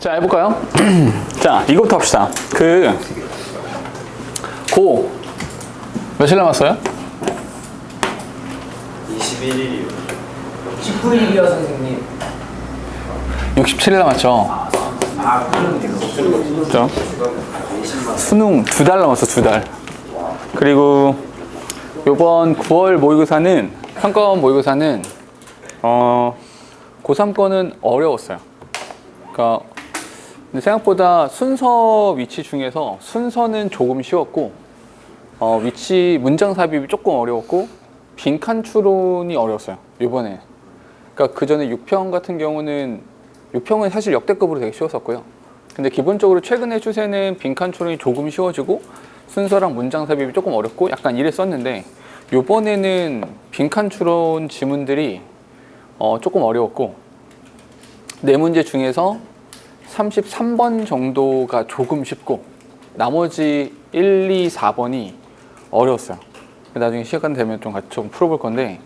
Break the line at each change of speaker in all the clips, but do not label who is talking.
자, 해볼까요? 자, 이것부터 합시다. 며칠 남았어요?
21일이요.
19일이요 선생님.
67일 남았죠? 그죠? 수능 2달 남았어, 2달. 그리고 요번 9월 모의고사는, 평가원 모의고사는 고3 거는 어려웠어요. 그러니까 근데 생각보다 순서 위치 중에서 순서는 조금 쉬웠고 위치 문장 삽입이 조금 어려웠고 빈칸 추론이 어려웠어요, 이번에. 그러니까 그 전에 6평 같은 경우는 6평은 사실 역대급으로 되게 쉬웠었고요. 근데 기본적으로 최근의 추세는 빈칸 추론이 조금 쉬워지고 순서랑 문장 삽입이 조금 어렵고 약간 이랬었는데, 이번에는 빈칸 추론 지문들이 조금 어려웠고, 네 문제 중에서 33번 정도가 조금 쉽고 나머지 1, 2, 4번이 어려웠어요. 나중에 시간 되면 좀 같이 좀 풀어볼 건데,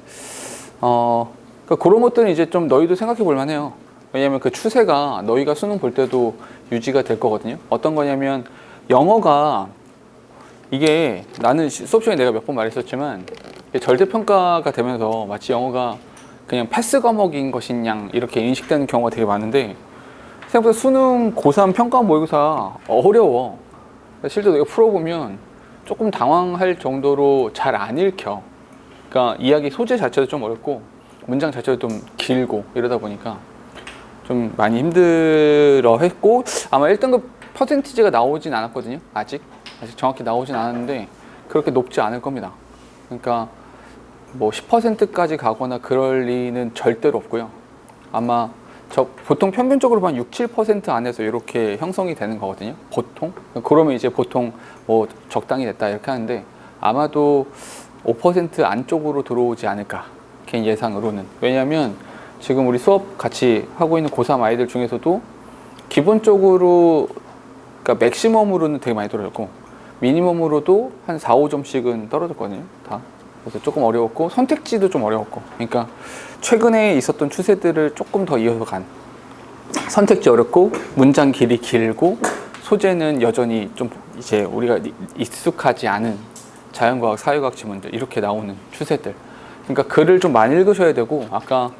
그러니까 그런 것들은 이제 좀 너희도 생각해 볼 만해요. 왜냐면 그 추세가 너희가 수능 볼 때도 유지가 될 거거든요. 어떤 거냐면, 영어가 이게 나는 수업 시간에 내가 몇 번 말했었지만 절대평가가 되면서 마치 영어가 그냥 패스 과목인 것인 이렇게 인식되는 경우가 되게 많은데, 생각보다 수능 고3 평가 모의고사 어려워. 실제로 내가 풀어보면 조금 당황할 정도로 잘 안 읽혀. 그러니까 이야기 소재 자체도 좀 어렵고 문장 자체도 좀 길고 이러다 보니까 좀 많이 힘들어 했고, 아마 1등급 퍼센티지가 나오진 않았거든요. 아직 정확히 나오진 않았는데 그렇게 높지 않을 겁니다. 그러니까 뭐 10%까지 가거나 그럴 리는 절대로 없고요. 아마 보통 평균적으로 한 6, 7% 안에서 이렇게 형성이 되는 거거든요, 보통. 그러면 이제 보통 뭐 적당히 됐다 이렇게 하는데, 아마도 5% 안쪽으로 들어오지 않을까, 개인 예상으로는. 왜냐하면 지금 우리 수업 같이 하고 있는 고3 아이들 중에서도 기본적으로, 그러니까 맥시멈으로는 되게 많이 떨어졌고 미니멈으로도 한 4, 5점씩은 떨어졌거든요, 다. 그래서 조금 어려웠고 선택지도 좀 어려웠고, 그러니까 최근에 있었던 추세들을 조금 더 이어서 간, 선택지 어렵고 문장 길이 길고 소재는 여전히 좀 이제 우리가 익숙하지 않은 자연과학, 사회과학 지문들 이렇게 나오는 추세들. 그러니까 글을 좀 많이 읽으셔야 되고, 아까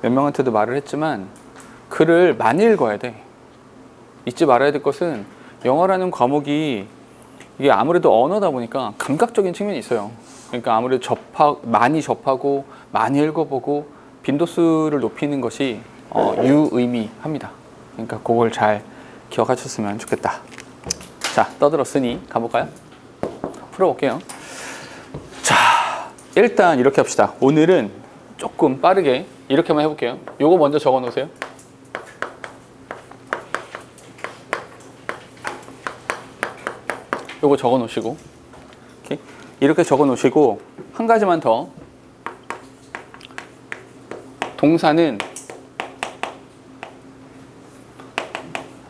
몇 명한테도 말을 했지만 글을 많이 읽어야 돼. 잊지 말아야 될 것은, 영어라는 과목이 이게 아무래도 언어다 보니까 감각적인 측면이 있어요. 그러니까 아무래도 많이 접하고 많이 읽어보고 빈도수를 높이는 것이 유의미합니다. 그러니까 그걸 잘 기억하셨으면 좋겠다. 자, 떠들었으니 가볼까요? 풀어볼게요. 자, 일단 이렇게 합시다. 오늘은 조금 빠르게 이렇게만 해볼게요. 요거 먼저 적어 놓으세요. 요거 적어 놓으시고, 이렇게 적어 놓으시고, 한 가지만 더. 동사는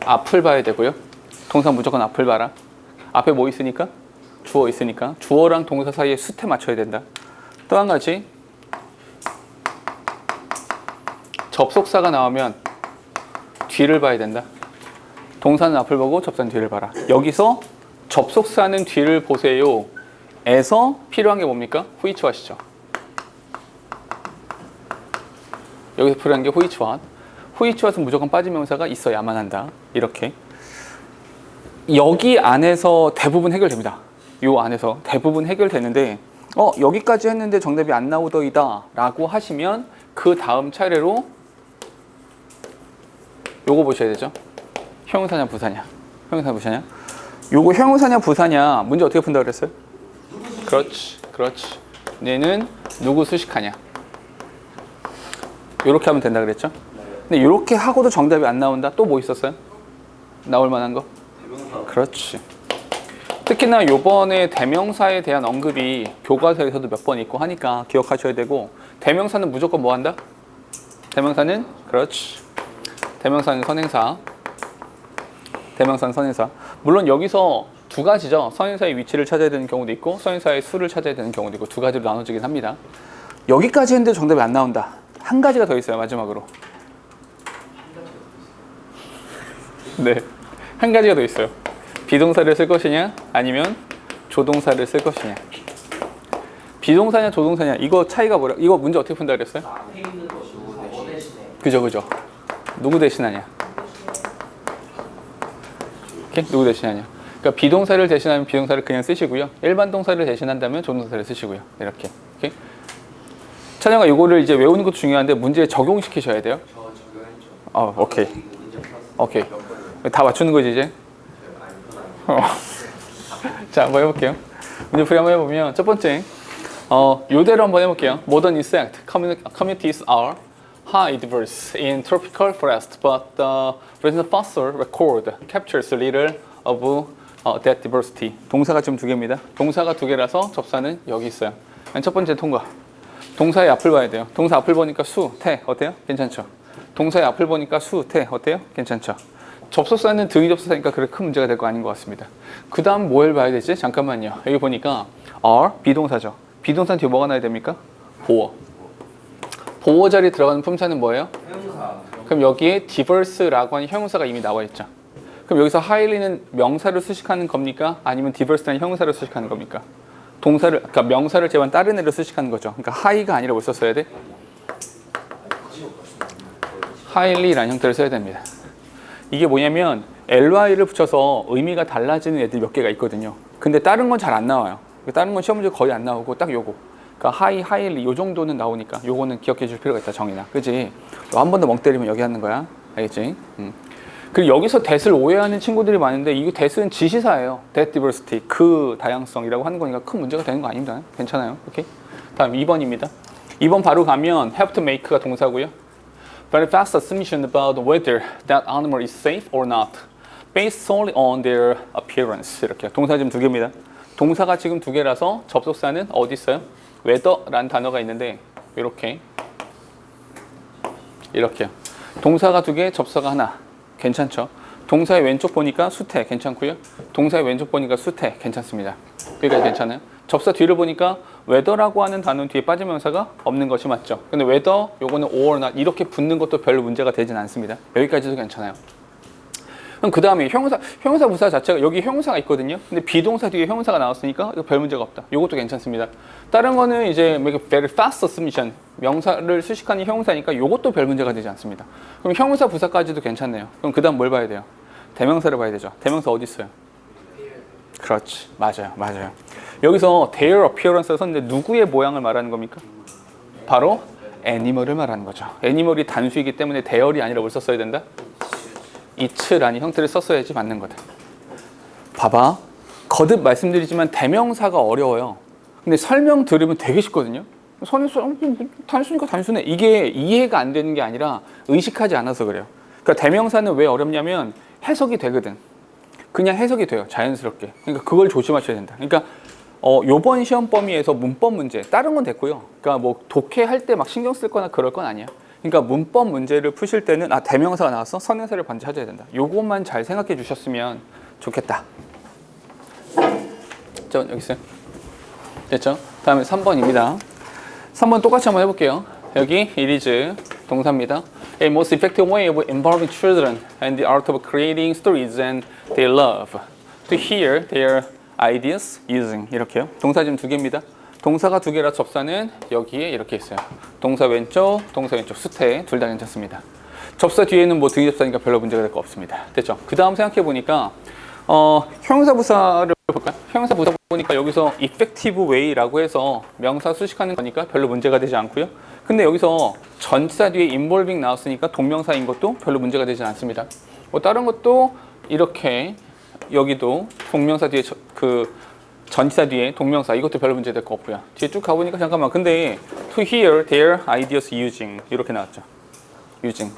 앞을 봐야 되고요. 동사 무조건 앞을 봐라. 앞에 뭐 있으니까? 주어 있으니까 주어랑 동사 사이에 수태 맞춰야 된다. 또 한 가지, 접속사가 나오면 뒤를 봐야 된다. 동사는 앞을 보고 접사는 뒤를 봐라. 여기서 접속사는 뒤를 보세요 에서 필요한 게 뭡니까? which what이죠. 여기서 필요한 게 which what. which what은 무조건 빠진 명사가 있어야만 한다. 이렇게 여기 안에서 대부분 해결됩니다. 요 안에서 대부분 해결되는데, 여기까지 했는데 정답이 안 나오더이다 라고 하시면 그 다음 차례로 요거 보셔야 되죠. 형용사냐 부사냐. 형용사냐 부사냐. 요거 형용사냐 부사냐 문제 어떻게 푼다고 그랬어요? 그렇지. 얘는 누구 수식하냐. 요렇게 하면 된다 그랬죠. 근데 요렇게 하고도 정답이 안 나온다. 또 뭐 있었어요? 나올 만한 거? 그렇지. 특히나 요번에 대명사에 대한 언급이 교과서에서도 몇 번 있고 하니까 기억하셔야 되고, 대명사는 무조건 뭐 한다? 대명사는 그렇지. 대명사는 선행사. 대명사는 선행사. 물론 여기서 두 가지죠. 선행사의 위치를 찾아야 되는 경우도 있고 선행사의 수를 찾아야 되는 경우도 있고 두 가지로 나눠지긴 합니다. 여기까지 했는데 정답이 안 나온다. 한 가지가 더 있어요. 마지막으로. 네. 한 가지가 더 있어요. 비동사를 쓸 것이냐 아니면 조동사를 쓸 것이냐. 비동사냐 조동사냐 이거 차이가 뭐라? 이거 문제 어떻게 푼다 그랬어요?
앞에 있는 것이 뭐 대신에.
그죠. 누구 대신하냐? 오케이? 누구 대신하냐? 그러니까 비동사를 대신하면 비동사를 그냥 쓰시고요. 일반 동사를 대신한다면 조동사를 쓰시고요. 이렇게. 오케이? 찬영아 이거를 이제 외우는 것도 중요한데 문제에 적용시키셔야 돼요.
저 적용했죠.
오케이.
문제 풀었어요.
오케이. 다 맞추는 거지 이제. 자, 한번 해볼게요. 문제 풀이 한번 해보면 첫 번째, 요대로 한번 해볼게요. Modern insect communities are high diverse in tropical forest, but the recent fossil record captures little of that diversity. 동사가 지금 두 개입니다. 동사가 두 개라서 접사는 여기 있어요. 첫 번째 통과. 동사의 앞을 봐야 돼요. 동사 앞을 보니까 수, 태 어때요? 괜찮죠? 동사의 앞을 보니까 수, 태 어때요? 괜찮죠? 접속사는 등위 접속사니까 그렇게 큰 문제가 될 거 아닌 것 같습니다. 그 다음 뭘 봐야 되지? 잠깐만요. 여기 보니까 are 비동사죠. 비동사 뒤에 뭐가 나야 됩니까? 보어. 보어 자리에 들어가는 품사는 뭐예요?
형용사.
그럼 여기에 diverse라고 하는 형용사가 이미 나와 있죠. 그럼 여기서 highly는 명사를 수식하는 겁니까? 아니면 diverse라는 형용사를 수식하는 겁니까? 동사를, 그러니까 명사를 제외한 다른 애를 수식하는 거죠. 그러니까 high가 아니라 뭘 썼어야 돼? highly라는 형태를 써야 됩니다. 이게 뭐냐면 ly를 붙여서 의미가 달라지는 애들이 몇 개가 있거든요. 근데 다른 건 잘 안 나와요. 다른 건 시험 문제 거의 안 나오고 딱 요거. 그러니까 highly 요 정도는 나오니까 요거는 기억해 줄 필요가 있다. 정의나. 그치? 한 번 더 멍 때리면 여기 하는 거야. 알겠지? 그리고 여기서 that을 오해하는 친구들이 많은데 이거 that은 지시사예요. that diversity. 그 다양성이라고 하는 거니까 큰 문제가 되는 거 아닙니다. 괜찮아요. 오케이? 다음 2번입니다. 2번 바로 가면 have to make가 동사고요. Very fast assumption about whether that animal is safe or not, based solely on their appearance. 이렇게 동사 지금 두 개입니다. 동사가 지금 두 개라서 접속사는 어디 있어요? whether라는 단어가 있는데 이렇게요. 동사가 두 개, 접사가 하나. 괜찮죠? 동사의 왼쪽 보니까 수태 괜찮고요. 동사의 왼쪽 보니까 수태 괜찮습니다. 여기까지 괜찮아요? 접사 뒤를 보니까 whether라고 하는 단어 뒤에 빠진 명사가 없는 것이 맞죠. 근데 whether 요거는 or not 이렇게 붙는 것도 별로 문제가 되진 않습니다. 여기까지도 괜찮아요. 그럼 그 다음에 형용사 부사 자체가 여기 형용사가 있거든요. 근데 비동사 뒤에 형용사가 나왔으니까 이거 별 문제가 없다. 요것도 괜찮습니다. 다른 거는 이제 very fast assumption 명사를 수식하는 형용사니까 요것도 별 문제가 되지 않습니다. 그럼 형용사 부사까지도 괜찮네요. 그럼 그 다음 뭘 봐야 돼요? 대명사를 봐야 되죠. 대명사 어디 있어요? 그렇지. 맞아요. 여기서 their appearance를 썼는데 누구의 모양을 말하는 겁니까? 바로 animal을 말하는 거죠. animal이 단수이기 때문에 their이 아니라 뭘 썼어야 된다? it라는 형태를 썼어야지 맞는 거다. 봐봐. 거듭 말씀드리지만 대명사가 어려워요. 근데 설명 들으면 되게 쉽거든요. 단수니까 단순해. 이게 이해가 안 되는 게 아니라 의식하지 않아서 그래요. 그러니까 대명사는 왜 어렵냐면 해석이 되거든. 그냥 해석이 돼요. 자연스럽게. 그러니까 그걸 조심하셔야 된다. 그러니까 요번 시험 범위에서 문법 문제 다른 건 됐고요. 그러니까 뭐 독해할 때 막 신경 쓸 거나 그럴 건 아니야. 그러니까 문법 문제를 푸실 때는 대명사가 나왔어? 선행사를 반드시 찾아야 된다. 요것만 잘 생각해 주셨으면 좋겠다. 여기 있어요. 됐죠? 다음에 3번입니다. 3번 똑같이 한번 해볼게요. 여기 it is 동사입니다. A most effective way of involving children and the art of creating stories and they love to hear their ideas using 이렇게요. 동사 지금 두 개입니다. 동사가 두 개라 접사는 여기에 이렇게 있어요. 동사 왼쪽 수태 둘 다 괜찮습니다. 접사 뒤에는 뭐 등위 접사니까 별로 문제가 될 거 없습니다. 됐죠? 그 다음 생각해 보니까 형용사 부사를 볼까요? 형용사 부사 보니까 여기서 effective way라고 해서 명사 수식하는 거니까 별로 문제가 되지 않고요. 근데 여기서 전치사 뒤에 involving 나왔으니까 동명사인 것도 별로 문제가 되지 않습니다. 뭐 다른 것도 이렇게 여기도 동명사 뒤에 전치사 뒤에 동명사 이것도 별로 문제 될 거 없고요. 뒤에 쭉 가보니까 잠깐만 근데 to hear their ideas using 이렇게 나왔죠. using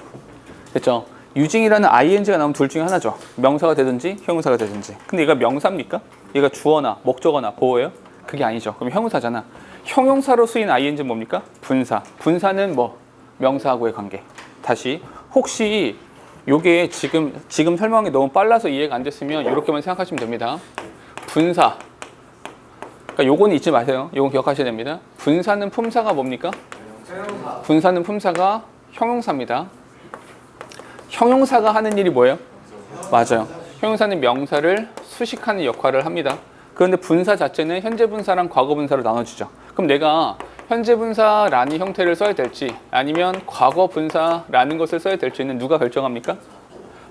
됐죠? using이라는 ing가 나오면 둘 중에 하나죠. 명사가 되든지 형용사가 되든지. 근데 얘가 명사입니까? 얘가 주어나 목적어나 보어예요? 그게 아니죠. 그럼 형용사잖아. 형용사로 쓰인 ing는 뭡니까? 분사. 분사는 뭐 명사하고의 관계. 다시 혹시 요게 지금 설명이 너무 빨라서 이해가 안 됐으면 이렇게만 생각하시면 됩니다. 분사. 그러니까 요거는 잊지 마세요. 요건 기억하셔야 됩니다. 분사는 품사가 뭡니까?
형용사.
분사는 품사가 형용사입니다. 형용사가 하는 일이 뭐예요? 맞아요. 형용사는 명사를 수식하는 역할을 합니다. 그런데 분사 자체는 현재 분사랑 과거 분사로 나눠지죠. 그럼 내가 현재 분사라는 형태를 써야 될지 아니면 과거 분사라는 것을 써야 될지는 누가 결정합니까?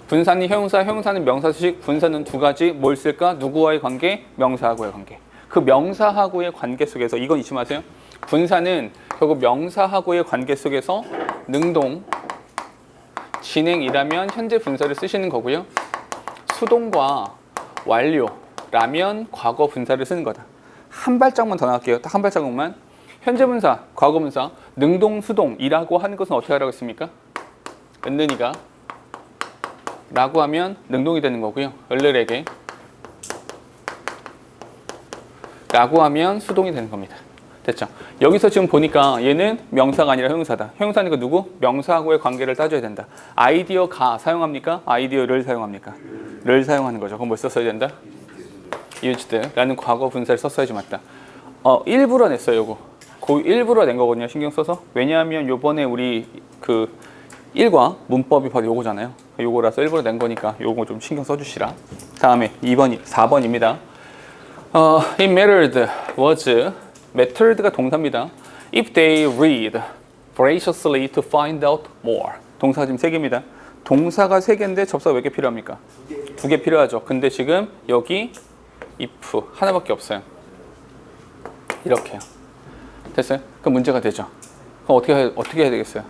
분사는 형용사, 형용사는 명사 수식, 분사는 두 가지. 뭘 쓸까? 누구와의 관계? 명사하고의 관계. 그 명사하고의 관계 속에서 이건 잊지 마세요. 분사는 결국 명사하고의 관계 속에서 능동, 진행이라면 현재 분사를 쓰시는 거고요. 수동과 완료라면 과거 분사를 쓰는 거다. 한 발짝만 더 나갈게요. 딱 한 발자국만. 현재 분사, 과거 분사, 능동, 수동이라고 하는 것은 어떻게 하라고 했습니까? 은는이가 라고 하면 능동이 되는 거고요. 을르에게 라고 하면 수동이 되는 겁니다. 됐죠? 여기서 지금 보니까 얘는 명사가 아니라 형용사다. 형용사니까 누구? 명사하고의 관계를 따져야 된다. 아이디어가 사용합니까? 아이디어를 사용합니까? 를 사용하는 거죠. 그럼 뭘 썼어야 된다? used라는 과거 분사를 썼어야지 맞다. 일부러 냈어요. 요거. 그 일부러 낸 거거든요. 신경 써서. 왜냐하면 요번에 우리 그 1과 문법이 바로 요거잖아요. 요거라서 일부러 낸 거니까 요거 좀 신경 써주시라. 다음에 4번입니다. It mattered was mattered가 동사입니다. If they read voraciously to find out more. 동사가 지금 3개입니다. 동사가 3개인데 접사가 몇 개 필요합니까? 2개 필요하죠. 근데 지금 여기 if 하나밖에 없어요. 이렇게요. 됐어요? 그럼 문제가 되죠. 그럼 어떻게 해야 되겠어요?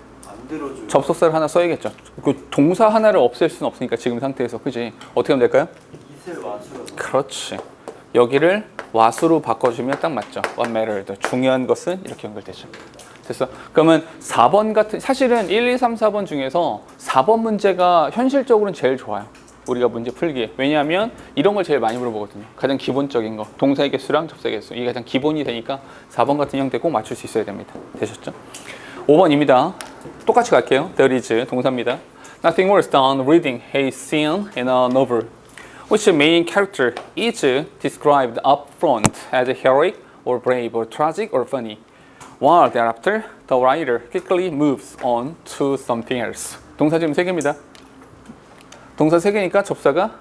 접속사를 하나 써야겠죠. 그 동사 하나를 없앨 수는 없으니까 지금 상태에서. 그지? 어떻게 하면 될까요? 그렇지. 여기를 what으로 바꿔주면 딱 맞죠. What mattered. 중요한 것은 이렇게 연결되죠. 됐어? 그러면 4번 같은, 사실은 1, 2, 3, 4번 중에서 4번 문제가 현실적으로는 제일 좋아요. 우리가 문제 풀기에. 왜냐하면 이런 걸 제일 많이 물어보거든요. 가장 기본적인 거. 동사의 개수랑 접사의 개수. 이게 가장 기본이 되니까 4번 같은 형태 꼭 맞출 수 있어야 됩니다. 되셨죠? 5번입니다. 똑같이 갈게요. There is 동사입니다. Nothing worse than reading a scene in a novel which main character is described up front as heroic or brave or tragic or funny. While thereafter, the writer quickly moves on to something else. 동사 지금 3개입니다. 동사 3개니까 접사가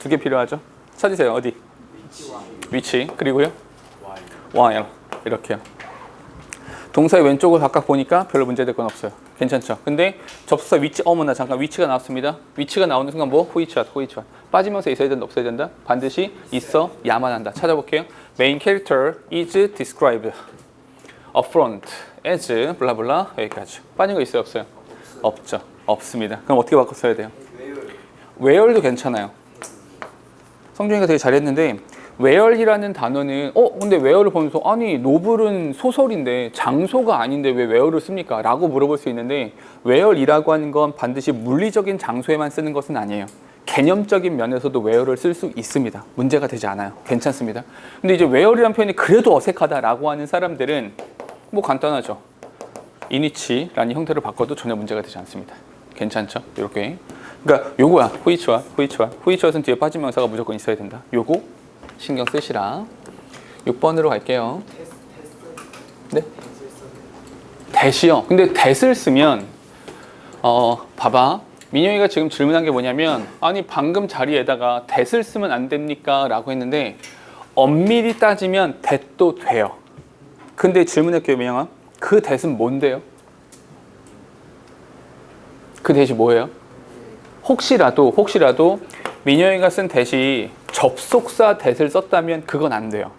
2개 필요하죠. 찾으세요. 어디? 위치. 그리고요? while. 이렇게요. 동사의 왼쪽을 각각 보니까 별로 문제될 건 없어요. 괜찮죠? 근데 접수사 위치, 어머나 잠깐 위치가 나왔습니다. 위치가 나오는 순간 뭐? which what. 빠지면서 있어야 된다, 없어야 된다? 반드시 있어, 야만 한다. 찾아볼게요. Main character is described up front as 블라블라 여기까지. 빠진 거 있어요, 없어요? 없죠. 없습니다. 그럼 어떻게 바꿔 써야 돼요? where도 괜찮아요. 성준이가 되게 잘했는데 where이라는 단어는 근데 where를 보면서 아니 노블은 소설인데 장소가 아닌데 왜 where를 씁니까? 라고 물어볼 수 있는데 where이라고 하는 건 반드시 물리적인 장소에만 쓰는 것은 아니에요. 개념적인 면에서도 where를 쓸 수 있습니다. 문제가 되지 않아요. 괜찮습니다. 근데 이제 where이라는 표현이 그래도 어색하다라고 하는 사람들은 뭐 간단하죠. in which라는 형태로 바꿔도 전혀 문제가 되지 않습니다. 괜찮죠? 이렇게. 그러니까 요거야. which는 뒤에 빠진 명사가 무조건 있어야 된다. 요거 신경 쓰시라. 6번으로 갈게요. 네? that이요. 근데 that을 쓰면 봐봐. 민영이가 지금 질문한 게 뭐냐면 아니 방금 자리에다가 that을 쓰면 안 됩니까? 라고 했는데 엄밀히 따지면 that도 돼요. 근데 질문할게요, 민영아. 그 that은 뭔데요? 그 that이 뭐예요? 혹시라도 민영이가 쓴 that이 접속사 that을 썼다면 그건 안 돼요.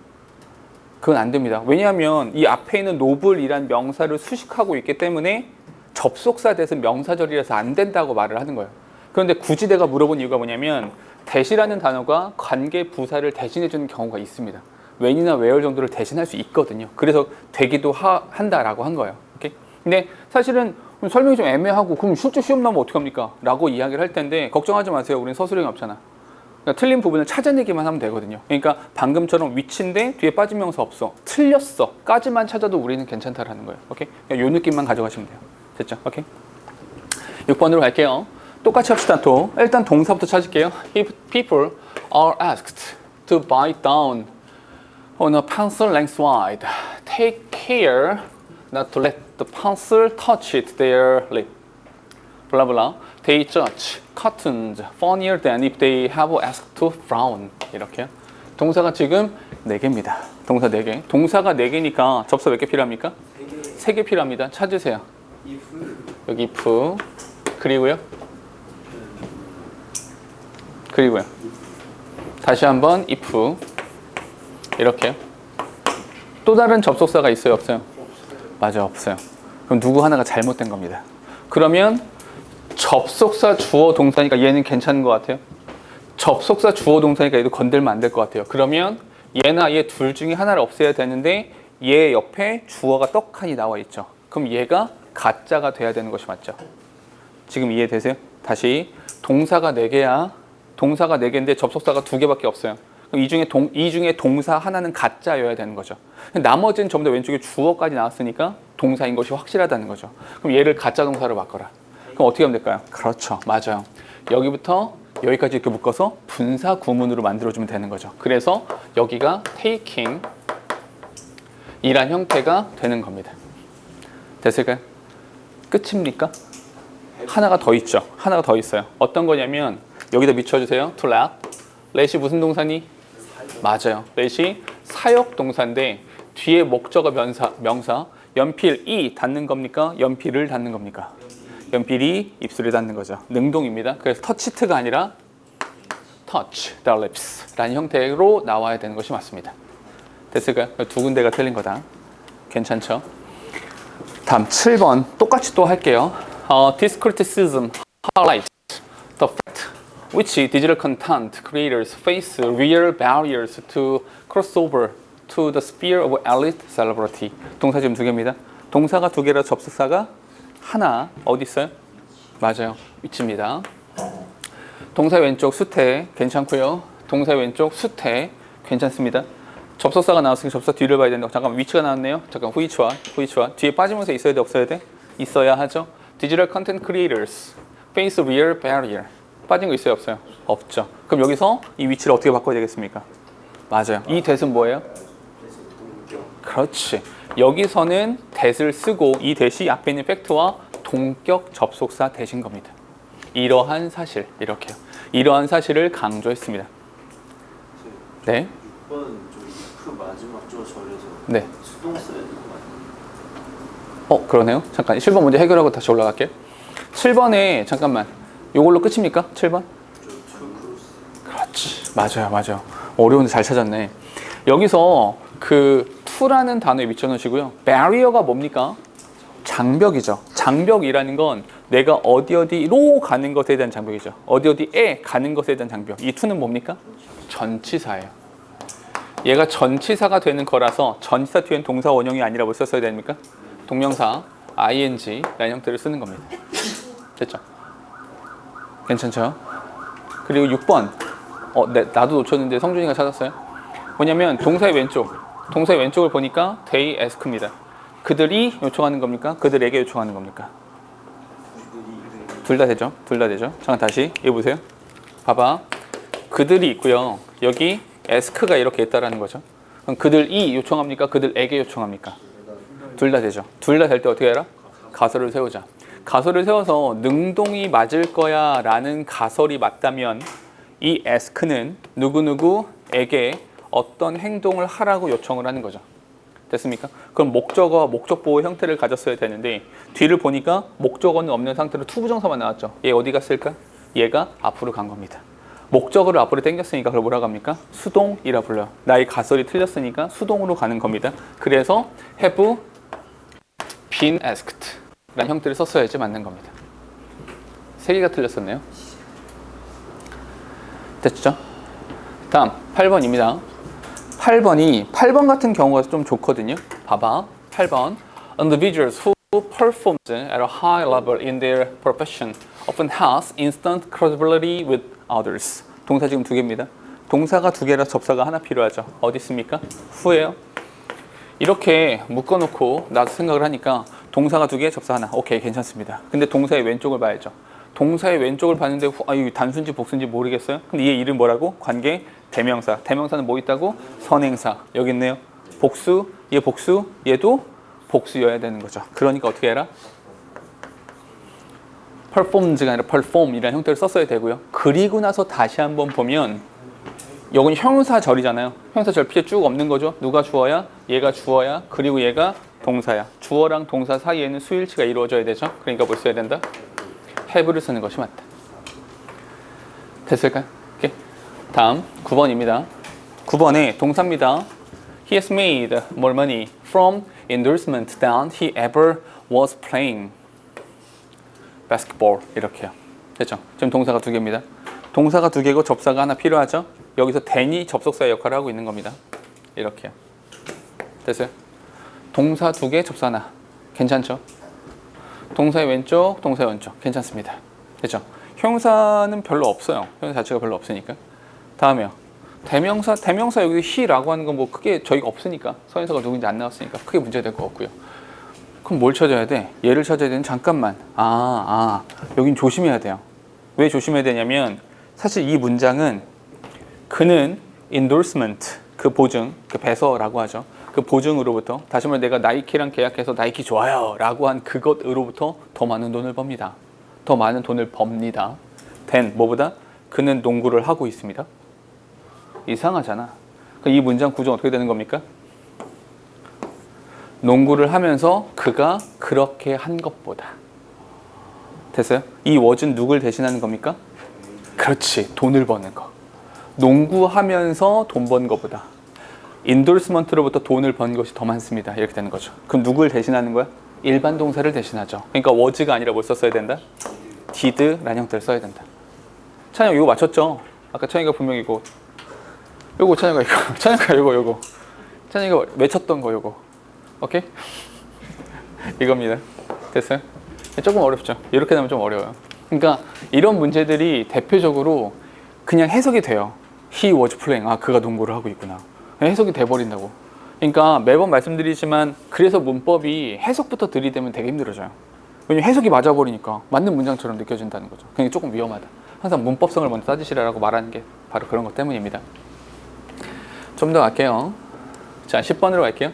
그건 안 됩니다. 왜냐하면 이 앞에 있는 노블이란 명사를 수식하고 있기 때문에 접속사 that은 명사절이라서 안 된다고 말을 하는 거예요. 그런데 굳이 내가 물어본 이유가 뭐냐면 that이라는 단어가 관계 부사를 대신해 주는 경우가 있습니다. when이나 where 정도를 대신할 수 있거든요. 그래서 되기도 한다라고 한 거예요. 오케이? 근데 사실은 설명이 좀 애매하고 그럼 실제 시험 나오면 어떡합니까? 라고 이야기를 할 텐데 걱정하지 마세요. 우리는 서술형이 없잖아. 그러니까 틀린 부분을 찾아내기만 하면 되거든요. 그러니까 방금처럼 위치인데 뒤에 빠진 명사 없어. 틀렸어. 까지만 찾아도 우리는 괜찮다라는 거예요. 오케이? 그냥 요 느낌만 가져가시면 돼요. 됐죠? 오케이? 6번으로 갈게요. 똑같이 합시다. 또 일단 동사부터 찾을게요. If people are asked to bite down on a pencil lengthwise, take care not to let the pencil touch their lip. blah blah. They judge cartoons funnier than if they have asked to frown. 이렇게요. 동사가 지금 4개입니다. 동사 4개. 동사가 4개니까 접속 몇 개 필요합니까? 3개 필요합니다. 찾으세요. 여기 if. 그리고요. 다시 한번 if. 이렇게요. 또 다른 접속사가 있어요, 없어요? 맞아, 없어요. 그럼 누구 하나가 잘못된 겁니다. 그러면 접속사 주어 동사니까 얘는 괜찮은 것 같아요. 접속사 주어 동사니까 얘도 건들면 안 될 것 같아요. 그러면 얘나 얘 둘 중에 하나를 없애야 되는데 얘 옆에 주어가 떡하니 나와 있죠. 그럼 얘가 가짜가 돼야 되는 것이 맞죠. 지금 이해되세요? 다시 동사가 4개야. 동사가 4개인데 접속사가 2개밖에 없어요. 그럼 이 중에 동사 하나는 가짜여야 되는 거죠. 나머지는 전부 다 왼쪽에 주어까지 나왔으니까 동사인 것이 확실하다는 거죠. 그럼 얘를 가짜 동사로 바꿔라. 그럼 어떻게 하면 될까요? 그렇죠. 맞아요. 여기부터 여기까지 이렇게 묶어서 분사 구문으로 만들어주면 되는 거죠. 그래서 여기가 taking 이란 형태가 되는 겁니다. 됐을까요? 끝입니까? 하나가 더 있죠. 하나가 더 있어요. 어떤 거냐면 여기다 미쳐주세요. to let. let이 무슨 동사니? 맞아요. let이 사역 동사인데 뒤에 목적어 명사 연필이 닿는 겁니까? 연필을 닿는 겁니까? 연필이 입술에 닿는 거죠. 능동입니다. 그래서 touched가 아니라 touch the lips 라는 형태로 나와야 되는 것이 맞습니다. 됐을까요? 2군데가 틀린 거다. 괜찮죠? 다음 7번 똑같이 또 할게요. This criticism highlights the fact which digital content creators face real barriers to crossover to the sphere of elite celebrity. 동사 지금 2개입니다. 동사가 2개라 접속사가 하나 어디 있어요? 맞아요. 위치입니다. 동사 왼쪽 수태 괜찮고요. 동사 왼쪽 수태 괜찮습니다. 접속사가 나왔으니까 접속사 뒤를 봐야 된다. 잠깐 위치가 나왔네요. 잠깐 which와 뒤에 빠지면서 있어야 돼 없어야 돼? 있어야 하죠. Digital content creators face real barrier. 빠진 거 있어요 없어요? 없죠. 그럼 여기서 이 위치를 어떻게 바꿔야 되겠습니까? 맞아요. 이 that은 뭐예요? 그렇지. 여기서는 that을 쓰고 이 that이 앞에 있는 팩트와 동격 접속사 that인 겁니다. 이러한 사실, 이렇게요. 이러한 사실을 강조했습니다. 네.
6번 그 마지막 저 절에서
네.
수동 써야 되는 거 아니에요?
그러네요. 잠깐 7번 먼저 해결하고 다시 올라갈게요. 7번에 잠깐만. 요걸로 끝입니까? 7번? 그렇지. 맞아요. 어려운데 잘 찾았네. 여기서 그 to라는 단어에 미쳐 놓으시고요. barrier가 뭡니까? 장벽이죠. 장벽이라는 건 내가 어디로 가는 것에 대한 장벽이죠. 어디에 가는 것에 대한 장벽. 이 to는 뭡니까? 전치사예요. 얘가 전치사가 되는 거라서 전치사 뒤엔 동사 원형이 아니라 뭘 썼어야 됩니까? 동명사 ing라는 형태를 쓰는 겁니다. 됐죠? 괜찮죠? 그리고 6번 네, 나도 놓쳤는데 성준이가 찾았어요. 뭐냐면 동사의 왼쪽을 보니까 they ask입니다. 그들이 요청하는 겁니까? 그들에게 요청하는 겁니까? 둘 다 되죠? 잠깐 다시 이거 보세요. 봐봐. 그들이 있고요. 여기 ask가 이렇게 있다라는 거죠. 그럼 그들이 요청합니까? 그들에게 요청합니까? 둘 다 되죠. 둘 다 될 때 어떻게 해라? 가설을 세우자. 가설을 세워서 능동이 맞을 거야 라는 가설이 맞다면 이 ask는 누구누구에게 어떤 행동을 하라고 요청을 하는 거죠. 됐습니까? 그럼 목적어와 목적보호 형태를 가졌어야 되는데 뒤를 보니까 목적어는 없는 상태로 투부정사만 나왔죠. 얘 어디 갔을까? 얘가 앞으로 간 겁니다. 목적어를 앞으로 당겼으니까 그걸 뭐라고 합니까? 수동이라 불러요. 나의 가설이 틀렸으니까 수동으로 가는 겁니다. 그래서 have been asked 라는 형태를 썼어야지 맞는 겁니다. 3개가 틀렸었네요. 됐죠? 다음 8번입니다. 8번 같은 경우가 좀 좋거든요. 봐봐. 8번. Individuals who perform at a high level in their profession often has instant credibility with others. 동사 지금 2개입니다. 동사가 2개라 접사가 하나 필요하죠. 어디 있습니까? who예요. 이렇게 묶어놓고 나도 생각을 하니까 동사가 2개, 접사 하나. 오케이, 괜찮습니다. 근데 동사의 왼쪽을 봐야죠. 동사의 왼쪽을 봤는데 이거 단순지 복순지 모르겠어요? 근데 얘 이름 뭐라고? 관계 대명사. 대명사는 뭐 있다고? 선행사. 여기 있네요. 복수, 얘 복수, 얘도 복수여야 되는 거죠. 그러니까 어떻게 해라? performed가 아니라 perform이라는 형태를 썼어야 되고요. 그리고 나서 다시 한번 보면 여기는 형용사절이잖아요. 형용사절 필요 쭉 없는 거죠. 누가 주어야? 얘가 주어야. 그리고 얘가 동사야. 주어랑 동사 사이에는 수일치가 이루어져야 되죠. 그러니까 뭘 써야 된다? have를 쓰는 것이 맞다. 됐을까요? 오케이. 다음 9번입니다. 9번에 동사입니다. He has made more money from endorsement than he ever was playing basketball. 이렇게요. 됐죠? 지금 동사가 두 개입니다. 동사가 두 개고 접사가 하나 필요하죠? 여기서 than이 접속사의 역할을 하고 있는 겁니다. 이렇게요. 됐어요? 동사 두 개, 접사 하나. 괜찮죠? 동사의 왼쪽, 동사의 오른쪽. 괜찮습니다. 됐죠? 형용사는 별로 없어요. 형용사 자체가 별로 없으니까. 다음에요. 대명사 여기 he라고 하는 건 뭐 크게 저희가 없으니까 서인사가 누군지 안 나왔으니까 크게 문제될 거 없고요. 그럼 뭘 찾아야 돼? 얘를 찾아야 되는 잠깐만. 여긴 조심해야 돼요. 왜 조심해야 되냐면 사실 이 문장은 그는 endorsement 그 보증, 그 배서라고 하죠. 그 보증으로부터 다시 말해 내가 나이키랑 계약해서 나이키 좋아요 라고 한 그것으로부터 더 많은 돈을 법니다. 더 많은 돈을 법니다. than 뭐보다 그는 농구를 하고 있습니다. 이상하잖아. 이 문장 구조는 어떻게 되는 겁니까? 농구를 하면서 그가 그렇게 한 것보다. 됐어요? 이 was는 누굴 대신하는 겁니까? 그렇지. 돈을 버는 거. 농구하면서 돈 번 것보다 인돌스먼트로부터 돈을 번 것이 더 많습니다. 이렇게 되는 거죠. 그럼 누굴 대신하는 거야? 일반 동사를 대신하죠. 그러니까 was가 아니라 뭘 썼어야 된다? did라는 형태를 써야 된다. 찬영 이거 맞췄죠? 아까 찬이가 분명히 이거 찬이가 이거 찬이가 외쳤던 거 이거 오케이? 이겁니다. 됐어요? 조금 어렵죠? 이렇게 되면 좀 어려워요. 그러니까 이런 문제들이 대표적으로 그냥 해석이 돼요. He was playing. 그가 농구를 하고 있구나. 해석이 돼버린다고. 그러니까 매번 말씀드리지만 그래서 문법이 해석부터 들이대면 되게 힘들어져요. 왜냐면 해석이 맞아버리니까 맞는 문장처럼 느껴진다는 거죠. 그게 조금 위험하다. 항상 문법성을 먼저 따지시라고 말하는 게 바로 그런 것 때문입니다. 좀 더 갈게요. 자, 10번으로 갈게요.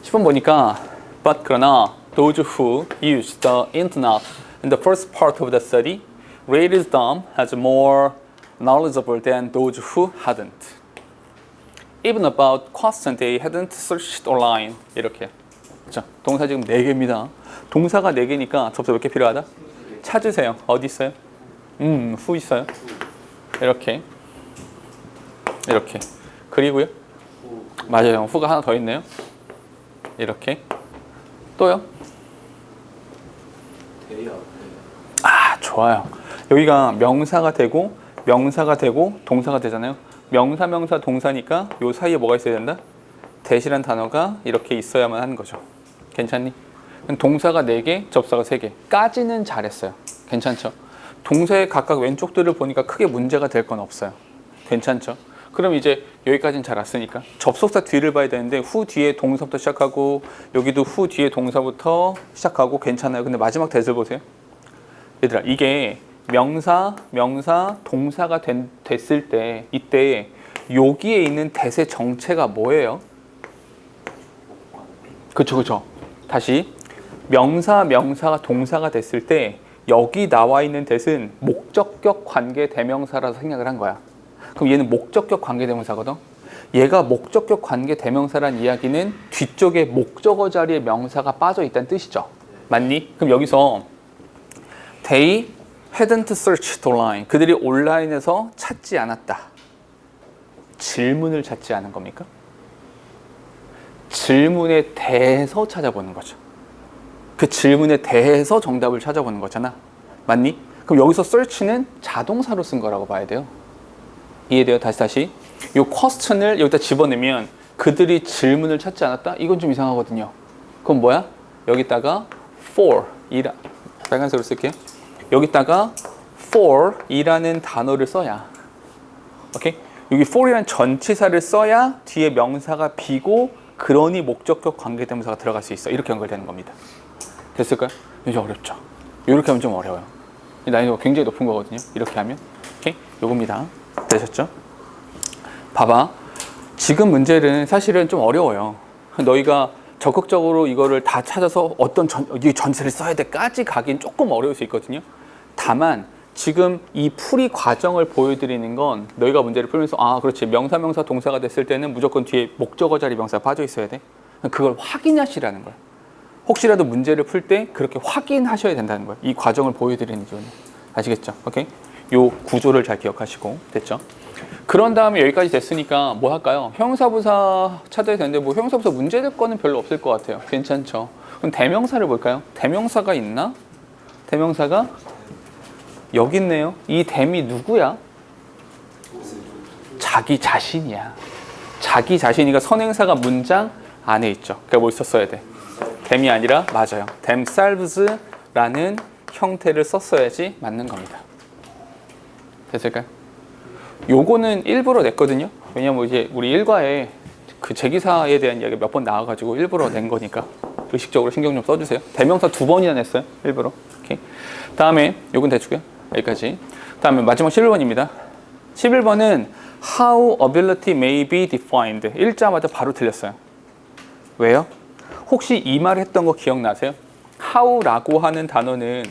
10번 보니까 But 그러나 those who use the internet in the first part of the study rated them as more knowledgeable than those who hadn't. Even about questions they hadn't searched online. 이렇게. 자, 동사 지금 4개입니다. 동사가 4개니까 접수 몇 개 필요하다? 찾으세요. 어디 있어요? who 있어요? 이렇게. 그리고요? 맞아요. who가 하나 더 있네요. 이렇게. 또요? 좋아요. 여기가 명사가 되고 동사가 되잖아요. 명사, 동사니까 요 사이에 뭐가 있어야 된다? 대시란 단어가 이렇게 있어야만 하는 거죠. 괜찮니? 동사가 4개, 접사가 3개. 까지는 잘했어요. 괜찮죠? 동사의 각각 왼쪽들을 보니까 크게 문제가 될 건 없어요. 괜찮죠? 그럼 이제 여기까지는 잘 왔으니까 접속사 뒤를 봐야 되는데 후 뒤에 동사부터 시작하고 여기도 후 뒤에 동사부터 시작하고 괜찮아요. 근데 마지막 대을 보세요. 얘들아, 이게 명사, 동사가 됐을 때 이때 여기에 있는 대의 정체가 뭐예요? 그쵸. 다시 명사가 동사가 됐을 때 여기 나와 있는 대은 목적격 관계 대명사라서 생각을 한 거야. 그럼 얘는 목적격 관계 대명사거든. 얘가 목적격 관계 대명사란 이야기는 뒤쪽에 목적어 자리에 명사가 빠져 있다는 뜻이죠. 맞니? 그럼 여기서 they hadn't searched online. 그들이 온라인에서 찾지 않았다. 질문을 찾지 않은 겁니까? 질문에 대해서 찾아보는 거죠. 그 질문에 대해서 정답을 찾아보는 거잖아. 맞니? 그럼 여기서 search는 자동사로 쓴 거라고 봐야 돼요. 이해돼요? 다시. 이 question을 여기다 집어넣으면 그들이 질문을 찾지 않았다? 이건 좀 이상하거든요. 그럼 뭐야? 여기다가 for 빨간색으로 쓸게요. 여기다가 for 이라는 단어를 써야, 오케이? 여기 for이라는 전치사를 써야 뒤에 명사가 비고 그러니 목적격 관계대명사가 들어갈 수 있어. 이렇게 연결되는 겁니다. 됐을까요? 이제 어렵죠? 이렇게 하면 좀 어려워요. 난이도가 굉장히 높은 거거든요. 이렇게 하면. 오케이? 요겁니다. 되셨죠? 봐봐. 지금 문제는 사실은 좀 어려워요. 너희가 적극적으로 이거를 다 찾아서 어떤 이 전체를 써야 돼까지 가긴 조금 어려울 수 있거든요. 다만 지금 이 풀이 과정을 보여드리는 건 너희가 문제를 풀면서 아 그렇지 명사 동사가 됐을 때는 무조건 뒤에 목적어 자리 명사가 빠져 있어야 돼. 그걸 확인하시라는 거야. 혹시라도 문제를 풀 때 그렇게 확인하셔야 된다는 거야. 이 과정을 보여드리는 이유는. 아시겠죠? 오케이? 요 구조를 잘 기억하시고 됐죠? 그런 다음에 여기까지 됐으니까 뭐 할까요? 형용사부사 찾아야 되는데 뭐 형용사부사 문제될 거는 별로 없을 것 같아요. 괜찮죠? 그럼 대명사를 볼까요? 대명사가 있나? 대명사가 여기 있네요. 이 댐이 누구야? 자기 자신이야. 자기 자신이니까 선행사가 문장 안에 있죠. 그러니까 뭘 썼어야 돼? 댐이 아니라 맞아요. themselves라는 형태를 썼어야지 맞는 겁니다. 됐을까요? 요거는 일부러 냈거든요. 왜냐면 이제 우리 일과에 그 제기사에 대한 이야기가 몇 번 나와가지고 일부러 낸 거니까 의식적으로 신경 좀 써주세요. 대명사 2번이나 냈어요. 일부러. 오케이. 다음에 요건 대충요. 여기까지. 다음에 마지막 11번입니다. 11번은 How ability may be defined. 읽자마자 바로 틀렸어요. 왜요? 혹시 이 말 했던 거 기억나세요? how라고 하는 단어는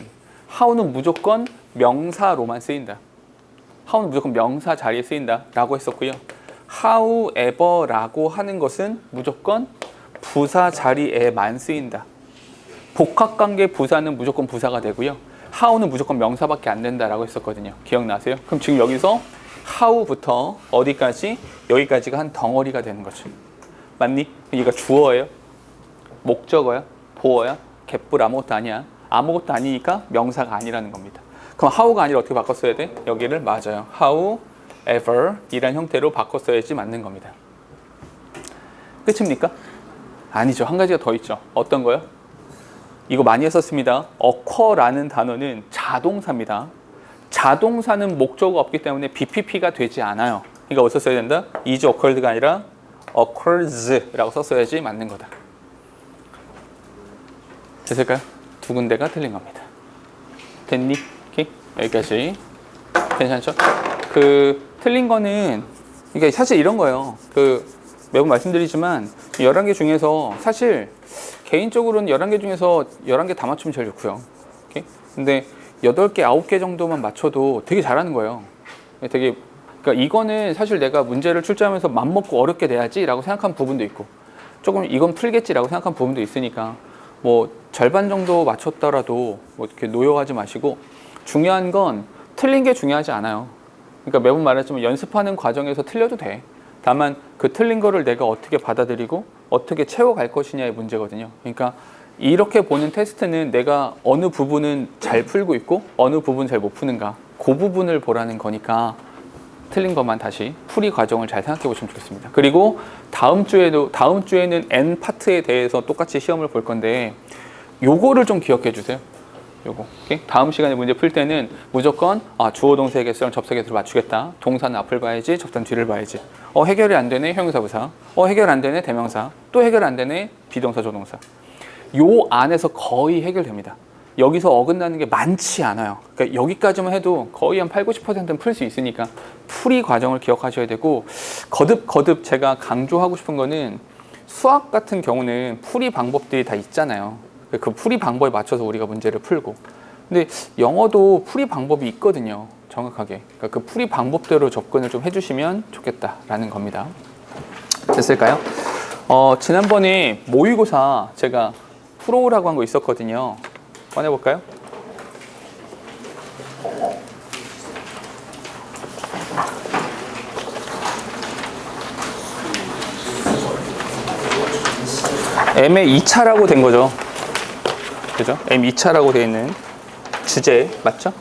how는 무조건 명사로만 쓰인다. how는 무조건 명사 자리에 쓰인다 라고 했었고요. however라고 하는 것은 무조건 부사 자리에만 쓰인다. 복합관계 부사는 무조건 부사가 되고요. how는 무조건 명사밖에 안 된다라고 했었거든요. 기억나세요? 그럼 지금 여기서 how부터 어디까지? 여기까지가 한 덩어리가 되는 거죠. 맞니? 이거 주어예요? 목적어야? 보어야? 갯불 아무것도 아니야. 아무것도 아니니까 명사가 아니라는 겁니다. 그럼 how가 아니라 어떻게 바꿨어야 돼? 여기를 맞아요. however 이란 형태로 바꿨어야지 맞는 겁니다. 끝입니까? 아니죠. 한 가지가 더 있죠. 어떤 거요? 이거 많이 했었습니다. occur라는 단어는 자동사입니다. 자동사는 목적어가 없기 때문에 BPP가 되지 않아요. 그러니까 어디서 써야 된다? is occurred가 아니라 occurs라고 썼어야지 맞는 거다. 됐을까요? 두 군데가 틀린 겁니다. 됐니? 오케이? 여기까지. 괜찮죠? 틀린 거는, 그러니까 사실 이런 거예요. 매번 말씀드리지만, 11개 중에서, 사실, 개인적으로는 11개 중에서 11개 다 맞추면 제일 좋고요. 오케이? 근데 8개, 9개 정도만 맞춰도 되게 잘하는 거예요. 그러니까 이거는 사실 내가 문제를 출제하면서 맘먹고 어렵게 내야지라고 생각한 부분도 있고, 조금 이건 풀겠지라고 생각한 부분도 있으니까, 뭐 절반 정도 맞췄더라도 뭐 이렇게 노여하지 마시고 중요한 건 틀린 게 중요하지 않아요. 그러니까 매번 말했지만 연습하는 과정에서 틀려도 돼. 다만 그 틀린 거를 내가 어떻게 받아들이고 어떻게 채워갈 것이냐의 문제거든요. 그러니까 이렇게 보는 테스트는 내가 어느 부분은 잘 풀고 있고 어느 부분은 잘 못 푸는가 그 부분을 보라는 거니까 틀린 것만 다시 풀이 과정을 잘 생각해 보시면 좋겠습니다. 그리고 다음 주에는 N 파트에 대해서 똑같이 시험을 볼 건데 요거를 좀 기억해 주세요. 요거. 오케이? 다음 시간에 문제 풀 때는 무조건 주어 동사의 개수랑 접속의 개수를 맞추겠다. 동사는 앞을 봐야지, 접사는 뒤를 봐야지. 해결이 안 되네 형용사 부사. 해결 안 되네 대명사. 또 해결 안 되네 비동사 조동사. 요 안에서 거의 해결됩니다. 여기서 어긋나는 게 많지 않아요. 그러니까 여기까지만 해도 거의 한 80~90%는 풀 수 있으니까 풀이 과정을 기억하셔야 되고 거듭 제가 강조하고 싶은 거는 수학 같은 경우는 풀이 방법들이 다 있잖아요. 그 풀이 방법에 맞춰서 우리가 문제를 풀고 근데 영어도 풀이 방법이 있거든요. 정확하게. 그러니까 그 풀이 방법대로 접근을 좀 해주시면 좋겠다라는 겁니다. 됐을까요? 지난번에 모의고사 제가 풀어오라고 한 거 있었거든요. 꺼내볼까요? M의 2차라고 된 거죠. 그죠? M 2차라고 되어 있는 주제 맞죠?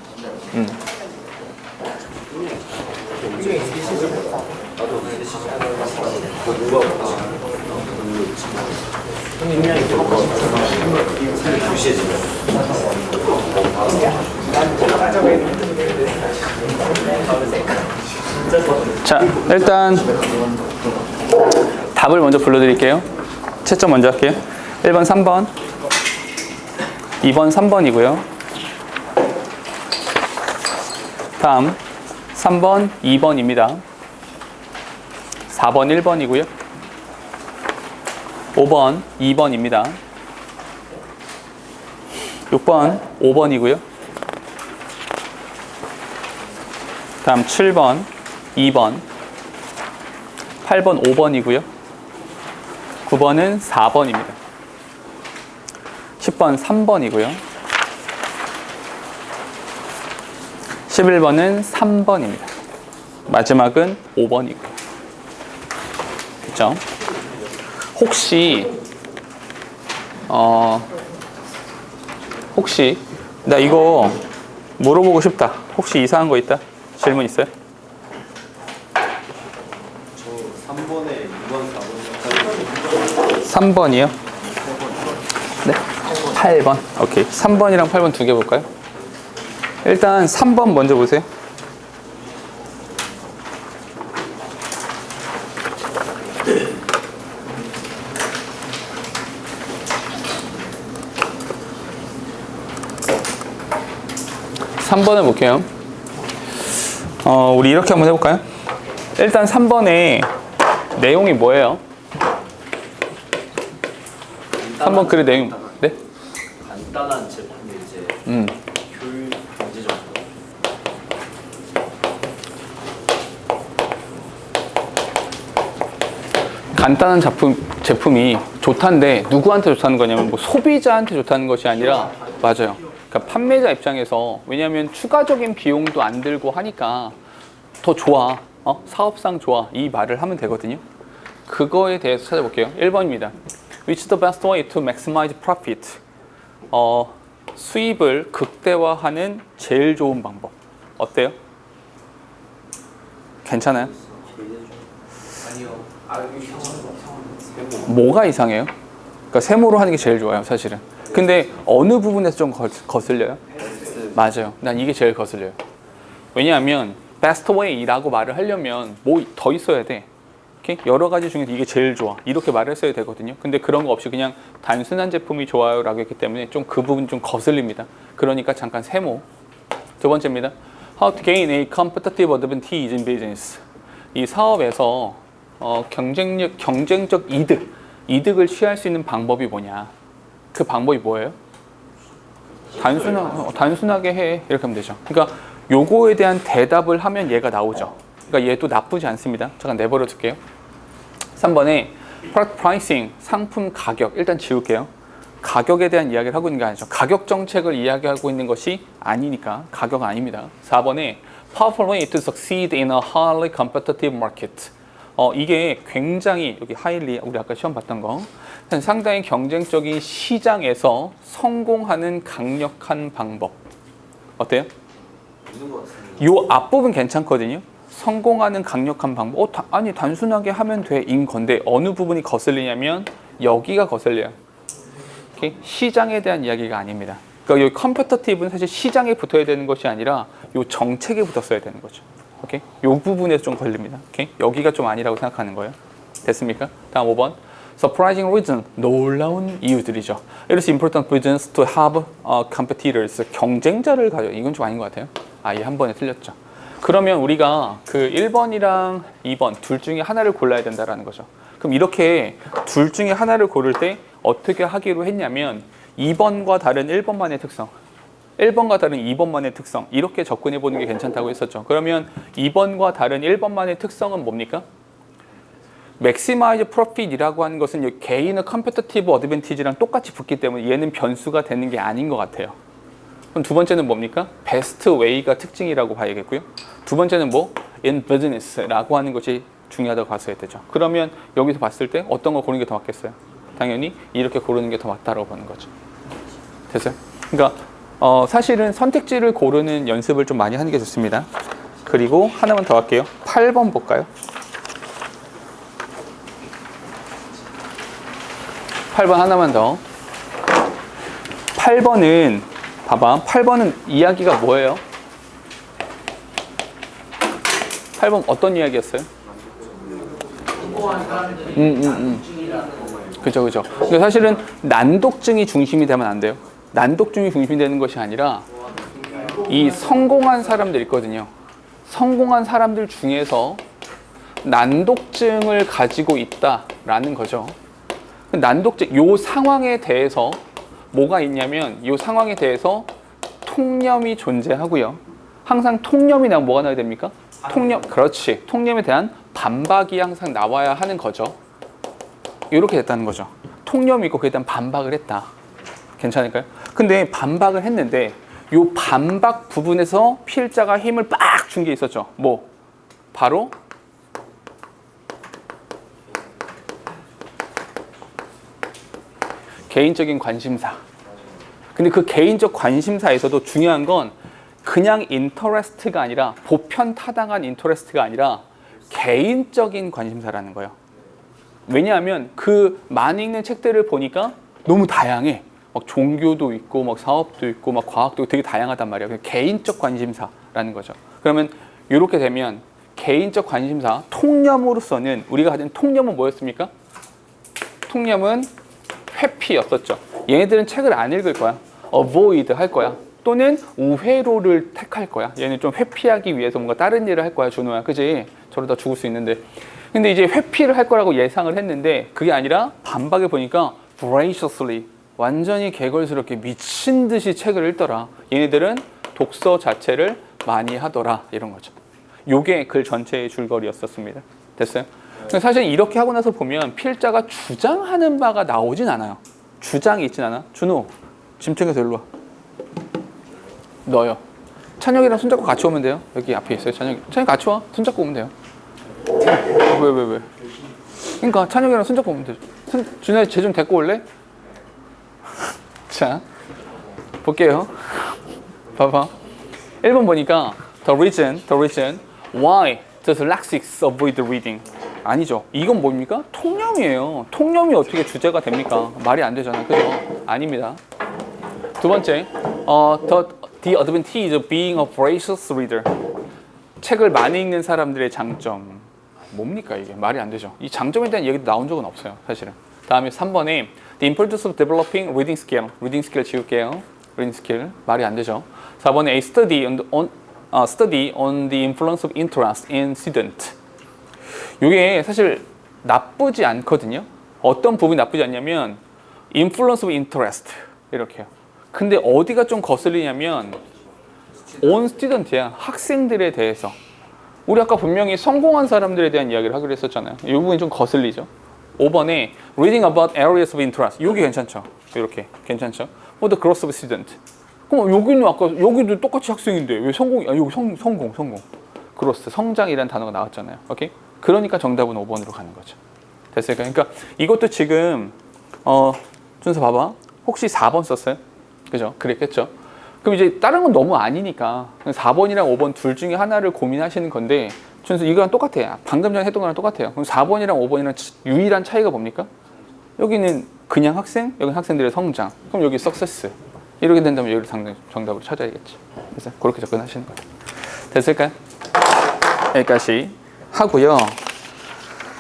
자, 일단 답을 먼저 불러드릴게요. 채점 먼저 할게요. 1번, 3번, 2번, 3번이고요. 다음 3번, 2번입니다. 4번, 1번이고요. 5번, 2번입니다. 6번, 5번이고요. 다음 7번, 2번, 8번, 5번이고요. 9번은 4번입니다. 10번, 3번이고요. 11번은 3번입니다. 마지막은 5번이고요. 그렇죠? 혹시 나 이거 물어보고 싶다. 혹시 이상한 거 있다? 질문 있어요?
저 3번에 2번, 4번
3번이요? 네? 8번. 오케이. 3번이랑 8번 두 개 볼까요? 일단 3번 먼저 보세요. 삼 번을 볼게요. 우리 이렇게 한번 해볼까요? 일단 3번에 내용이 뭐예요? 3번 글의 내용. 네?
간단한 제품이 이제 효율 경제 정도.
간단한 제품이 좋단데 누구한테 좋다는 거냐면 뭐 소비자한테 좋다는 것이 아니라 맞아요. 그러니까 판매자 입장에서 왜냐하면 추가적인 비용도 안 들고 하니까 더 좋아. 사업상 좋아. 이 말을 하면 되거든요. 그거에 대해서 찾아볼게요. 1번입니다. Which is the best way to maximize profit? 수입을 극대화하는 제일 좋은 방법. 어때요? 괜찮아요?
아니요.
뭐가 이상해요? 그러니까 세모로 하는 게 제일 좋아요, 사실은. 근데 어느 부분에서 좀 거슬려요? 맞아요. 난 이게 제일 거슬려요. 왜냐하면 best way라고 말을 하려면 뭐 더 있어야 돼. 오케이? 여러 가지 중에서 이게 제일 좋아. 이렇게 말을 했어야 되거든요. 근데 그런 거 없이 그냥 단순한 제품이 좋아요 라고 했기 때문에 좀 그 부분 좀 거슬립니다. 그러니까 잠깐 세모. 두 번째입니다. How to gain a competitive advantage in business. 이 사업에서 경쟁적 이득을 취할 수 있는 방법이 뭐냐. 그 방법이 뭐예요? 단순하게 해. 이렇게 하면 되죠. 그러니까 요거에 대한 대답을 하면 얘가 나오죠. 그러니까 얘도 나쁘지 않습니다. 잠깐 내버려 둘게요. 3번에 product pricing, 상품 가격. 일단 지울게요. 가격에 대한 이야기를 하고 있는 게 아니죠. 가격 정책을 이야기하고 있는 것이 아니니까 가격은 아닙니다. 4번에 powerful way to succeed in a highly competitive market. 이게 굉장히 여기 highly 우리 아까 시험 봤던 거 상당히 경쟁적인 시장에서 성공하는 강력한 방법. 어때요?
있는 것 같습니다.
요 앞부분 괜찮거든요. 성공하는 강력한 방법. 아니 단순하게 하면 돼인 건데 어느 부분이 거슬리냐면 여기가 거슬려요. 오케이? 시장에 대한 이야기가 아닙니다. 그러니까 이 컴퓨터티브는 사실 시장에 붙어야 되는 것이 아니라 요 정책에 붙었어야 되는 거죠. 오케이? 요 부분에서 좀 걸립니다. 오케이? 여기가 좀 아니라고 생각하는 거예요. 됐습니까? 다음 5번. Surprising reason. 놀라운 이유들이죠. It is important reasons to have competitors. 경쟁자를 가져. 이건 좀 아닌 것 같아요. 이 한 번에 틀렸죠. 그러면 우리가 그 1번이랑 2번 둘 중에 하나를 골라야 된다라는 거죠. 그럼 이렇게 둘 중에 하나를 고를 때 어떻게 하기로 했냐면 2번과 다른 1번만의 특성, 1번과 다른 2번만의 특성 이렇게 접근해 보는 게 괜찮다고 했었죠. 그러면 2번과 다른 1번만의 특성은 뭡니까? Maximize Profit이라고 하는 것은 개인의 Competitive Advantage랑 똑같이 붙기 때문에 얘는 변수가 되는 게 아닌 것 같아요. 그럼 두 번째는 뭡니까? Best Way가 특징이라고 봐야겠고요. 두 번째는 뭐? In Business라고 하는 것이 중요하다고 봤어야 되죠. 그러면 여기서 봤을 때 어떤 걸 고르는 게 더 맞겠어요? 당연히 이렇게 고르는 게 더 맞다라고 보는 거죠. 됐어요? 그러니까 사실은 선택지를 고르는 연습을 좀 많이 하는 게 좋습니다. 그리고 하나만 더 할게요. 8번 볼까요? 8번 하나만 더. 8번은 봐봐. 8번은 이야기가 뭐예요? 8번 어떤 이야기였어요?
성공한 사람들이 중이라는 거예요.
그죠. 근데 사실은 난독증이 중심이 되면 안 돼요. 난독증이 중심이 되는 것이 아니라 이 성공한 사람들 있거든요. 성공한 사람들 중에서 난독증을 가지고 있다라는 거죠. 난독증 요 상황에 대해서 뭐가 있냐면 요 상황에 대해서 통념이 존재하고요. 항상 통념이 나오면 뭐가 나와야 됩니까? 통념, 그렇지. 통념에 대한 반박이 항상 나와야 하는 거죠. 이렇게 됐다는 거죠. 통념이 있고 그에 대한 반박을 했다. 괜찮을까요? 근데 반박을 했는데 요 반박 부분에서 필자가 힘을 빡 준 게 있었죠. 뭐? 바로 개인적인 관심사. 근데 그 개인적 관심사에서도 중요한 건 그냥 인터레스트가 아니라 보편타당한 인터레스트가 아니라 개인적인 관심사라는 거예요. 왜냐하면 그 많이 읽는 책들을 보니까 너무 다양해. 막 종교도 있고 막 사업도 있고 막 과학도 되게 다양하단 말이야. 그냥 개인적 관심사라는 거죠. 그러면 이렇게 되면 개인적 관심사 통념으로서는 우리가 가진 통념은 뭐였습니까? 통념은 회피였었죠. 얘네들은 책을 안 읽을 거야. avoid 할 거야. 또는 우회로를 택할 거야. 얘는 좀 회피하기 위해서 뭔가 다른 일을 할 거야, 준호야. 그지? 저러다 죽을 수 있는데. 근데 이제 회피를 할 거라고 예상을 했는데 그게 아니라 반박해 보니까 voraciously 완전히 개걸스럽게 미친 듯이 책을 읽더라. 얘네들은 독서 자체를 많이 하더라. 이런 거죠. 요게 글 전체의 줄거리였었습니다. 됐어요? 사실 이렇게 하고 나서 보면 필자가 주장하는 바가 나오진 않아요. 주장이 있진 않아. 준호, 짐 챙겨서 일로 와. 너요. 찬혁이랑 손잡고 같이 오면 돼요. 여기 앞에 있어요. 찬혁이 같이 와. 손잡고 오면 돼요. 왜? 그러니까 찬혁이랑 손잡고 오면 되죠. 준호야, 쟤 좀 데리고 올래? 자, 볼게요. 봐봐. 1번 보니까 the reason why does Lexis avoid reading? 아니죠. 이건 뭡니까? 통념이에요. 통념이 어떻게 주제가 됩니까? 말이 안 되잖아요. 그죠? 아닙니다. 두 번째, the advantage of being a voracious reader. 책을 많이 읽는 사람들의 장점. 뭡니까 이게? 말이 안 되죠. 이 장점에 대한 얘기도 나온 적은 없어요. 사실은. 다음에 3번에 the importance of developing reading skill. reading skill 지울게요. reading skill. 말이 안 되죠. 4번에 a study on the influence of interest in student. 이게 사실 나쁘지 않거든요. 어떤 부분이 나쁘지 않냐면 influence of interest 이렇게요. 근데 어디가 좀 거슬리냐면 on student야. 학생들에 대해서. 우리 아까 분명히 성공한 사람들에 대한 이야기를 하기로 했었잖아요. 이 부분이 좀 거슬리죠. 5번에 reading about areas of interest. 여기 괜찮죠? 이렇게 괜찮죠? For the growth of student. 그럼 여기는 아까 여기도 똑같이 학생인데 왜 성공이? 아, 여기 성공. growth 성장이라는 단어가 나왔잖아요. 오케이? 그러니까 정답은 5번으로 가는 거죠. 됐을까요? 그러니까 이것도 지금 준서 봐봐. 혹시 4번 썼어요? 그죠? 그랬겠죠? 그럼 이제 다른 건 너무 아니니까 4번이랑 5번 둘 중에 하나를 고민하시는 건데 준서 이거랑 똑같아요. 방금 전에 했던 거랑 똑같아요. 그럼 4번이랑 5번이랑 유일한 차이가 뭡니까? 여기는 그냥 학생, 여기는 학생들의 성장. 그럼 여기 success. 이렇게 된다면 여기를 정답으로 찾아야겠죠. 그래서 그렇게 접근하시는 거예요. 됐을까요? 여기까지 하고요.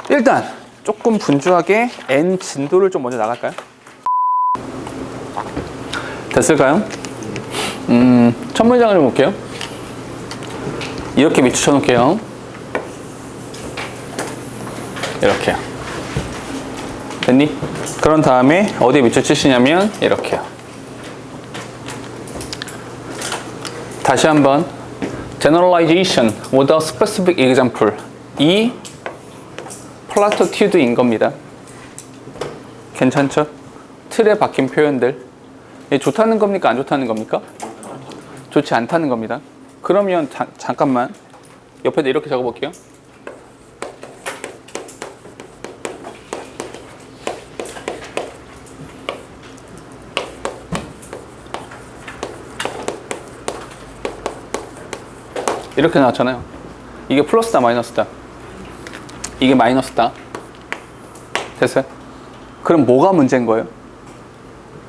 일단 조금 분주하게 N 진도를 좀 먼저 나갈까요? 됐을까요? 첫 문장을 볼게요. 이렇게 밑에 쳐놓을게요. 이렇게요. 됐니? 그런 다음에 어디에 밑에 치시냐면 이렇게요. 다시 한번 generalization without specific example. 이 플라토튜드인 겁니다. 괜찮죠? 틀에 박힌 표현들. 좋다는 겁니까? 안 좋다는 겁니까? 좋지 않다는 겁니다. 그러면 잠깐만 옆에다 이렇게 적어볼게요. 이렇게 나왔잖아요. 이게 플러스다 마이너스다. 이게 마이너스다. 됐어요? 그럼 뭐가 문제인 거예요?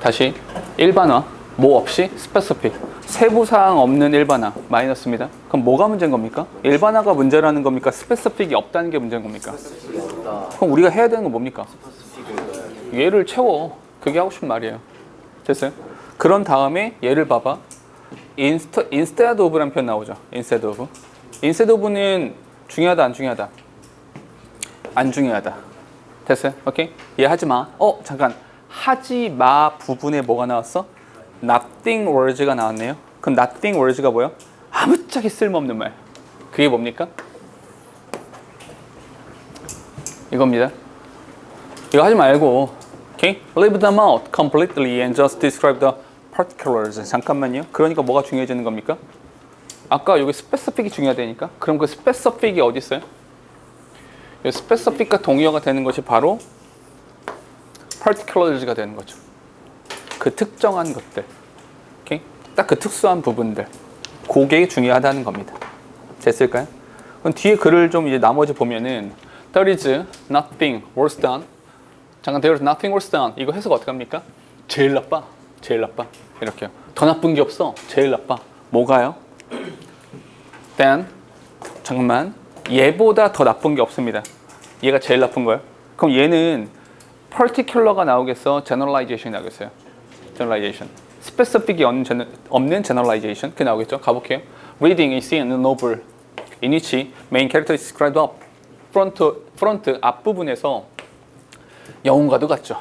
다시 일반화, 뭐 없이 스페시픽, 세부사항 없는 일반화 마이너스입니다. 그럼 뭐가 문제인 겁니까? 일반화가 문제라는 겁니까? 스페시픽이 없다는 게 문제인 겁니까? 그럼 우리가 해야 되는 건 뭡니까? 얘를 채워. 그게 하고 싶은 말이에요. 됐어요? 그런 다음에 얘를 봐봐. instead of라는 표현 나오죠. instead of. instead of는 중요하다 안 중요하다? 안 중요하다. 됐어요? 오케이? 이해하지 마. 잠깐. 하지 마 부분에 뭐가 나왔어? Nothing words가 나왔네요. 그럼 nothing words가 뭐예요? 아무짝에 쓸모없는 말. 그게 뭡니까? 이겁니다. 이거 하지 말고, 오케이? Leave them out completely and just describe the particulars. 잠깐만요. 그러니까 뭐가 중요해지는 겁니까? 아까 여기 specific이 중요하다니까? 그럼 그 specific이 어디 있어요? 이 specific과 동의어가 되는 것이 바로 particulars가 되는 거죠. 그 특정한 것들, 오케이? 딱 그 특수한 부분들, 그게 중요하다는 겁니다. 됐을까요? 그럼 뒤에 글을 좀 이제 나머지 보면은 there is nothing worse than, 잠깐 there is nothing worse than 이거 해석 어떻게 합니까? 제일 나빠, 제일 나빠 이렇게요. 더 나쁜 게 없어, 제일 나빠. 뭐가요? than, 잠깐만, 얘보다 더 나쁜 게 없습니다. 얘가 제일 나쁜 거예요. 그럼 얘는 particular가 나오겠어? generalization이 나오겠어요? generalization. specific이 없는 generalization. 그게 나오겠죠? 가볼게요. Reading is in a novel in which main character is described up. front 앞부분에서 영웅과도 같죠.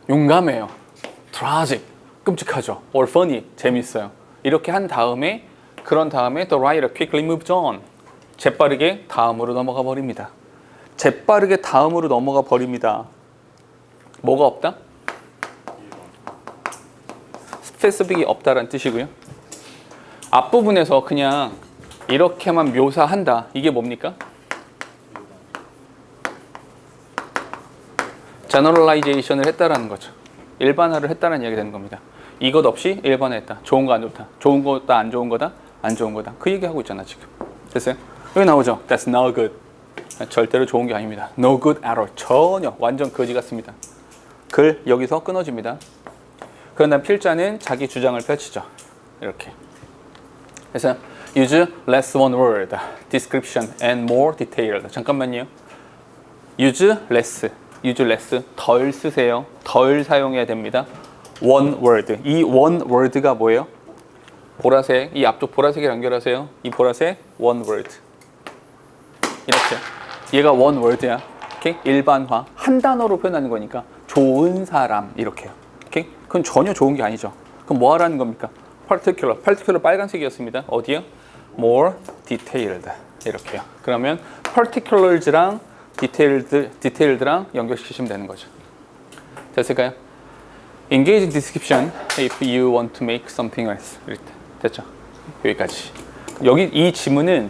용감해요. tragic. 끔찍하죠. or funny. 재밌어요. 이렇게 한 다음에 그런 다음에 the writer quickly moves on. 재빠르게 다음으로 넘어가 버립니다. 재빠르게 다음으로 넘어가 버립니다. 뭐가 없다? 스페시픽이 없다라는 뜻이고요. 앞부분에서 그냥 이렇게만 묘사한다. 이게 뭡니까? 제너럴라이제이션을 했다라는 거죠. 일반화를 했다는 이야기 되는 겁니다. 이것 없이 일반화했다. 좋은 거 안 좋다. 좋은 거다 안 좋은 거다. 안 좋은 거다. 그 얘기하고 있잖아 지금. 됐어요? 여기 나오죠. That's no good. 절대로 좋은 게 아닙니다. No good at all. 전혀 완전 거지 같습니다. 글 여기서 끊어집니다. 그런 다음 필자는 자기 주장을 펼치죠. 이렇게. 그래서 use less one word, description and more detailed. 잠깐만요. use less 덜 쓰세요. 덜 사용해야 됩니다. one word. 이 one word가 뭐예요? 보라색, 이 앞쪽 보라색이랑 연결하세요. 이 보라색 one word. 이렇게. 얘가 one word야. 오케이? 일반화. 한 단어로 표현하는 거니까 좋은 사람 이렇게요. 오케이? 그건 전혀 좋은 게 아니죠. 그럼 뭐 하라는 겁니까? particular 빨간색이었습니다. 어디요? more detailed 이렇게요. 그러면 particulars랑 detailed랑 연결시키시면 되는 거죠. 됐을까요? Engage in description if you want to make something else. 됐죠? 여기까지. 여기 이 지문은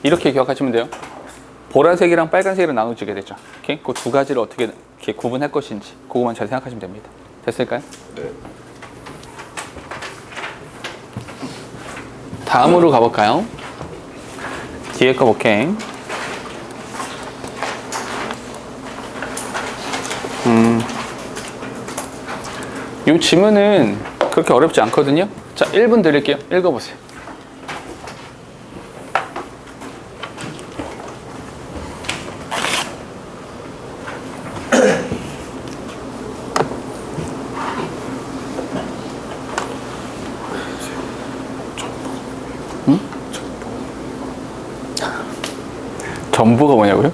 이렇게 기억하시면 돼요. 보라색이랑 빨간색으로 나눠지게 되죠. 오케이? 그 두 가지를 어떻게 이렇게 구분할 것인지 그것만 잘 생각하시면 됩니다. 됐을까요?
네.
다음으로 가볼까요? 뒤에 거 볼게. 이 지문은 그렇게 어렵지 않거든요. 자, 1분 드릴게요. 읽어보세요. 전보가 뭐냐고요?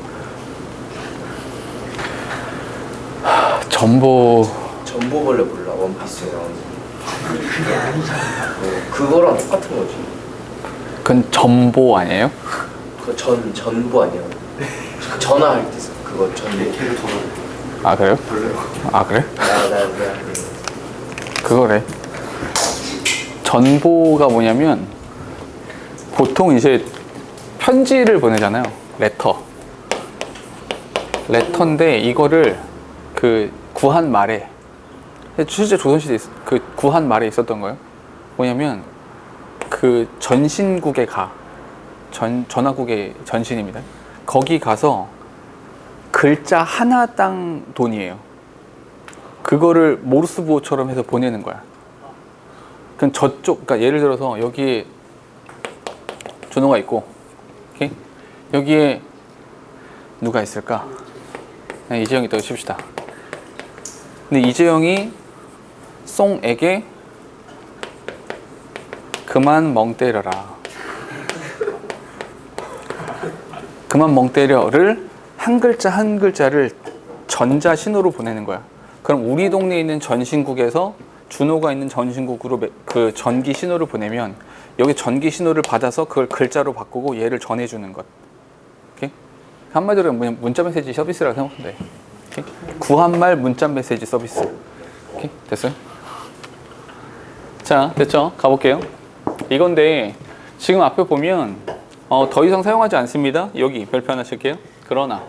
전보벌레 몰라 원피스에 나오는 그거랑 똑같은 거지.
그건 전보 아니에요?
그거 전보 아니야. 전화할 때 써. 그거 전보.
아 그래요? 아 그래? 그거래. 전보가 뭐냐면 보통 이제 편지를 보내잖아요. 레터인데 이거를 그 구한 말에 실제 조선시대에 그 구한 말에 있었던 거예요. 뭐냐면 그 전신국에 전화국의 전신입니다. 거기 가서 글자 하나당 돈이에요. 그거를 모르스부호처럼 해서 보내는 거야. 그럼 저쪽, 그러니까 예를 들어서 여기에 준호가 있고, 오케이? 여기에 누가 있을까? 이재영이 있다고 칩시다. 근데 이재영이 송에게 그만 멍 때려라. 그만 멍 때려를 한 글자 한 글자를 전자 신호로 보내는 거야. 그럼 우리 동네에 있는 전신국에서 준호가 있는 전신국으로 그 전기 신호를 보내면 여기 전기 신호를 받아서 그걸 글자로 바꾸고 얘를 전해주는 것. 오케이? 한마디로 문자 메시지 서비스라고 생각하면 돼. 오케이? 구한말 문자 메시지 서비스. 오케이? 됐어요? 자, 됐죠? 가볼게요. 이건데 지금 앞에 보면 더 이상 사용하지 않습니다. 여기 별표 하나 칠게요. 그러나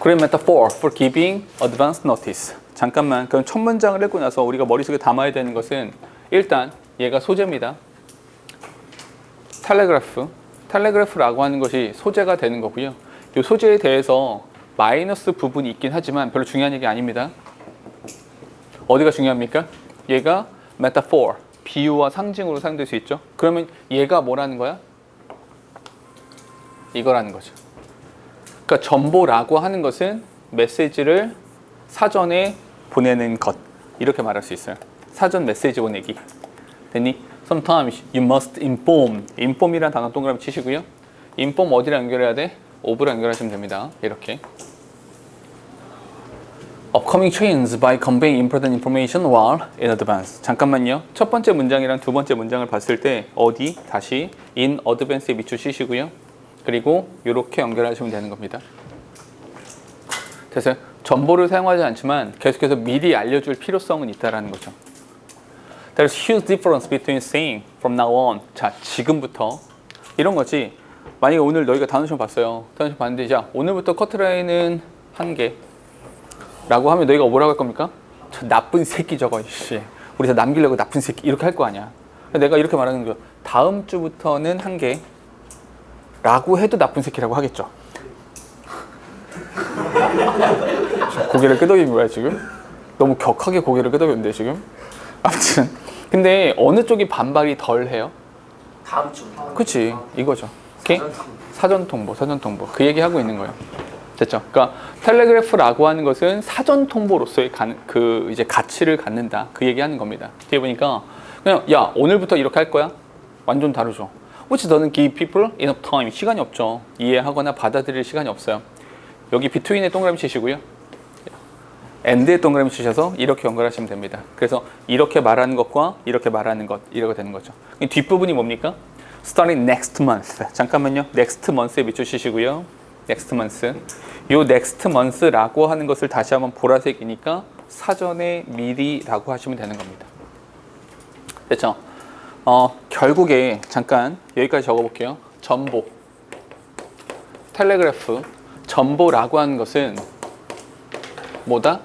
Great metaphor for giving advance notice. 잠깐만, 그럼 첫 문장을 읽고 나서 우리가 머릿속에 담아야 되는 것은 일단 얘가 소재입니다. 텔레그래프라고 하는 것이 소재가 되는 거고요. 이 소재에 대해서 마이너스 부분이 있긴 하지만 별로 중요한 얘기 아닙니다. 어디가 중요합니까? 얘가 metaphor, 비유와 상징으로 사용될 수 있죠. 그러면 얘가 뭐라는 거야? 이거라는 거죠. 그러니까 전보라고 하는 것은 메시지를 사전에 보내는 것, 이렇게 말할 수 있어요. 사전 메시지 보내기. 됐니? Sometimes you must inform이라는 단어 동그라미 치시고요. inform 어디랑 연결해야 돼? of랑 연결하시면 됩니다. 이렇게. Upcoming changes by conveying important information while in advance. 잠깐만요. 첫 번째 문장이랑 두 번째 문장을 봤을 때 어디? 다시 in advance에 밑줄 치시고요. 그리고 이렇게 연결하시면 되는 겁니다. 됐어요? 전보를 사용하지 않지만 계속해서 미리 알려줄 필요성은 있다라는 거죠. There's huge difference between saying from now on. 자, 지금부터 이런 거지. 만약에 오늘 너희가 단어 시험 봤어요. 단어 시험 봤는데 자, 오늘부터 커트라인은 1개 라고 하면 너희가 뭐라고 할 겁니까? 저 나쁜 새끼 저거 씨. 우리 다 남기려고 나쁜 새끼 이렇게 할 거 아니야. 내가 이렇게 말하는 거죠. 다음 주부터는 1개 라고 해도 나쁜 새끼라고 하겠죠. 고개를 끄덕이는 거야 지금? 너무 격하게 고개를 끄덕이는데 지금? 아무튼 근데 어느 쪽이 반발이 덜 해요?
다음 주.
그치, 이거죠. 오케이? 사전 통보. 그 얘기 하고 있는 거예요. 됐죠? 그러니까 텔레그래프라고 하는 것은 사전 통보로서의 그 이제 가치를 갖는다. 그 얘기하는 겁니다. 뒤에 보니까 그냥 야 오늘부터 이렇게 할 거야? 완전 다르죠. which doesn't give people enough time. 시간이 없죠. 이해하거나 받아들일 시간이 없어요. 여기 between에 동그라미 치시고요. and에 동그라미 치셔서 이렇게 연결하시면 됩니다. 그래서 이렇게 말하는 것과 이렇게 말하는 것 이렇게 되는 거죠. 뒷부분이 뭡니까? starting next month. 잠깐만요. next month에 밑줄 치시고요. next month. 요 next month라고 하는 것을 다시 한번 보라색이니까 사전에 미리라고 하시면 되는 겁니다. 됐죠? 결국에 잠깐 여기까지 적어볼게요. 전보, 텔레그래프, 전보라고 하는 것은 뭐다?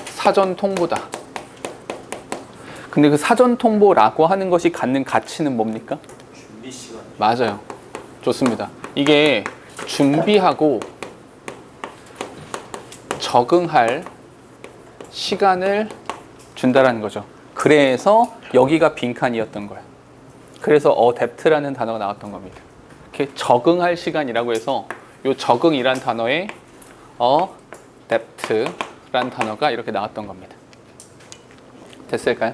사전 통보다. 근데 그 사전 통보라고 하는 것이 갖는 가치는 뭡니까?
준비 시간.
맞아요. 좋습니다. 이게 준비하고 적응할 시간을 준다라는 거죠. 그래서 여기가 빈칸이었던 거예요. 그래서 adapt라는 단어가 나왔던 겁니다. 이렇게 적응할 시간이라고 해서 이 적응이란 단어에 adapt라는 단어가 이렇게 나왔던 겁니다. 됐을까요?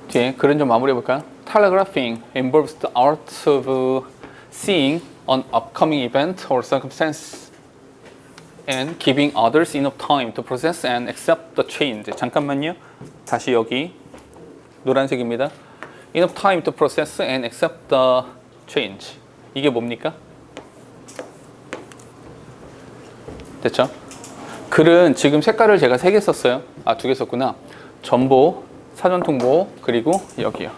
뒤에 글은 좀 마무리해 볼까요? Telegraphing involves the art of seeing an upcoming event or circumstance and giving others enough time to process and accept the change. 잠깐만요. 다시 여기 노란색입니다. Enough time to process and accept the change. 이게 뭡니까? 됐죠? 글은 지금 색깔을 제가 3개 썼어요. 아, 2개 썼구나. 전보, 사전 통보, 그리고 여기요.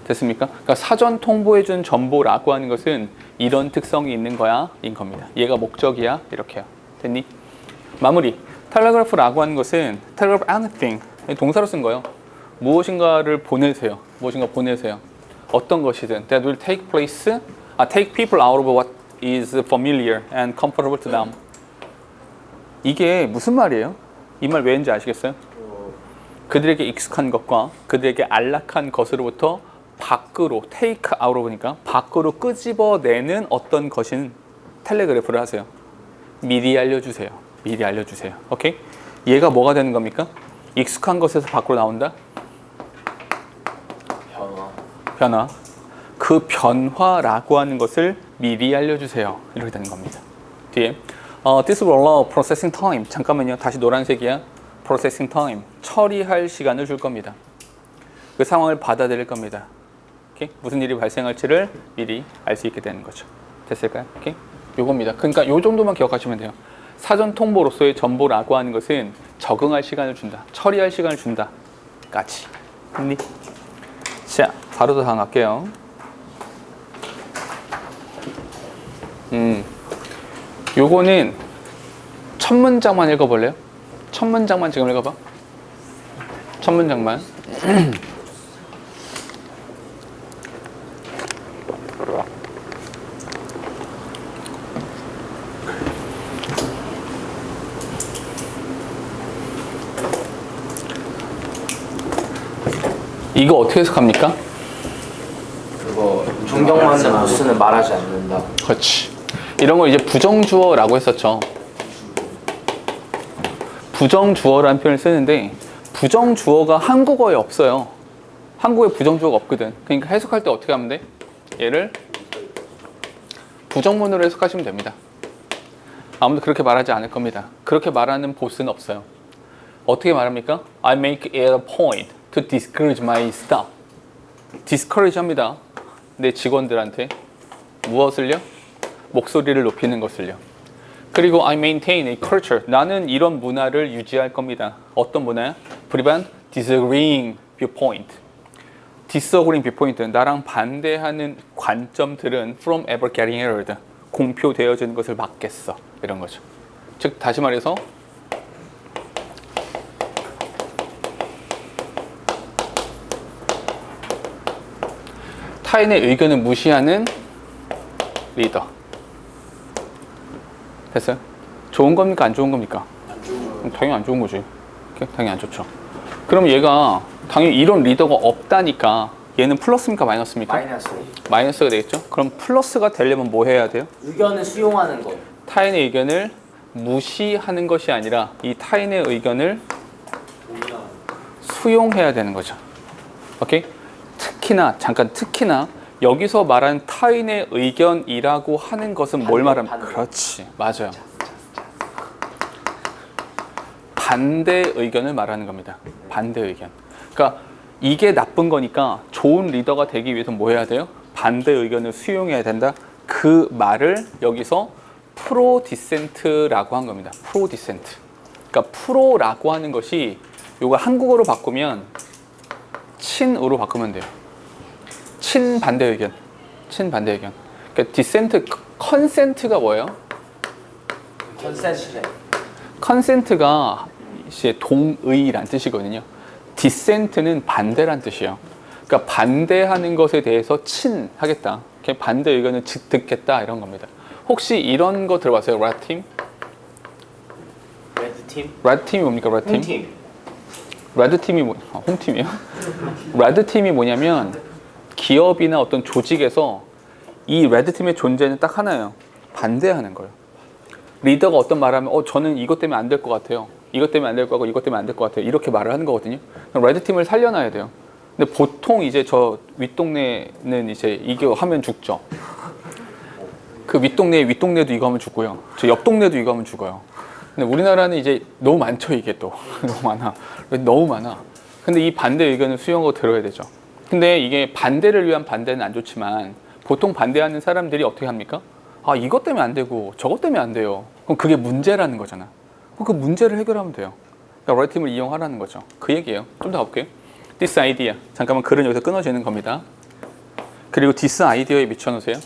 됐습니까? 그러니까 사전 통보해준 전보라고 하는 것은 이런 특성이 있는 거야, 인 겁니다. 얘가 목적이야, 이렇게요. 됐니? 마무리. 텔레그래프라고 하는 것은 telegraph anything, 동사로 쓴 거예요. 무엇인가를 보내세요. 무엇인가 보내세요. 어떤 것이든 that will take place, take people out of what is familiar and comfortable to them. 이게 무슨 말이에요? 이 말 왜인지 아시겠어요? 그들에게 익숙한 것과 그들에게 안락한 것으로부터 밖으로 take out of니까 밖으로 끄집어내는 어떤 것인 텔레그래프를 하세요. 미리 알려주세요. 미리 알려주세요. 오케이? 얘가 뭐가 되는 겁니까? 익숙한 것에서 밖으로 나온다? 변화. 그 변화라고 하는 것을 미리 알려주세요. 이렇게 되는 겁니다. 뒤에 this will allow processing time. 잠깐만요. 다시 노란색이야. processing time. 처리할 시간을 줄 겁니다. 그 상황을 받아들일 겁니다. 오케이? 무슨 일이 발생할지를 미리 알 수 있게 되는 거죠. 됐을까요? 오케이? 요겁니다. 그러니까 요 정도만 기억하시면 돼요. 사전 통보로서의 전보라고 하는 것은 적응할 시간을 준다. 처리할 시간을 준다. 까지. 했니? 자, 바로 더 다음 갈게요. 요거는 첫 문장만 읽어볼래요? 첫 문장만 지금 읽어봐. 첫 문장만. 이거 어떻게 해석합니까?
그거 존경받는 보스는 말하지 않는다.
그렇지. 이런 걸 이제 부정주어라고 했었죠. 부정주어라는 표현을 쓰는데 부정주어가 한국어에 없어요. 한국에 부정주어가 없거든. 그러니까 해석할 때 어떻게 하면 돼? 얘를 부정문으로 해석하시면 됩니다. 아무도 그렇게 말하지 않을 겁니다. 그렇게 말하는 보스는 없어요. 어떻게 말합니까? I make it a point to discourage my staff. discourage 합니다. 내 직원들한테 무엇을요? 목소리를 높이는 것을요. 그리고 I maintain a culture. 나는 이런 문화를 유지할 겁니다. 어떤 문화야? prevent disagreeing viewpoint. disagreeing viewpoint. 나랑 반대하는 관점들은 from ever getting aired. 공표되어지는 것을 막겠어. 이런 거죠. 즉 다시 말해서 타인의 의견을 무시하는 리더. 됐어요? 좋은 겁니까? 안 좋은 겁니까? 당연히 안 좋은 거지. 당연히 안 좋죠. 그럼 얘가 당연히 이런 리더가 없다니까 얘는 플러스입니까? 마이너스입니까?
마이너스.
마이너스가 되겠죠? 그럼 플러스가 되려면 뭐 해야 돼요?
의견을 수용하는 것.
타인의 의견을 무시하는 것이 아니라 이 타인의 의견을 수용해야 되는 거죠. 오케이? 특히나 여기서 말하는 타인의 의견이라고 하는 것은 뭘 말합니까? 그렇지, 맞아요. 반대 의견을 말하는 겁니다. 반대 의견. 그러니까 이게 나쁜 거니까 좋은 리더가 되기 위해서 뭐 해야 돼요? 반대 의견을 수용해야 된다. 그 말을 여기서 프로 디센트라고 한 겁니다. 프로 디센트. 그러니까 프로라고 하는 것이 이거 한국어로 바꾸면 친으로 바꾸면 돼요. 친반대 의견. 친반대 의견. 그러니까 디센트, 컨센트가 뭐예요?
컨센트.
컨센트가 이제 동의란 뜻이거든요. 디센트는 반대란 뜻이에요. 그러니까 반대하는 것에 대해서 친하겠다. 반대 의견을 듣겠다 이런 겁니다. 혹시 이런 거 들어봤어요? 레드팀?
레드팀?
레드팀이 뭡니까? 레드팀?
홈팀.
레드팀이 홈팀이에요? 레드팀이 뭐냐면 기업이나 어떤 조직에서 이 레드팀의 존재는 딱 하나예요. 반대하는 거예요. 리더가 어떤 말을 하면 저는 이것 때문에 안 될 것 같아요. 이것 때문에 안 될 것 같고 이것 때문에 안 될 것 같아요. 이렇게 말을 하는 거거든요. 레드팀을 살려놔야 돼요. 근데 보통 이제 저 윗동네는 이제 이거 하면 죽죠. 그 윗동네도 이거 하면 죽고요. 저 옆동네도 이거 하면 죽어요. 근데 우리나라는 이제 너무 많죠. 이게 또 너무 많아. 근데 이 반대 의견을 수용하고 들어야 되죠. 근데 이게 반대를 위한 반대는 안 좋지만 보통 반대하는 사람들이 어떻게 합니까? 아, 이것 때문에 안 되고 저것 때문에 안 돼요. 그럼 그게 문제라는 거잖아. 그럼 그 문제를 해결하면 돼요. 그러니까 레드팀을 이용하라는 거죠. 그 얘기예요. 좀 더 가볼게요. This idea. 잠깐만 글은 여기서 끊어지는 겁니다. 그리고 this idea에 미쳐놓으세요.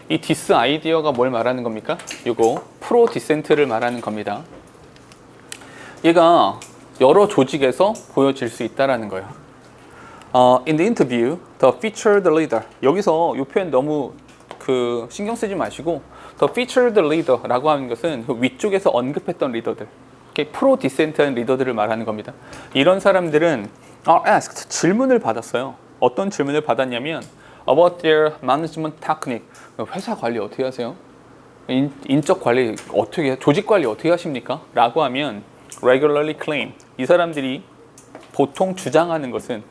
이 this idea가 뭘 말하는 겁니까? 이거 프로 디센트를 말하는 겁니다. 얘가 여러 조직에서 보여질 수 있다라는 거예요. In the interview, the featured leader. 여기서 이 표현 너무 신경 쓰지 마시고 the featured leader라고 하는 것은 그 위쪽에서 언급했던 리더들, 프로 디센트한 리더들을 말하는 겁니다. 이런 사람들은 asked, 질문을 받았어요. 어떤 질문을 받았냐면 about their management technique. 회사 관리 어떻게 하세요? 인적 관리 어떻게, 조직 관리 어떻게 하십니까? 라고 하면 regularly claim. 이 사람들이 보통 주장하는 것은,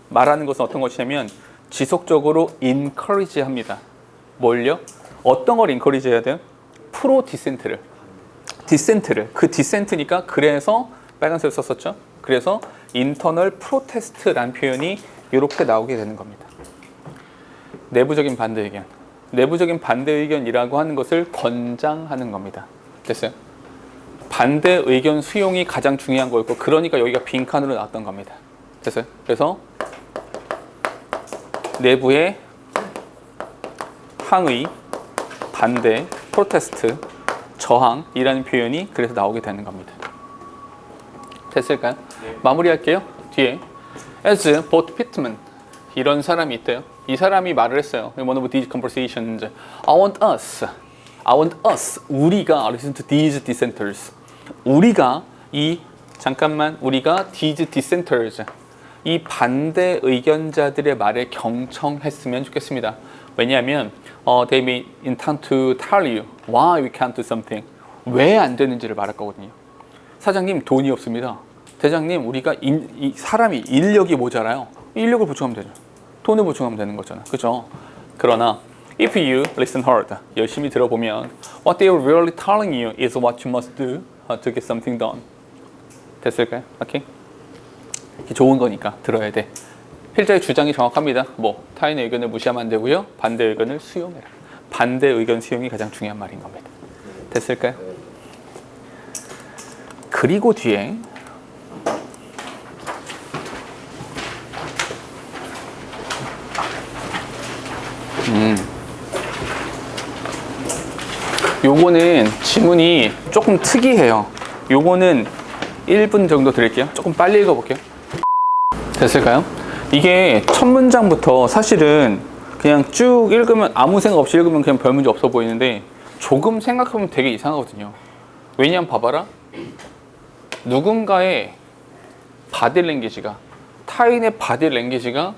말하는 것은 어떤 것이냐면 지속적으로 encourage 합니다. 뭘요? 어떤 걸 encourage 해야 돼요? 프로 디센트를 그 디센트니까 그래서 빨간색을 썼었죠. 그래서 인터널 프로테스트라는 표현이 이렇게 나오게 되는 겁니다. 내부적인 반대 의견. 내부적인 반대 의견이라고 하는 것을 권장하는 겁니다. 됐어요? 반대 의견 수용이 가장 중요한 거였고, 그러니까 여기가 빈칸으로 나왔던 겁니다. 됐어요? 그래서 내부의 항의, 반대, 프로테스트, 저항이라는 표현이 그래서 나오게 되는 겁니다. 됐을까요? 네. 마무리할게요. 뒤에 as Bert Pittman 이런 사람이 있대요. 이 사람이 말을 했어요. In one of these conversations, I want us, 우리가 listen to these dissenters. 우리가 these dissenters, 이 반대 의견자들의 말에 경청했으면 좋겠습니다. 왜냐하면 they may intend to tell you why we can't do something. 왜 안 되는지를 말할 거거든요. 사장님 돈이 없습니다. 대장님 우리가 이 사람이 인력이 모자라요. 인력을 보충하면 되죠. 돈을 보충하면 되는 거잖아. 그죠? 그러나 if you listen hard, 열심히 들어보면 what they are really telling you is what you must do to get something done. 됐을까요? 오케이? 좋은 거니까 들어야 돼. 필자의 주장이 정확합니다. 타인의 의견을 무시하면 안 되고요. 반대 의견을 수용해라. 반대 의견 수용이 가장 중요한 말인 겁니다. 됐을까요? 그리고 뒤에 요거는 지문이 조금 특이해요. 요거는 1분 정도 드릴게요. 조금 빨리 읽어볼게요. 됐을까요? 이게 첫 문장부터 사실은 그냥 쭉 읽으면 아무 생각 없이 읽으면 그냥 별 문제 없어 보이는데 조금 생각해보면 되게 이상하거든요. 왜냐면 봐봐라. 누군가의 바디랭귀지가, 타인의 바디랭귀지가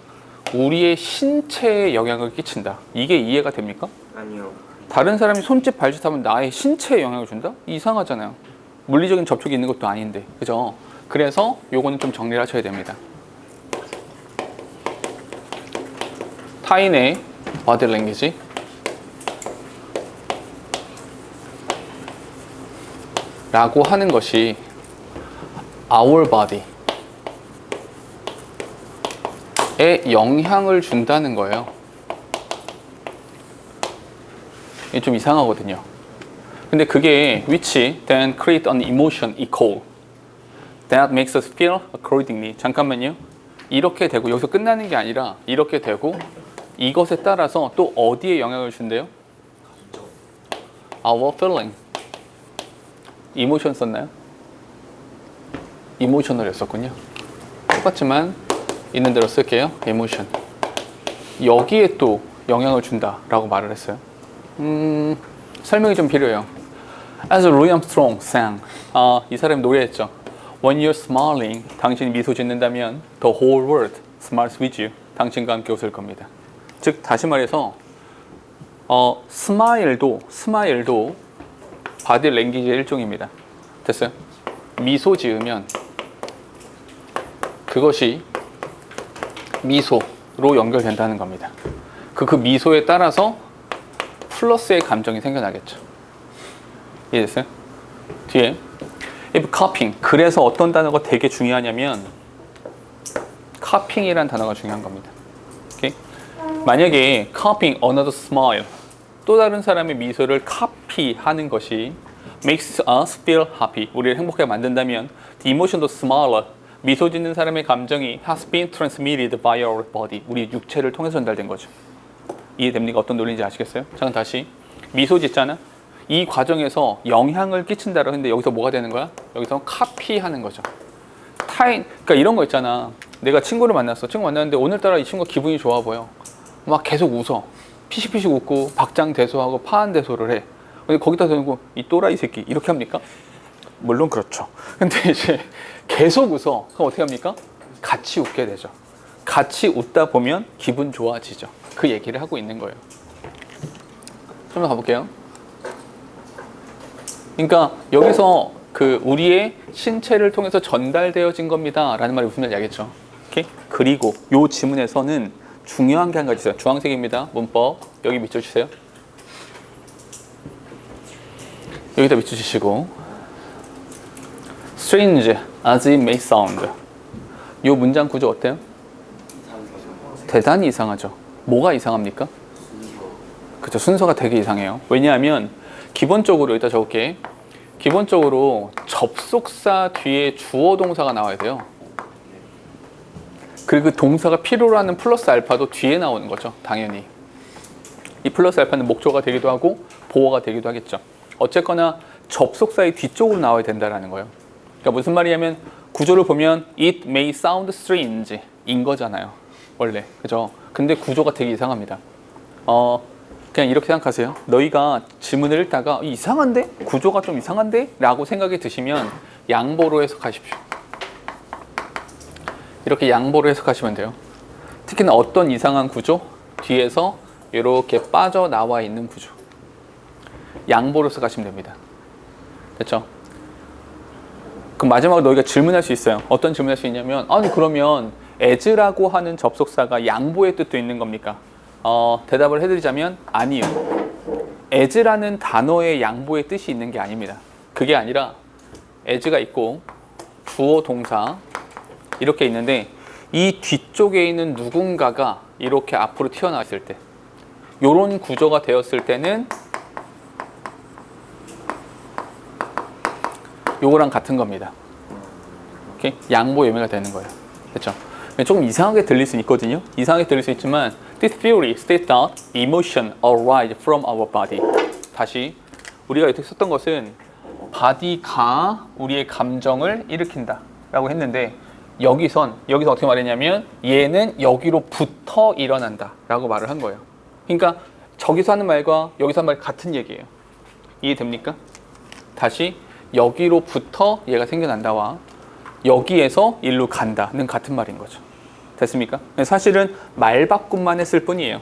우리의 신체에 영향을 끼친다. 이게 이해가 됩니까?
아니요.
다른 사람이 손짓 발짓하면 나의 신체에 영향을 준다? 이상하잖아요. 물리적인 접촉이 있는 것도 아닌데, 그죠? 그래서 요거는 좀 정리를 하셔야 됩니다. 타인의 body language 라고 하는 것이 our body 에 영향을 준다는 거예요. 이게 좀 이상하거든요. 근데 그게 which then create an emotion equal that makes us feel accordingly. 잠깐만요. 이렇게 되고 여기서 끝나는 게 아니라 이렇게 되고 이것에 따라서 또 어디에 영향을 준대요? Our feeling. 이모션 썼나요? 이모셔널 였었군요. 똑같지만 있는 대로 쓸게요. 이모션. 여기에 또 영향을 준다라고 말을 했어요. 설명이 좀 필요해요. As Louis Armstrong sang, 이 사람이 노래했죠. When you're smiling, 당신이 미소 짓는다면 the whole world smiles with you. 당신과 함께 웃을 겁니다. 즉 다시 말해서 스마일도 바디 랭귀지의 일종입니다. 됐어요? 미소 지으면 그것이 미소로 연결된다는 겁니다. 그 미소에 따라서 플러스의 감정이 생겨나겠죠. 이해됐어요? 뒤에 if copying, 그래서 어떤 단어가 되게 중요하냐면 copying이라는 단어가 중요한 겁니다. 오케이? 만약에 copying another smile, 또 다른 사람의 미소를 카피하는 것이 makes us feel happy, 우리를 행복하게 만든다면 the emotion of smiler, 미소 짓는 사람의 감정이 has been transmitted by our body, 우리 육체를 통해서 전달된 거죠. 이해됩니까? 어떤 논리인지 아시겠어요? 잠깐 다시. 미소 짓잖아. 이 과정에서 영향을 끼친다라고 했는데 여기서 뭐가 되는 거야? 여기서 카피하는 거죠. 그러니까 이런 거 있잖아. 내가 친구를 만났어. 친구 만났는데 오늘따라 이 친구가 기분이 좋아 보여. 막 계속 웃어. 피식피식 웃고 박장대소하고 파한대소를 해. 근데 거기다 대고 이 또라이 새끼 이렇게 합니까? 물론 그렇죠. 근데 이제 계속 웃어. 그럼 어떻게 합니까? 같이 웃게 되죠. 같이 웃다 보면 기분 좋아지죠. 그 얘기를 하고 있는 거예요. 좀 더 가볼게요. 그러니까 여기서 그 우리의 신체를 통해서 전달되어진 겁니다 라는 말이 무슨 말인지 알겠죠? 오케이? 그리고 이 지문에서는 중요한 게 한 가지 있어요. 주황색입니다. 문법 여기 밑줄 치세요. 여기다 밑줄치시고 strange as it may sound. 이 문장 구조 어때요? 대단히 이상하죠. 뭐가 이상합니까? 그쵸, 순서가 되게 이상해요. 왜냐하면 기본적으로 여기다 적을게. 기본적으로 접속사 뒤에 주어 동사가 나와야 돼요. 그리고 그 동사가 필요로 하는 플러스 알파도 뒤에 나오는 거죠. 당연히. 이 플러스 알파는 목조가 되기도 하고 보어가 되기도 하겠죠. 어쨌거나 접속사의 뒤쪽으로 나와야 된다는 거예요. 그러니까 무슨 말이냐면 구조를 보면 it may sound strange 인 거잖아요. 원래. 그죠? 근데 구조가 되게 이상합니다. 그냥 이렇게 생각하세요. 너희가 지문을 읽다가 이상한데? 구조가 좀 이상한데? 라고 생각이 드시면 양보로 해석하십시오. 이렇게 양보로 해석하시면 돼요. 특히나 어떤 이상한 구조? 뒤에서 이렇게 빠져나와 있는 구조. 양보로 해석하시면 됩니다. 됐죠? 그럼 마지막으로 너희가 질문할 수 있어요. 어떤 질문할 수 있냐면 아니 그러면 as라고 하는 접속사가 양보의 뜻도 있는 겁니까? 대답을 해드리자면 아니에요. as라는 단어의 양보의 뜻이 있는 게 아닙니다. 그게 아니라 as가 있고 주어 동사 이렇게 있는데 이 뒤쪽에 있는 누군가가 이렇게 앞으로 튀어나왔을 때 이런 구조가 되었을 때는 요거랑 같은 겁니다. 오케이? 양보 의미가 되는 거예요. 그렇죠? 조금 이상하게 들릴 수 있거든요. 이상하게 들릴 수 있지만 This theory states that emotion arise from our body. 다시 우리가 이렇게 썼던 것은 body가 우리의 감정을 일으킨다 라고 했는데 여기서 어떻게 말했냐면 얘는 여기로부터 일어난다 라고 말을 한 거예요. 그러니까 저기서 하는 말과 여기서 하는 말 같은 얘기예요. 이해됩니까? 다시 여기로부터 얘가 생겨난다와 여기에서 일로 간다는 같은 말인 거죠. 됐습니까? 사실은 말 바꿈만 했을 뿐이에요.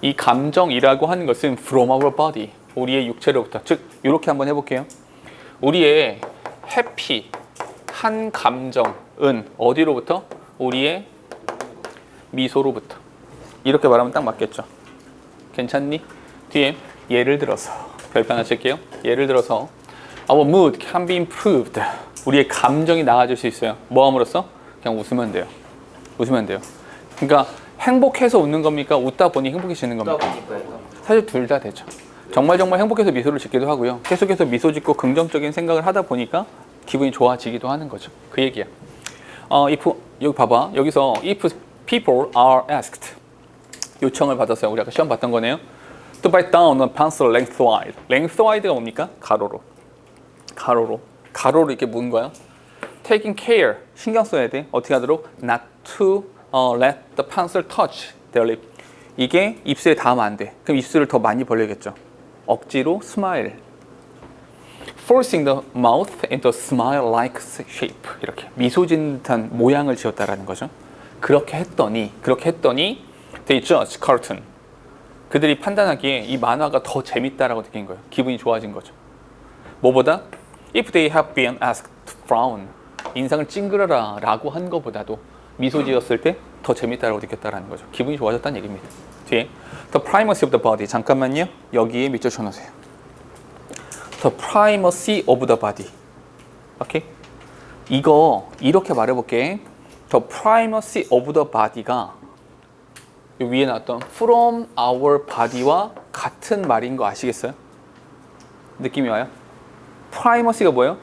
이 감정이라고 하는 것은 from our body, 우리의 육체로부터. 즉 이렇게 한번 해볼게요. 우리의 happy, 한 감정은 어디로부터? 우리의 미소로부터. 이렇게 말하면 딱 맞겠죠. 괜찮니? 뒤에 예를 들어서 별표 하나 칠게요. 예를 들어서 Our mood can be improved. 우리의 감정이 나아질 수 있어요. 뭐 함으로써? 그냥 웃으면 돼요. 웃으면 돼요. 그러니까 행복해서 웃는 겁니까? 웃다 보니 행복해지는 겁니까? 사실 둘 다 되죠. 정말 행복해서 미소를 짓기도 하고요. 계속해서 미소 짓고 긍정적인 생각을 하다 보니까 기분이 좋아지기도 하는 거죠. 그 얘기야. 여기 봐봐. 여기서 if people are asked 요청을 받았어요. 우리 아까 시험 봤던 거네요. To bite down on pencil lengthwise. lengthwise가 뭡니까? 가로로 이렇게 문 거야. Taking care, 신경 써야 돼. 어떻게 하도록? Not to let the pencil touch their lip. 이게 입술에 닿으면 안 돼. 그럼 입술을 더 많이 벌려야겠죠. 억지로 smile. Forcing the mouth into a smile-like shape. 이렇게 미소 짓는 듯한 모양을 지었다라는 거죠. 그렇게 했더니 they judge cartoon. 그들이 판단하기에 이 만화가 더 재밌다라고 느낀 거예요. 기분이 좋아진 거죠. 뭐보다? If they have been asked to frown. 인상을 찡그려라 라고 한 것보다도 미소 지었을 때 더 재밌다라고 느꼈다라는 거죠. 기분이 좋아졌다는 얘기입니다. 뒤에 The primacy of the body. 잠깐만요. 여기에 밑줄 쳐놓으세요. The primacy of the body. 오케이? 이거 이렇게 말해볼게. The primacy of the body가 위에 나왔던 from our body와 같은 말인 거 아시겠어요? 느낌이 와요? primacy가 뭐예요?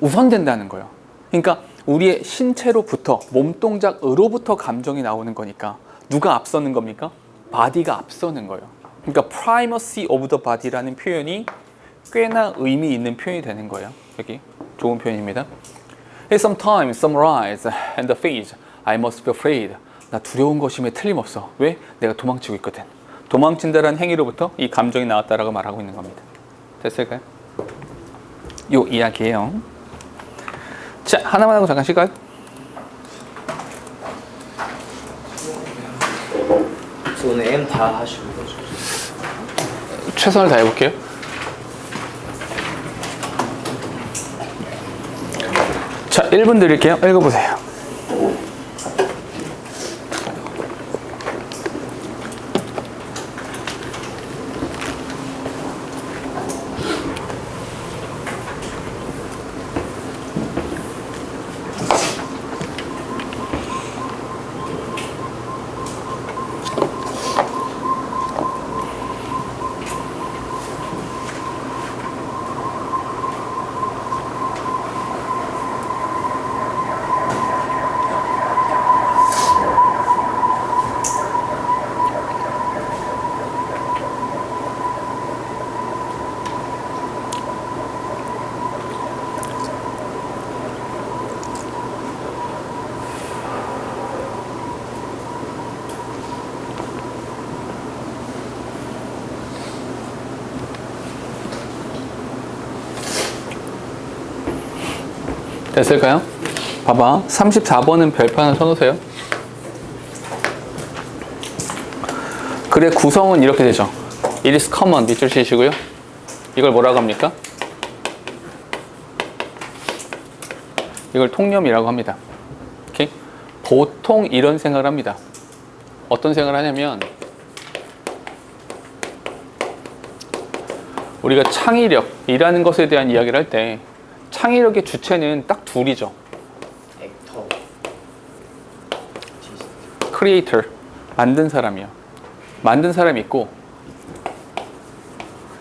우선된다는 거예요. 그러니까 우리의 신체로부터, 몸동작으로부터 감정이 나오는 거니까 누가 앞서는 겁니까? body가 앞서는 거예요. 그러니까 primacy of the body라는 표현이 꽤나 의미 있는 표현이 되는 거예요. 여기 좋은 표현입니다. Sometimes summarize and the phase I must be afraid. 나 두려운 것임에 틀림없어. 왜? 내가 도망치고 있거든. 도망친다라는 행위로부터 이 감정이 나왔다라고 말하고 있는 겁니다. 됐을까요? 요 이야기예요. 자, 하나만 하고 잠깐 쉴까요?
오늘 M 다 하시고 거죠?
최선을 다해볼게요. 자, 1분 드릴게요. 읽어보세요. 됐을까요? 봐봐. 34번은 별표 하나 쳐놓으세요. 글의 구성은 이렇게 되죠. It is common 밑줄 치시고요. 이걸 뭐라고 합니까? 이걸 통념이라고 합니다. 오케이? 보통 이런 생각을 합니다. 어떤 생각을 하냐면 우리가 창의력이라는 것에 대한 이야기를 할 때 창의력의 주체는 딱 둘이죠.
액터.
크리에이터, 만든 사람이요. 만든 사람이 있고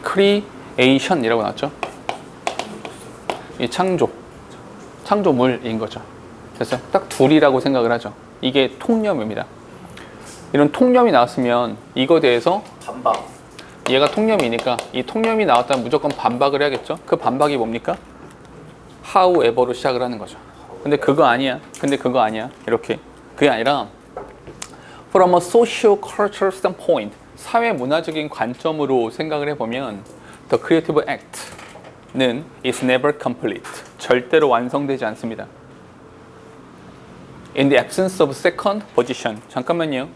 크리에이션이라고 나왔죠. 이 창조물인 거죠. 됐어요? 딱 둘이라고 생각을 하죠. 이게 통념입니다. 이런 통념이 나왔으면 이거에 대해서
반박.
얘가 통념이니까 이 통념이 나왔다면 무조건 반박을 해야겠죠. 그 반박이 뭡니까? however로 시작을 하는 거죠. 근데 그거 아니야. 이렇게. 그게 아니라 from a socio-cultural standpoint, 사회 문화적인 관점으로 생각을 해보면 the creative act는 is never complete. 절대로 완성되지 않습니다. In the absence of second position. 잠깐만요.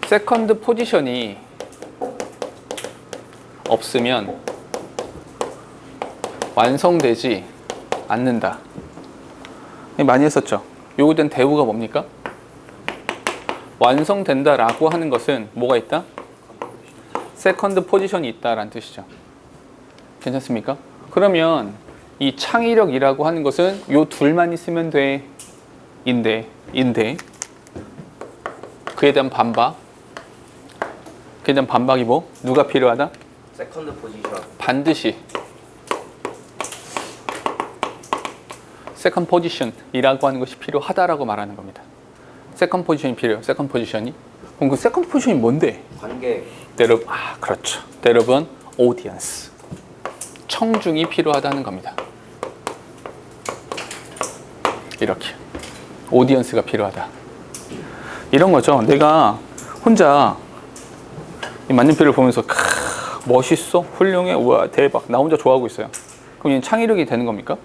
세컨드 포지션이 없으면 완성되지 않는다. 많이 했었죠. 요거 된 대우가 뭡니까? 완성된다라고 하는 것은 뭐가 있다? 세컨드 포지션이 있다라는 뜻이죠. 괜찮습니까? 그러면 이 창의력이라고 하는 것은 요 둘만 있으면 돼. 인데 그에 대한 반박. 그에 대한 반박이 뭐? 누가 필요하다?
세컨드 포지션.
반드시 세컨드 포지션이라고 하는 것이 필요하다라고 말하는 겁니다. 세컨드 포지션이 필요해요. 세컨드 포지션이. 그럼 그 세컨드 포지션이 뭔데?
관객.
그렇죠. 여러분, 오디언스. 청중이 필요하다는 겁니다. 이렇게. 오디언스가 필요하다. 이런 거죠. 내가 혼자 이 만년필을 보면서 멋있어, 훌륭해, 우와 대박, 나 혼자 좋아하고 있어요. 그럼 얘는 창의력이 되는 겁니까?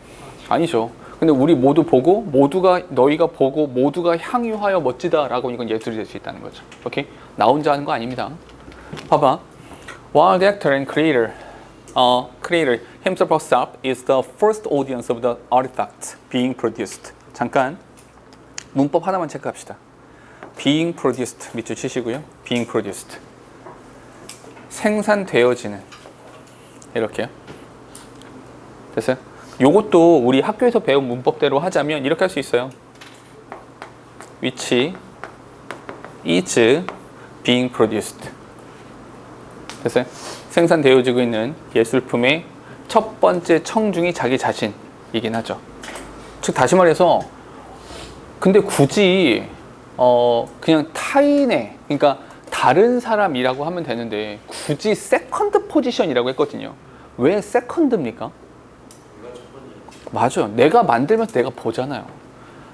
아니죠. 근데 우리 모두 보고 너희가 보고 모두가 향유하여 멋지다라고 이건 예술이 될 수 있다는 거죠. 오케이? 나 혼자 하는 거 아닙니다. 봐봐. While the actor and creator himself or herself is the first audience of the artifact being produced. 잠깐 문법 하나만 체크합시다. being produced 밑줄 치시고요. being produced. 생산되어지는. 이렇게요. 됐어요? 요것도 우리 학교에서 배운 문법대로 하자면 이렇게 할 수 있어요. which is being produced. 됐어요? 생산되어지고 있는 예술품의 첫 번째 청중이 자기 자신이긴 하죠. 즉 다시 말해서 근데 굳이 그냥 타인의, 그러니까 다른 사람이라고 하면 되는데 굳이 세컨드 포지션이라고 했거든요. 왜 세컨드입니까? 맞아요. 내가 만들면서 내가 보잖아요.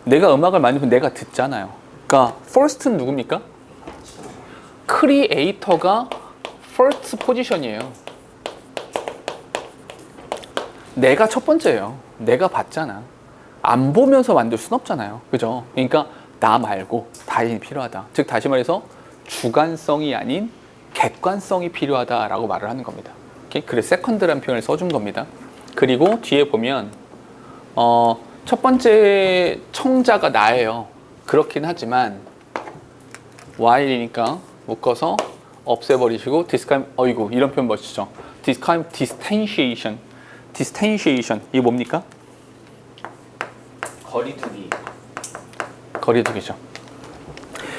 내가 음악을 만들면 내가 듣잖아요. 그러니까 first는 누굽니까? 크리에이터가 first 포지션이에요. 내가 첫 번째예요. 내가 봤잖아. 안 보면서 만들 순 없잖아요. 그죠? 그러니까 나 말고 다인이 필요하다. 즉 다시 말해서 주관성이 아닌 객관성이 필요하다라고 말을 하는 겁니다. 오케이? 그래서 세컨드라는 표현을 써준 겁니다. 그리고 뒤에 보면 첫 번째 청자가 나예요. 그렇긴 하지만 while이니까 묶어서 없애버리시고 어이구 이런 표현 멋지죠. distanciation 이게 뭡니까? 거리두기죠.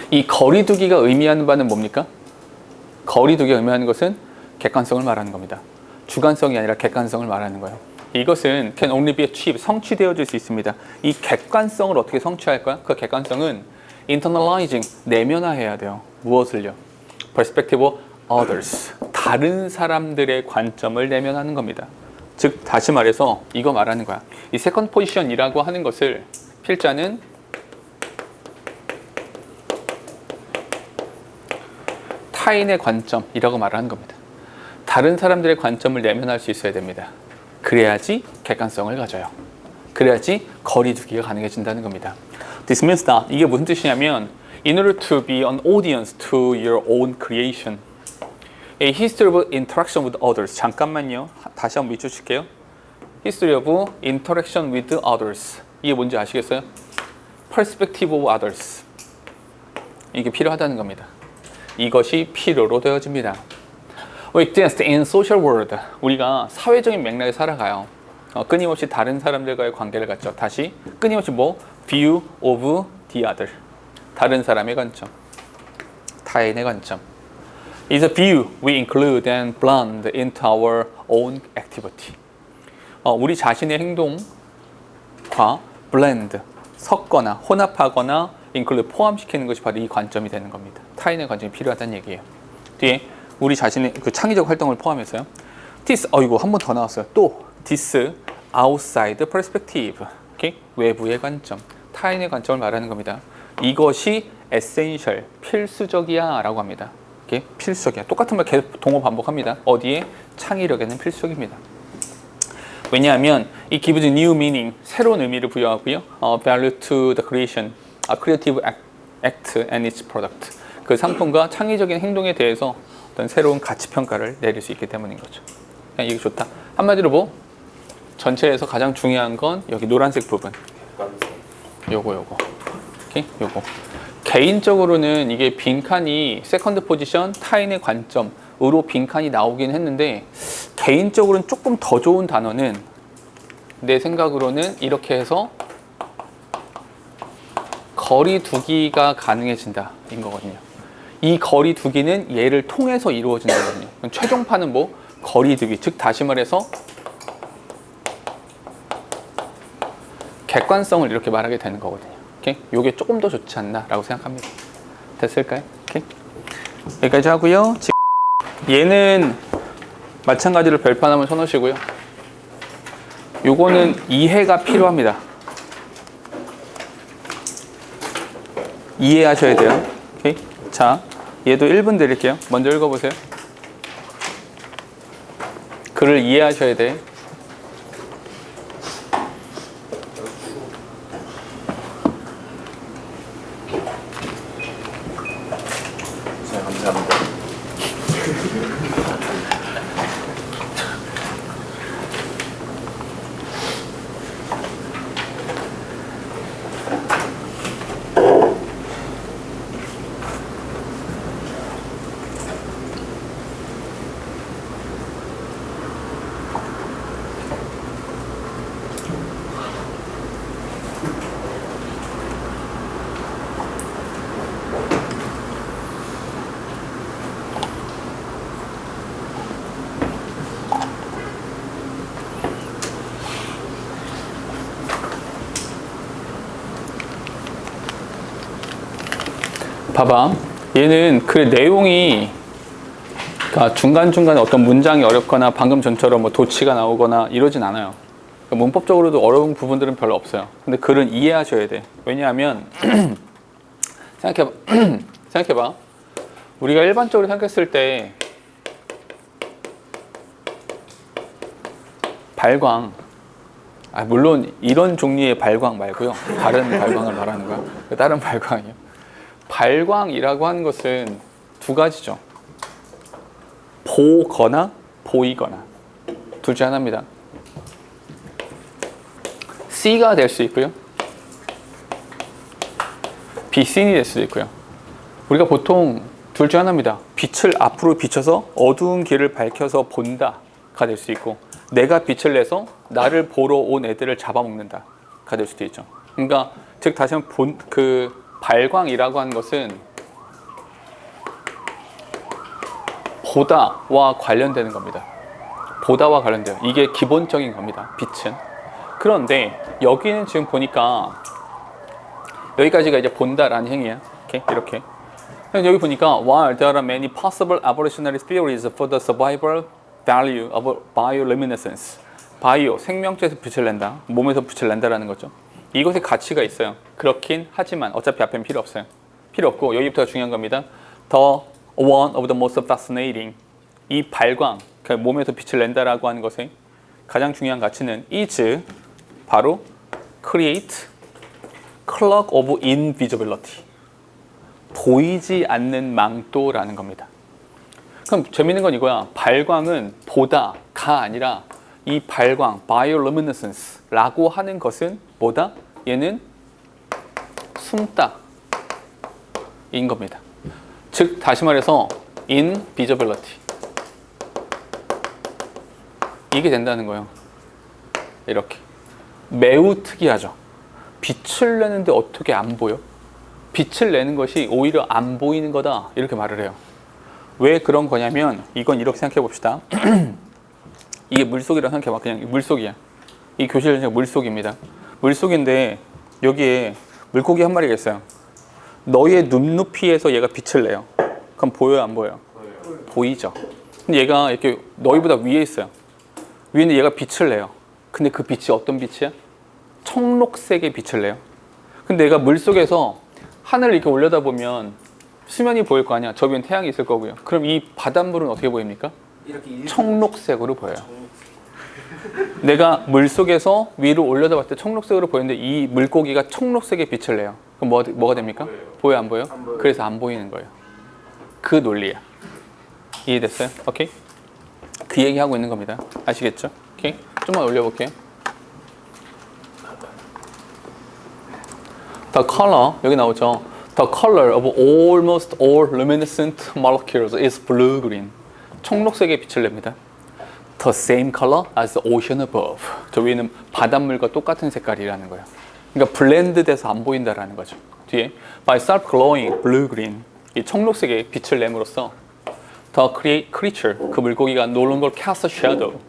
이 거리두기가 의미하는 바는 뭡니까? 거리두기가 의미하는 것은 객관성을 말하는 겁니다. 주관성이 아니라 객관성을 말하는 거예요. 이것은 can only be achieved, 성취되어질 수 있습니다. 이 객관성을 어떻게 성취할 거야? 그 객관성은 internalizing, 내면화해야 돼요. 무엇을요? perspective of others, 다른 사람들의 관점을 내면하는 겁니다. 즉 다시 말해서 이거 말하는 거야. 이 second position이라고 하는 것을 필자는 타인의 관점이라고 말하는 겁니다. 다른 사람들의 관점을 내면할 수 있어야 됩니다. 그래야지 객관성을 가져요. 그래야지 거리두기가 가능해진다는 겁니다. This means that 이게 무슨 뜻이냐면 In order to be an audience to your own creation, a history of interaction with others. 잠깐만요. 다시 한번 밑줄 칠게요. History of interaction with others. 이게 뭔지 아시겠어요? Perspective of others. 이게 필요하다는 겁니다. 이것이 필요로 되어집니다. We exist in social world. 우리가 사회적인 맥락에 살아가요. 끊임없이 다른 사람들과의 관계를 갖죠. 다시 끊임없이 뭐? View of the other. 다른 사람의 관점, 타인의 관점. Is a view we include and blend into our own activity. 우리 자신의 행동과 blend, 섞거나 혼합하거나 include 포함시키는 것이 바로 이 관점이 되는 겁니다. 타인의 관점이 필요하다는 얘기예요. 뒤에 우리 자신의 그 창의적 활동을 포함해서요. This, 이거 한 번 더 나왔어요. 또 this outside perspective, okay? 외부의 관점, 타인의 관점을 말하는 겁니다. 이것이 essential, 필수적이야 라고 합니다. okay? 필수적이야. 똑같은 말 계속 동어 반복합니다. 어디에? 창의력에는 필수적입니다. 왜냐하면 이 gives new meaning, 새로운 의미를 부여하고요. value to the creation, creative act and its product. 그 상품과 창의적인 행동에 대해서 어떤 새로운 가치 평가를 내릴 수 있기 때문인 거죠. 그냥 이게 좋다. 한마디로 뭐 전체에서 가장 중요한 건 여기 노란색 부분. 요거. 오케이? 요거. 개인적으로는 이게 빈칸이 세컨드 포지션 타인의 관점으로 빈칸이 나오긴 했는데 개인적으로는 조금 더 좋은 단어는 내 생각으로는 이렇게 해서 거리두기가 가능해진다 인 거거든요. 이 거리두기는 얘를 통해서 이루어진다거든요. 최종판은 뭐? 거리두기. 즉 다시 말해서 객관성을 이렇게 말하게 되는 거거든요. 오케이? 요게 조금 더 좋지 않나 라고 생각합니다. 됐을까요? 오케이? 여기까지 하고요. 얘는 마찬가지로 별판 한번 쳐놓으시고요. 요거는 이해가 필요합니다. 이해하셔야 돼요. 오케이? 자, 얘도 1분 드릴게요. 먼저 읽어보세요. 글을 이해하셔야 돼.
자, 감사합니다.
봐봐. 얘는 그 내용이 그러니까 중간중간에 어떤 문장이 어렵거나 방금 전처럼 뭐 도치가 나오거나 이러진 않아요. 그러니까 문법적으로도 어려운 부분들은 별로 없어요. 근데 글은 이해하셔야 돼. 왜냐하면 생각해봐. 우리가 일반적으로 생각했을 때 발광, 물론 이런 종류의 발광 말고요. 다른 발광을 말하는 거야. 다른 발광이요. 발광이라고 하는 것은 두 가지죠. 보거나 보이거나 둘 중 하나입니다. C가 될 수 있고요. B씬이 될 수도 있고요. 우리가 보통 둘 중 하나입니다. 빛을 앞으로 비춰서 어두운 길을 밝혀서 본다가 될 수 있고 내가 빛을 내서 나를 보러 온 애들을 잡아먹는다가 될 수도 있죠. 그러니까 즉 다시 한번 발광이라고 하는 것은 보다와 관련되는 겁니다. 보다와 관련돼요. 이게 기본적인 겁니다. 빛은. 그런데 여기는 지금 보니까 여기까지가 이제 본다라는 행위야. 이렇게. 여기 보니까 while there are many possible evolutionary theories for the survival value of bioluminescence. 바이오, 생명체에서 빛을 낸다. 몸에서 빛을 낸다라는 거죠. 이것의 가치가 있어요. 그렇긴 하지만 어차피 앞에는 필요 없어요. 필요 없고 여기부터가 중요한 겁니다. The one of the most fascinating 이 발광, 몸에서 빛을 낸다라고 하는 것의 가장 중요한 가치는 is 바로 create cloak of invisibility. 보이지 않는 망토라는 겁니다. 그럼 재밌는 건 이거야. 발광은 보다가 아니라 이 발광, bioluminescence라고 하는 것은 뭐다? 얘는 숨다인 겁니다. 즉 다시 말해서 invisibility 이게 된다는 거예요. 이렇게 매우 특이하죠. 빛을 내는데 어떻게 안 보여? 빛을 내는 것이 오히려 안 보이는 거다 이렇게 말을 해요. 왜 그런 거냐면 이건 이렇게 생각해 봅시다. 이게 물속이라고 생각해봐. 그냥 물속이야. 이 교실 전체가 물속입니다. 물속인데 여기에 물고기 한 마리가 있어요. 너의 눈높이에서 얘가 빛을 내요. 그럼 보여요 안 보여요? 보이죠. 근데 얘가 이렇게 너희보다 위에 있어요. 위에 있는 얘가 빛을 내요. 근데 그 빛이 어떤 빛이야? 청록색의 빛을 내요. 근데 얘가 물속에서 하늘을 이렇게 올려다보면 수면이 보일 거 아니야. 저 위엔 태양이 있을 거고요. 그럼 이 바닷물은 어떻게 보입니까?
이렇게
청록색으로 보여요. 내가 물속에서 위로 올려다봤을 때 청록색으로 보이는데 이 물고기가 청록색의 빛을 내요. 그럼 뭐가 됩니까? 보여요 안 보여요?
안 보여요.
그래서 안 보이는 거예요. 그 논리야. 이해됐어요? 오케이? 그 얘기하고 있는 겁니다. 아시겠죠? 오케이? 좀만 올려볼게요. The color, 여기 나오죠. The color of almost all luminescent molecules is blue-green. 청록색의 빛을 냅니다. The same color as the ocean above. 저 위에는 바닷물과 똑같은 색깔이라는 거예요. 그러니까 블렌드 돼서 안 보인다라는 거죠. 뒤에 by start glowing blue-green. 이 청록색의 빛을 내므로써 The creature, 그 물고기가 no longer cast a shadow.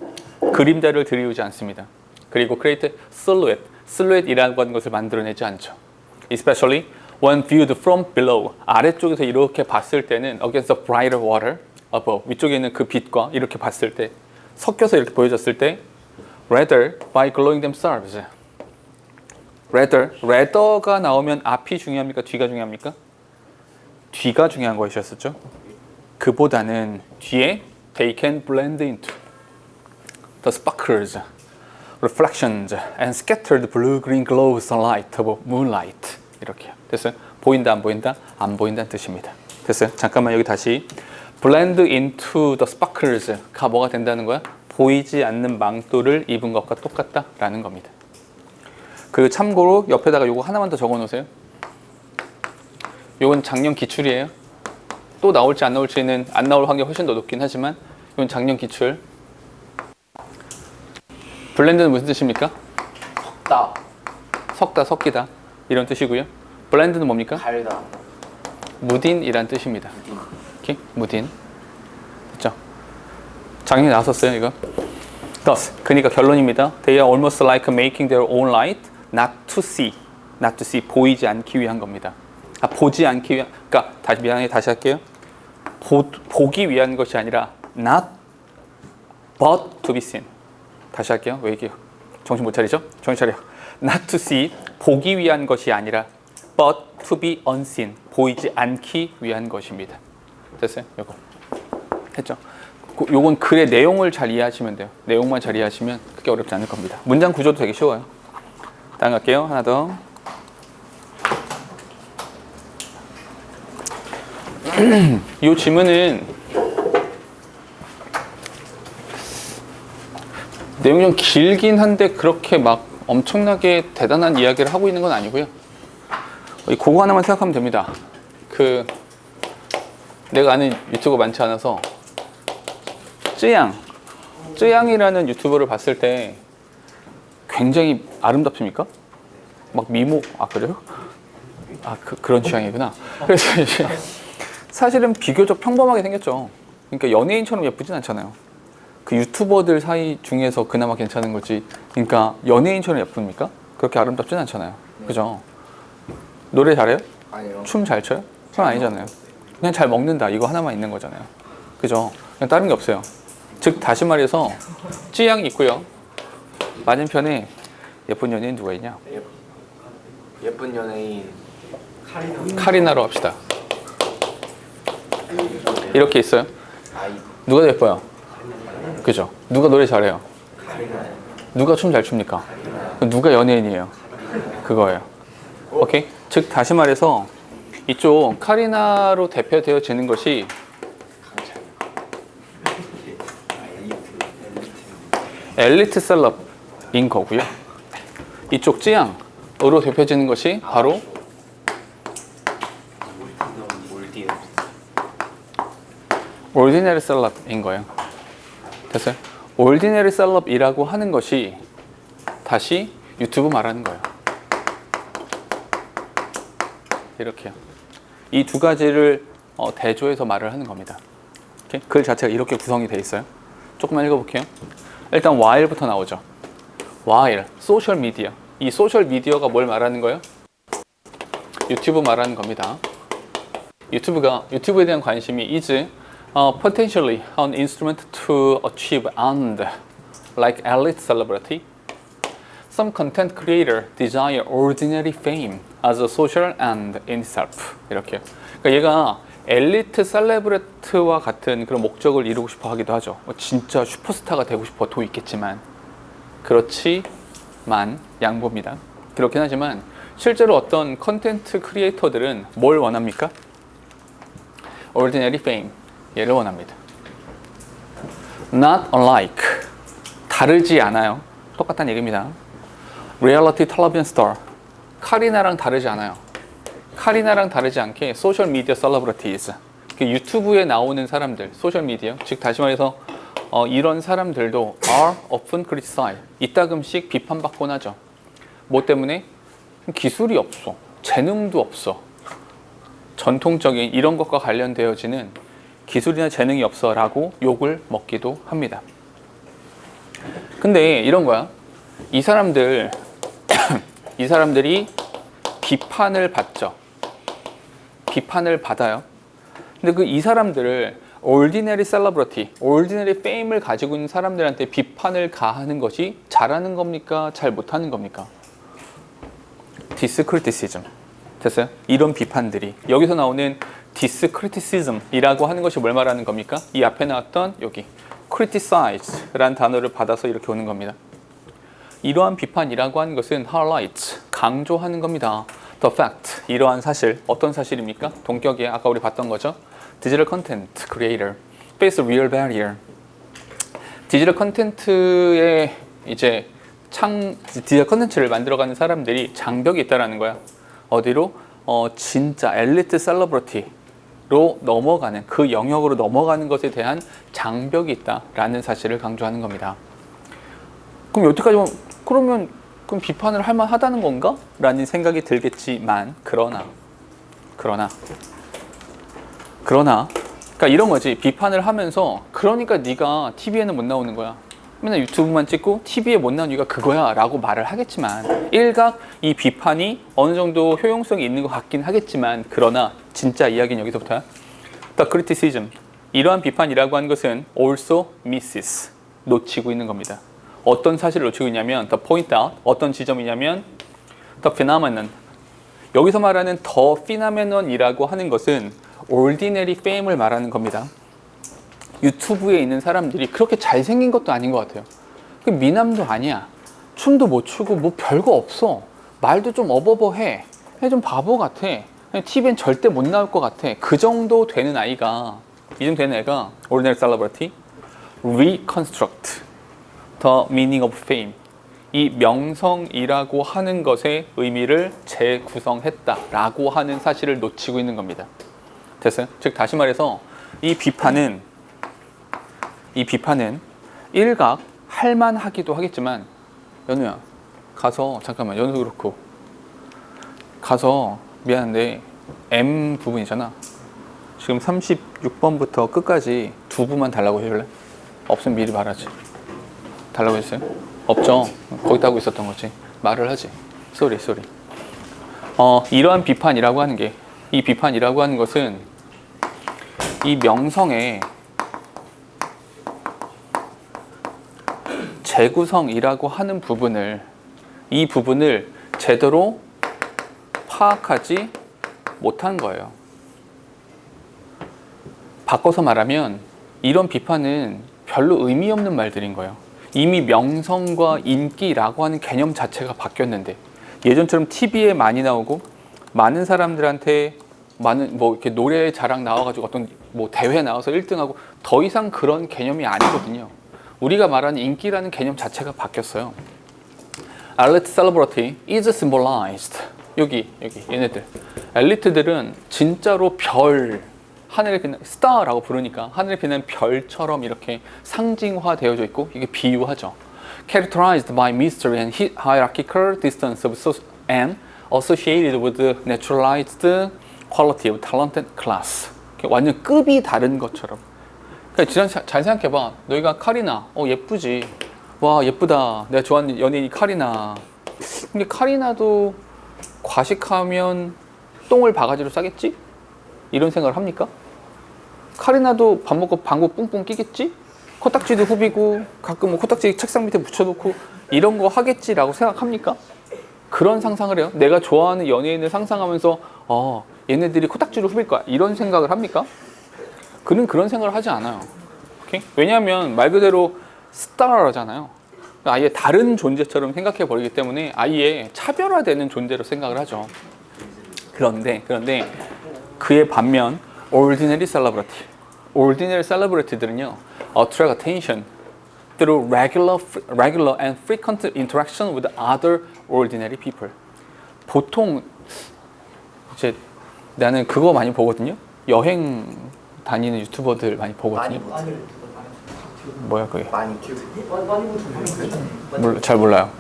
그림자를 들이우지 않습니다. 그리고 create silhouette, silhouette이라고 하는 것을 만들어내지 않죠. Especially when viewed from below. 아래쪽에서 이렇게 봤을 때는 against the brighter water above. 위쪽에 있는 그 빛과 이렇게 봤을 때 섞여서 이렇게 보여졌을 때 rather by glowing themselves. rather가 나오면 앞이 중요합니까? 뒤가 중요합니까? 뒤가 중요한 것이었었죠. 그보다는 뒤에 they can blend into the sparkles, reflections and scattered blue-green glows light of moonlight. 이렇게요. 됐어요? 보인다 안 보인다? 안 보인다는 뜻입니다. 됐어요? 잠깐만 여기 다시 blend into the sparkles가 뭐가 된다는 거야? 보이지 않는 망토를 입은 것과 똑같다라는 겁니다. 그리고 참고로 옆에다가 요거 하나만 더 적어 놓으세요. 요건 작년 기출이에요. 또 나올지 안 나올지는 안 나올 확률이 훨씬 더 높긴 하지만 이건 작년 기출. 블렌드는 무슨 뜻입니까? 섞다, 섞이다 이런 뜻이고요. 블렌드는 뭡니까?
갈다.
무딘이란 뜻입니다. 오케이? 무딘. 됐죠? 작년에 나왔었어요 이거. Thus, 그러니까 결론입니다. They are almost like making their own light, not to see. not to see, 보이지 않기 위한 겁니다. 보지 않기 위한, 그러니까 다시 할게요. 보기 위한 것이 아니라 not but to be seen. 다시 할게요. 왜 이게 정신 못 차리죠? 정신 차려. Not to see, 보기 위한 것이 아니라 but to be unseen, 보이지 않기 위한 것입니다. 됐어요? 요거 했죠? 요건 글의 내용을 잘 이해하시면 돼요. 내용만 잘 이해하시면 크게 어렵지 않을 겁니다. 문장 구조도 되게 쉬워요. 다음 갈게요. 하나 더. 이 질문은 내용이 좀 길긴 한데 그렇게 막 엄청나게 대단한 이야기를 하고 있는 건 아니고요. 그거 하나만 생각하면 됩니다. 내가 아는 유튜버 많지 않아서 쯔양이라는 유튜버를 봤을 때 굉장히 아름답습니까? 막 미모, 그래요? 그런 취향이구나. 그래서 이제 사실은 비교적 평범하게 생겼죠. 그러니까 연예인처럼 예쁘진 않잖아요. 그 유튜버들 사이 중에서 그나마 괜찮은 거지. 그러니까 연예인처럼 예쁩니까? 그렇게 아름답진 않잖아요. 그죠? 노래 잘해요?
아니요.
춤 잘 춰요? 그건 아니잖아요. 그냥 잘 먹는다. 이거 하나만 있는 거잖아요. 그죠? 그냥 다른 게 없어요. 즉 다시 말해서 찌양이 있고요. 맞은편에 예쁜 연예인 누가 있냐?
예쁜 연예인
카리나로 합시다. 이렇게 있어요.
아이브.
누가 더 예뻐요? 그죠? 누가 노래 잘해요? 누가 춤 잘 춥니까? 누가 연예인이에요? 그거예요. 오케이? 즉 다시 말해서 이쪽 카리나로 대표되어지는 것이 엘리트 셀럽인 거고요. 이쪽 찌양으로 대표지는 것이 바로 올디너리 셀럽인 거예요. 됐어요? 올디너리 셀럽이라고 하는 것이 다시 유튜브 말하는 거예요. 이렇게요. 이 두 가지를 대조해서 말을 하는 겁니다. 오케이? 글 자체가 이렇게 구성이 돼 있어요. 조금만 읽어볼게요. 일단 while부터 나오죠. while, 소셜 미디어. 이 소셜 미디어가 뭘 말하는 거예요? 유튜브 말하는 겁니다. 유튜브에 대한 관심이 is potentially an instrument to achieve and like elite celebrity. Some content creator desire ordinary fame as a social end in itself. 이렇게요. 그러니까 얘가 엘리트 셀레브리티와 같은 그런 목적을 이루고 싶어 하기도 하죠. 진짜 슈퍼스타가 되고 싶어도 있겠지만 그렇지만 양보입니다. 그렇긴 하지만 실제로 어떤 컨텐츠 크리에이터들은 뭘 원합니까? ordinary fame 얘를 원합니다. Not unlike 다르지 않아요. 똑같다는 얘기입니다. Reality television star 카리나랑 다르지 않아요. 카리나랑 다르지 않게 소셜 미디어 셀러브리티즈 유튜브에 나오는 사람들 소셜 미디어 즉 다시 말해서 이런 사람들도 are often criticized 이따금씩 비판받곤 하죠. 뭐 때문에? 기술이 없어, 재능도 없어, 전통적인 이런 것과 관련되어지는 기술이나 재능이 없어 라고 욕을 먹기도 합니다. 근데 이런 거야. 이 사람들이 비판을 받죠. 비판을 받아요. 근데 그 이 사람들을 ordinary celebrity, ordinary fame을 가지고 있는 사람들한테 비판을 가하는 것이 잘하는 겁니까? 잘 못하는 겁니까? discriticism. 됐어요? 이런 비판들이 여기서 나오는 discriticism이라고 하는 것이 뭘 말하는 겁니까? 이 앞에 나왔던 여기 criticize라는 단어를 받아서 이렇게 오는 겁니다. 이러한 비판이라고 하는 것은 highlight, 강조하는 겁니다. The fact, 이러한 사실, 어떤 사실입니까? 동격에 아까 우리 봤던 거죠. 디지털 컨텐트 크리에이터, face real barrier. 디지털 컨텐츠에 이제 디지털 컨텐츠를 만들어가는 사람들이 장벽이 있다라는 거야. 어디로? 진짜 엘리트 셀러브리티로 넘어가는 그 영역으로 넘어가는 것에 대한 장벽이 있다라는 사실을 강조하는 겁니다. 그럼 여태까지 그러면 비판을 할 만하다는 건가? 라는 생각이 들겠지만 그러나 그러니까 이런 거지. 비판을 하면서 그러니까 네가 TV에는 못 나오는 거야. 맨날 유튜브만 찍고 TV에 못 나오는 이유가 그거야 라고 말을 하겠지만 일각 이 비판이 어느 정도 효용성이 있는 것 같긴 하겠지만 그러나 진짜 이야기는 여기서부터야. The criticism, 이러한 비판이라고 하는 것은 also misses, 놓치고 있는 겁니다. 어떤 사실을 놓치고 있냐면 the point out, 어떤 지점이냐면 the phenomenon, 여기서 말하는 the phenomenon이라고 하는 것은 ordinary fame을 말하는 겁니다. 유튜브에 있는 사람들이 그렇게 잘생긴 것도 아닌 것 같아요. 미남도 아니야, 춤도 못 추고 뭐 별거 없어, 말도 좀 어버버해, 좀 바보 같아, TV엔 절대 못 나올 것 같아. 그 정도 되는 아이가, 이 정도 되는 애가 ordinary celebrity reconstruct the meaning of fame, 이 명성이라고 하는 것의 의미를 재구성했다라고 하는 사실을 놓치고 있는 겁니다. 됐어요? 즉 다시 말해서 이 비판은 일각 할만하기도 하겠지만, 연우야 가서, 잠깐만, 연우도 그렇고 가서, 미안한데 M 부분이잖아. 지금 36번부터 끝까지 두 부만 달라고 해줄래? 없으면 미리 말하지. 달라고 했어요? 없죠? 거기다 하고 있었던 거지. 말을 하지. 쏘리. 이러한 비판이라고 하는 게, 이 비판이라고 하는 것은 이 명성의 재구성이라고 하는 이 부분을 제대로 파악하지 못한 거예요. 바꿔서 말하면 이런 비판은 별로 의미 없는 말들인 거예요. 이미 명성과 인기라고 하는 개념 자체가 바뀌었는데 예전처럼 TV에 많이 나오고 많은 사람들한테 많은 뭐 이렇게 노래 자랑 나와가지고 어떤 뭐 대회 나와서 1등하고 더 이상 그런 개념이 아니거든요. 우리가 말하는 인기라는 개념 자체가 바뀌었어요. Elite celebrity is symbolized. 여기 얘네들 엘리트들은 진짜로 별 하늘에 빛나는 스타라고 부르니까 하늘에 빛나는 별처럼 이렇게 상징화되어져 있고 이게 비유하죠. Characterized by mystery and hierarchical distance of and associated with the naturalized quality of talented class. 완전 급이 다른 것처럼. 그러니까 잘 생각해봐. 너희가 카리나, 예쁘지. 와 예쁘다. 내가 좋아하는 연예인이 카리나. 근데 카리나도 과식하면 똥을 바가지로 싸겠지? 이런 생각을 합니까? 카리나도 밥 먹고 방구 뿡뿡 끼겠지? 코딱지도 후비고 가끔 뭐 코딱지 책상 밑에 묻혀놓고 이런 거 하겠지라고 생각합니까? 그런 상상을 해요. 내가 좋아하는 연예인을 상상하면서 얘네들이 코딱지로 후빌 거야 이런 생각을 합니까? 그는 그런 생각을 하지 않아요. 오케이? 왜냐하면 말 그대로 스타라잖아요. 아예 다른 존재처럼 생각해 버리기 때문에 아예 차별화되는 존재로 생각을 하죠. 그런데 그의 반면 ordinary celebrity들은요 attract attention through regular and frequent interaction with other ordinary people. 보통 이제 나는 그거 많이 보거든요. 여행 다니는 유튜버들 많이 보거든요. 뭐야 그게? 잘 몰라요.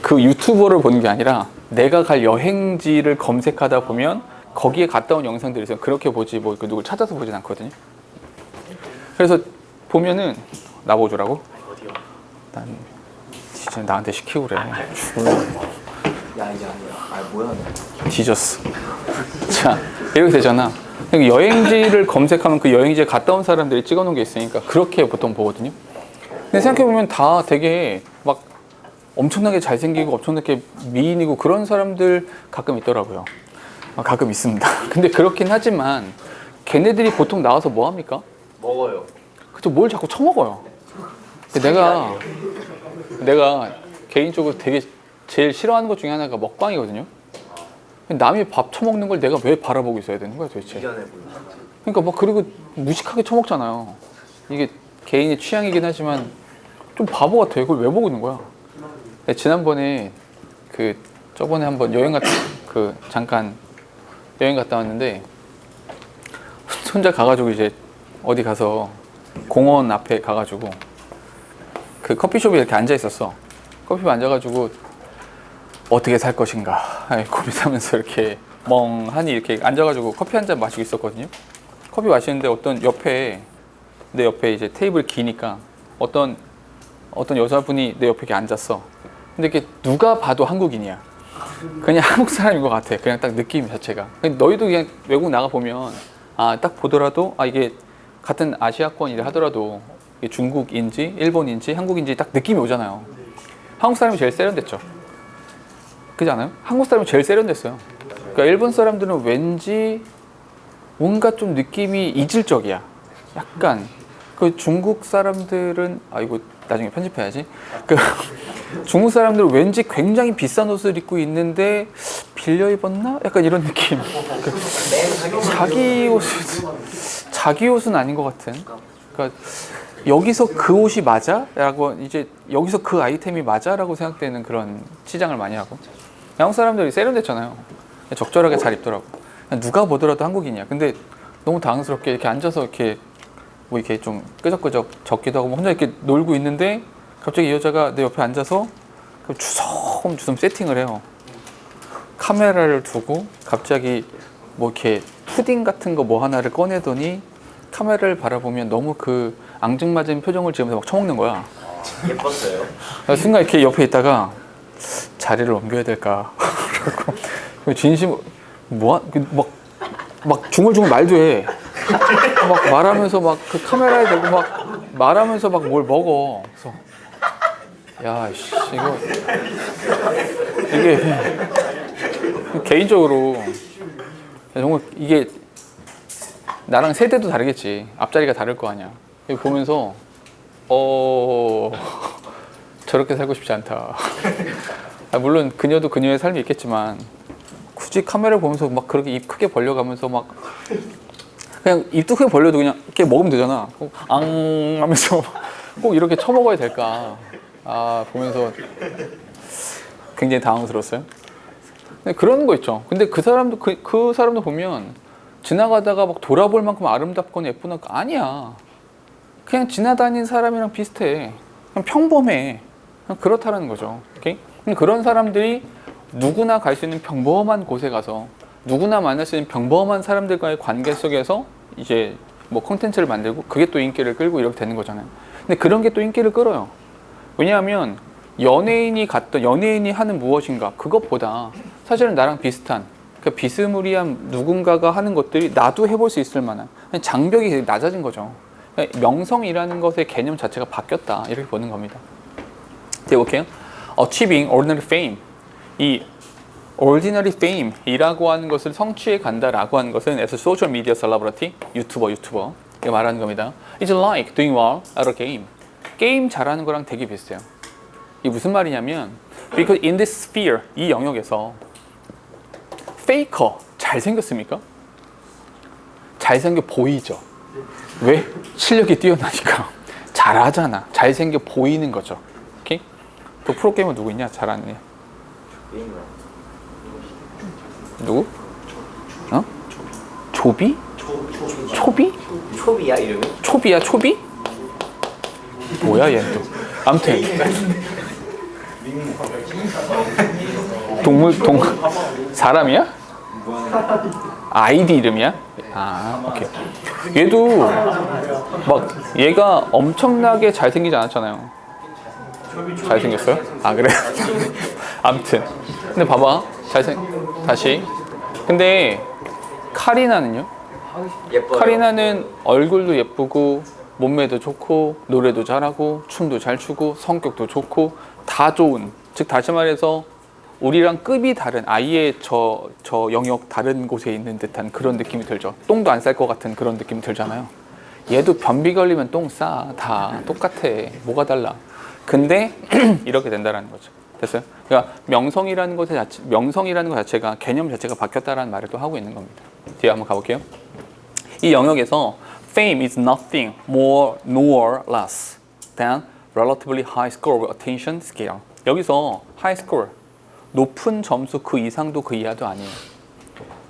그 유튜버를 보는 게 아니라 내가 갈 여행지를 검색하다 보면 거기에 갔다 온 영상들이 있어요. 그렇게 보지 뭐 누굴 찾아서 보진 않거든요. 그래서 보면은 나보조라고? 난 진짜 나한테 시키고 그래.
야 이제 아니야. 뭐야?
뒤졌어. 자 이렇게 되잖아. 여행지를 검색하면 그 여행지에 갔다 온 사람들이 찍어놓은 게 있으니까 그렇게 보통 보거든요. 근데 생각해보면 다 되게 막 엄청나게 잘생기고 엄청나게 미인이고 그런 사람들 가끔 있더라고요. 가끔 있습니다. 근데 그렇긴 하지만 걔네들이 보통 나와서 뭐 합니까?
먹어요.
그쵸, 뭘 자꾸 처먹어요. 근데 내가 개인적으로 되게 제일 싫어하는 것 중에 하나가 먹방이거든요. 남이 밥 처먹는 걸 내가 왜 바라보고 있어야 되는 거야 도대체. 그러니까 막 그리고 무식하게 처먹잖아요. 이게 개인의 취향이긴 하지만 좀 바보 같아요. 그걸 왜 보고 있는 거야? 지난번에 저번에 한번 잠깐 여행 갔다 왔는데 혼자 가가지고 이제 어디 가서 공원 앞에 가가지고 그 커피숍에 이렇게 앉아 있었어. 커피숍에 앉아가지고 어떻게 살 것인가 고민하면서 이렇게 멍하니 이렇게 앉아가지고 커피 한 잔 마시고 있었거든요. 커피 마시는데 내 옆에 이제 테이블 기니까 어떤 여자분이 내 옆에 이렇게 앉았어. 근데 이게 누가 봐도 한국인이야. 그냥 한국 사람인 것 같아. 그냥 딱 느낌 자체가. 너희도 그냥 외국 나가 보면 딱 보더라도 이게 같은 아시아권이라 하더라도 이게 중국인지 일본인지 한국인지 딱 느낌이 오잖아요. 한국 사람이 제일 세련됐죠. 그렇지 않아요? 한국 사람이 제일 세련됐어요. 그러니까 일본 사람들은 왠지 뭔가 좀 느낌이 이질적이야. 약간 그 중국 사람들은 이거 나중에 편집해야지. 중국 사람들은 왠지 굉장히 비싼 옷을 입고 있는데 빌려 입었나? 약간 이런 느낌. 자기 옷은 아닌 것 같은. 그러니까 여기서 그 옷이 맞아? 라고 이제 여기서 그 아이템이 맞아? 라고 생각되는 그런 치장을 많이 하고. 한국 사람들이 세련됐잖아요. 적절하게 잘 입더라고. 누가 보더라도 한국인이야. 근데 너무 당황스럽게 이렇게 앉아서 이렇게 뭐 이렇게 좀 끄적끄적 적기도 하고 혼자 이렇게 놀고 있는데 갑자기 이 여자가 내 옆에 앉아서 주섬주섬 세팅을 해요. 카메라를 두고 갑자기 뭐 이렇게 푸딩 같은 거 뭐 하나를 꺼내더니 카메라를 바라보면 너무 그 앙증맞은 표정을 지으면서 막 처먹는 거야.
예뻤어요.
순간 이렇게 옆에 있다가 자리를 옮겨야 될까 그러고 진심 막 중얼중얼 말도 해. 막 말하면서 막 그 카메라에 대고 막 말하면서 막 뭘 먹어. 그래서 야, 씨, 이게 개인적으로 정말 이게 나랑 세대도 다르겠지. 앞자리가 다를 거 아니야. 이거 보면서 저렇게 살고 싶지 않다. 물론 그녀도 그녀의 삶이 있겠지만 굳이 카메라를 보면서 막 그렇게 입 크게 벌려가면서 막 그냥 입도 크게 벌려도 그냥 이렇게 먹으면 되잖아. 앙 하면서 꼭 이렇게 쳐먹어야 될까? 보면서 굉장히 당황스러웠어요. 근데 그런 거 있죠. 근데 그 사람도 그 사람도 보면 지나가다가 막 돌아볼 만큼 아름답거나 예쁘나 아니야. 그냥 지나다니는 사람이랑 비슷해. 그냥 평범해. 그냥 그렇다라는 거죠. 오케이? 그런 사람들이 누구나 갈 수 있는 평범한 곳에 가서 누구나 만날 수 있는 평범한 사람들과의 관계 속에서 이제 뭐 콘텐츠를 만들고 그게 또 인기를 끌고 이렇게 되는 거잖아요. 근데 그런 게 또 인기를 끌어요. 왜냐하면 연예인이 하는 무엇인가 그것보다 사실은 나랑 비슷한 그 비스무리한 누군가가 하는 것들이 나도 해볼 수 있을 만한 장벽이 되게 낮아진 거죠. 명성이라는 것의 개념 자체가 바뀌었다 이렇게 보는 겁니다. 해볼게요. Achieving ordinary fame. 이 ordinary fame 이라고 하는 것을 성취해 간다라고 하는 것은 as a social media celebrity, 유튜버 이거 말하는 겁니다. It's like doing well at a game. 게임 잘하는 거랑 되게 비슷해요. 이게 무슨 말이냐면 because in this sphere, 이 영역에서 faker, 잘생겼습니까? 잘생겨 보이죠. 왜? 실력이 뛰어나니까. 잘하잖아. 잘생겨 보이는 거죠. 오케이? 또 프로게이머 누구 있냐? 잘하는 애. 누구? 어? 조비? 초비?
초비야 이름이?
초비야 초비? 뭐야 얘 또. 아무튼 사람이야? 아이디 이름이야? 오케이. 얘도 막 얘가 엄청나게 잘생기지 않았잖아요. 잘생겼어요? 그래? 아무튼 근데 봐봐 다시 근데 카리나는요?
예뻐요.
카리나는 얼굴도 예쁘고 몸매도 좋고 노래도 잘하고 춤도 잘 추고 성격도 좋고 다 좋은, 즉 다시 말해서 우리랑 급이 다른 아예 저 영역 다른 곳에 있는 듯한 그런 느낌이 들죠. 똥도 안 쌀 것 같은 그런 느낌이 들잖아요. 얘도 변비 걸리면 똥 싸. 다 똑같아. 뭐가 달라. 근데 이렇게 된다라는 거죠. 됐어요? 그러니까 명성이라는 것 자체가 개념 자체가 바뀌었다라는 말을 또 하고 있는 겁니다. 뒤에 한번 가볼게요. 이 영역에서 fame is nothing more nor less than relatively high score of attention scale. 여기서 high score, 높은 점수 그 이상도 그 이하도 아니에요.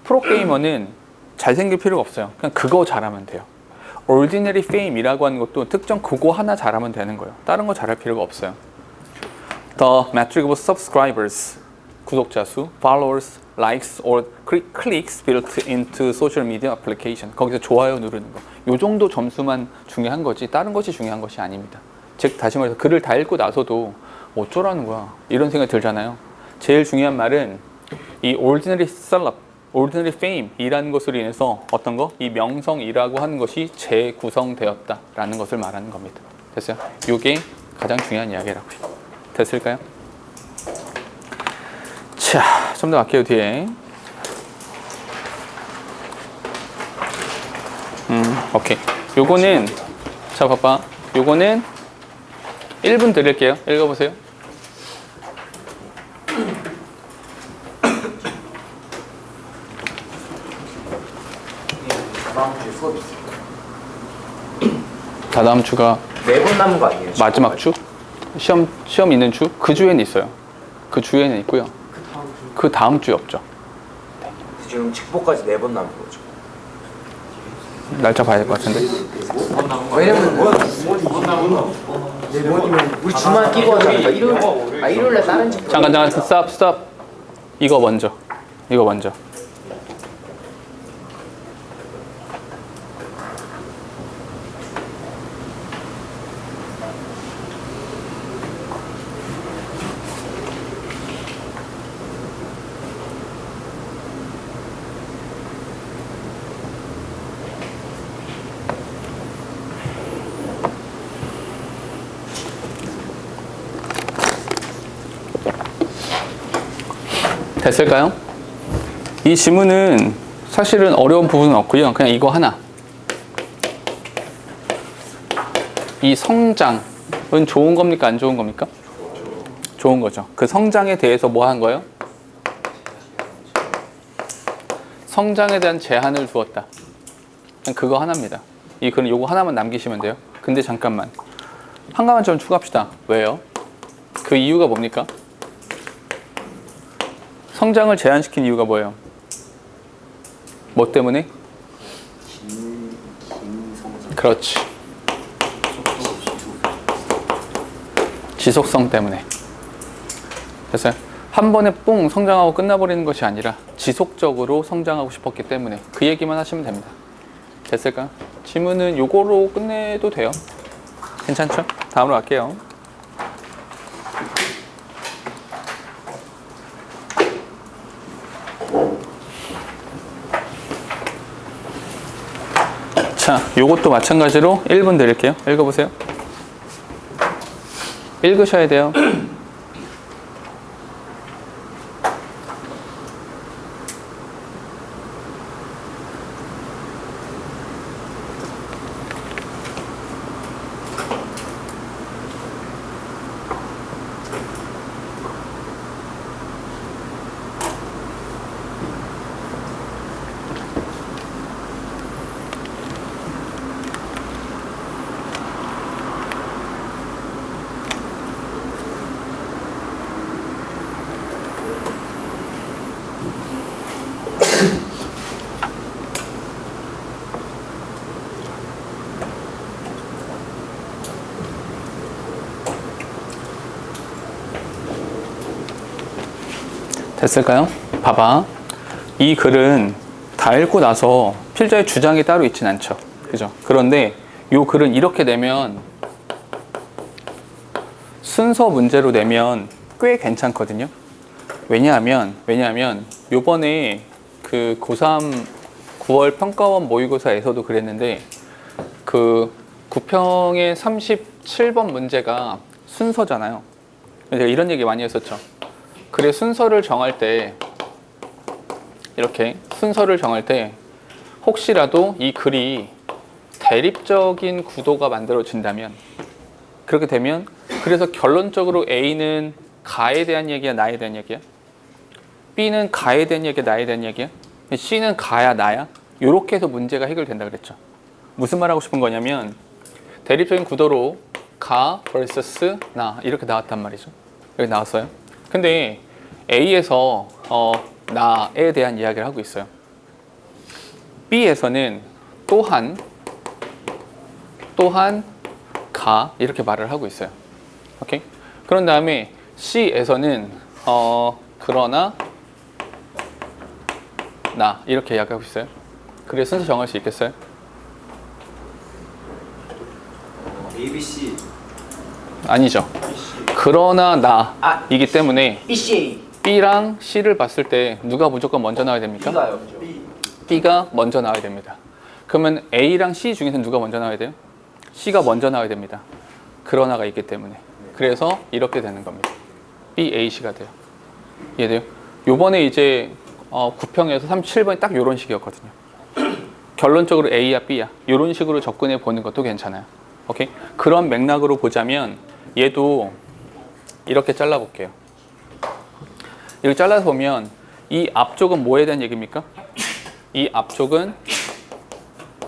프로게이머는 잘생길 필요가 없어요. 그냥 그거 잘하면 돼요. ordinary fame이라고 하는 것도 특정 그거 하나 잘하면 되는 거예요. 다른 거 잘할 필요가 없어요. The metric of subscribers, 구독자 수, followers, likes or clicks built into social media application. 거기서 좋아요 누르는 거. 요 정도 점수만 중요한 거지 다른 것이 중요한 것이 아닙니다. 즉 다시 말해서 글을 다 읽고 나서도 어쩌라는 거야 이런 생각이 들잖아요. 제일 중요한 말은 이 ordinary celeb, ordinary fame 이라는 것으로 인해서 어떤 거? 이 명성이라고 하는 것이 재구성되었다라는 것을 말하는 겁니다. 됐어요? 이게 가장 중요한 이야기라고요. 됐을까요? 자, 좀 더 갈게요 뒤에. 오케이. 요거는 자 봐봐. 요거는 1분 드릴게요. 읽어보세요.
다음 주에 수업 있어요.
다다음 주가
4번 남은 거 아니에요?
마지막 주? 시험 있는 주? 그 주에는 있어요. 그 주에는 있고요. 그 다음 주에 없죠.
지금 직보까지 4번 남은 거죠.
날짜 봐야 될 것 같은데.
왜냐면 우리 주말 끼고 하잖아. 일요일에 다른 집.
잠깐 스톱. 이거 먼저. 됐을까요? 이 지문은 사실은 어려운 부분은 없고요. 그냥 이거 하나. 이 성장은 좋은 겁니까? 안 좋은 겁니까? 좋은 거죠. 그 성장에 대해서 뭐 한 거예요? 성장에 대한 제한을 두었다. 그냥 그거 하나입니다. 이 글은 요거 하나만 남기시면 돼요. 근데 잠깐만. 한 가만 좀 추가합시다. 왜요? 그 이유가 뭡니까? 성장을 제한시킨 이유가 뭐예요? 뭐 때문에?
긴 성장.
그렇지. 지속성 때문에. 됐어요? 한 번에 뽕 성장하고 끝나버리는 것이 아니라 지속적으로 성장하고 싶었기 때문에 그 얘기만 하시면 됩니다. 됐을까요? 지문은 요거로 끝내도 돼요. 괜찮죠? 다음으로 갈게요. 자, 요것도 마찬가지로 1분 드릴게요. 읽어보세요. 읽으셔야 돼요. 됐을까요? 봐봐. 이 글은 다 읽고 나서 필자의 주장이 따로 있진 않죠. 그죠? 그런데 이 글은 이렇게 내면 순서 문제로 내면 꽤 괜찮거든요. 왜냐하면 요번에 그 고3 9월 평가원 모의고사에서도 그랬는데 그 9평의 37번 문제가 순서잖아요. 제가 이런 얘기 많이 했었죠. 그래 순서를 정할 때 이렇게 순서를 정할 때 혹시라도 이 글이 대립적인 구도가 만들어진다면 그렇게 되면 그래서 결론적으로 A는 가에 대한 얘기야 나에 대한 얘기야? B는 가에 대한 얘기야 나에 대한 얘기야? C는 가야 나야? 이렇게 해서 문제가 해결된다 그랬죠. 무슨 말 하고 싶은 거냐면 대립적인 구도로 가 vs 나 이렇게 나왔단 말이죠. 여기 나왔어요. 근데 A에서 나에 대한 이야기를 하고 있어요. B에서는 또한 가 이렇게 말을 하고 있어요. 오케이? 그런 다음에 C에서는 그러나 나 이렇게 이야기하고 있어요. 그래 순서 정할 수 있겠어요?
A, B, C.
아니죠. 그러나 나이기 때문에
BCA
B랑 C를 봤을 때 누가 무조건 먼저 나와야 됩니까?
B가요.
B가 먼저 나와야 됩니다. 그러면 A랑 C 중에서 누가 먼저 나와야 돼요? C가 먼저 나와야 됩니다. 그러나가 있기 때문에. 그래서 이렇게 되는 겁니다. B, A, C가 돼요. 이해돼요? 요번에 이제 9평에서 37번이 딱 요런 식이었거든요. 결론적으로 A야 B야 요런 식으로 접근해 보는 것도 괜찮아요. 오케이? 그런 맥락으로 보자면 얘도 이렇게 잘라볼게요. 이렇게 잘라서 보면 이 앞쪽은 뭐에 대한 얘기입니까? 이 앞쪽은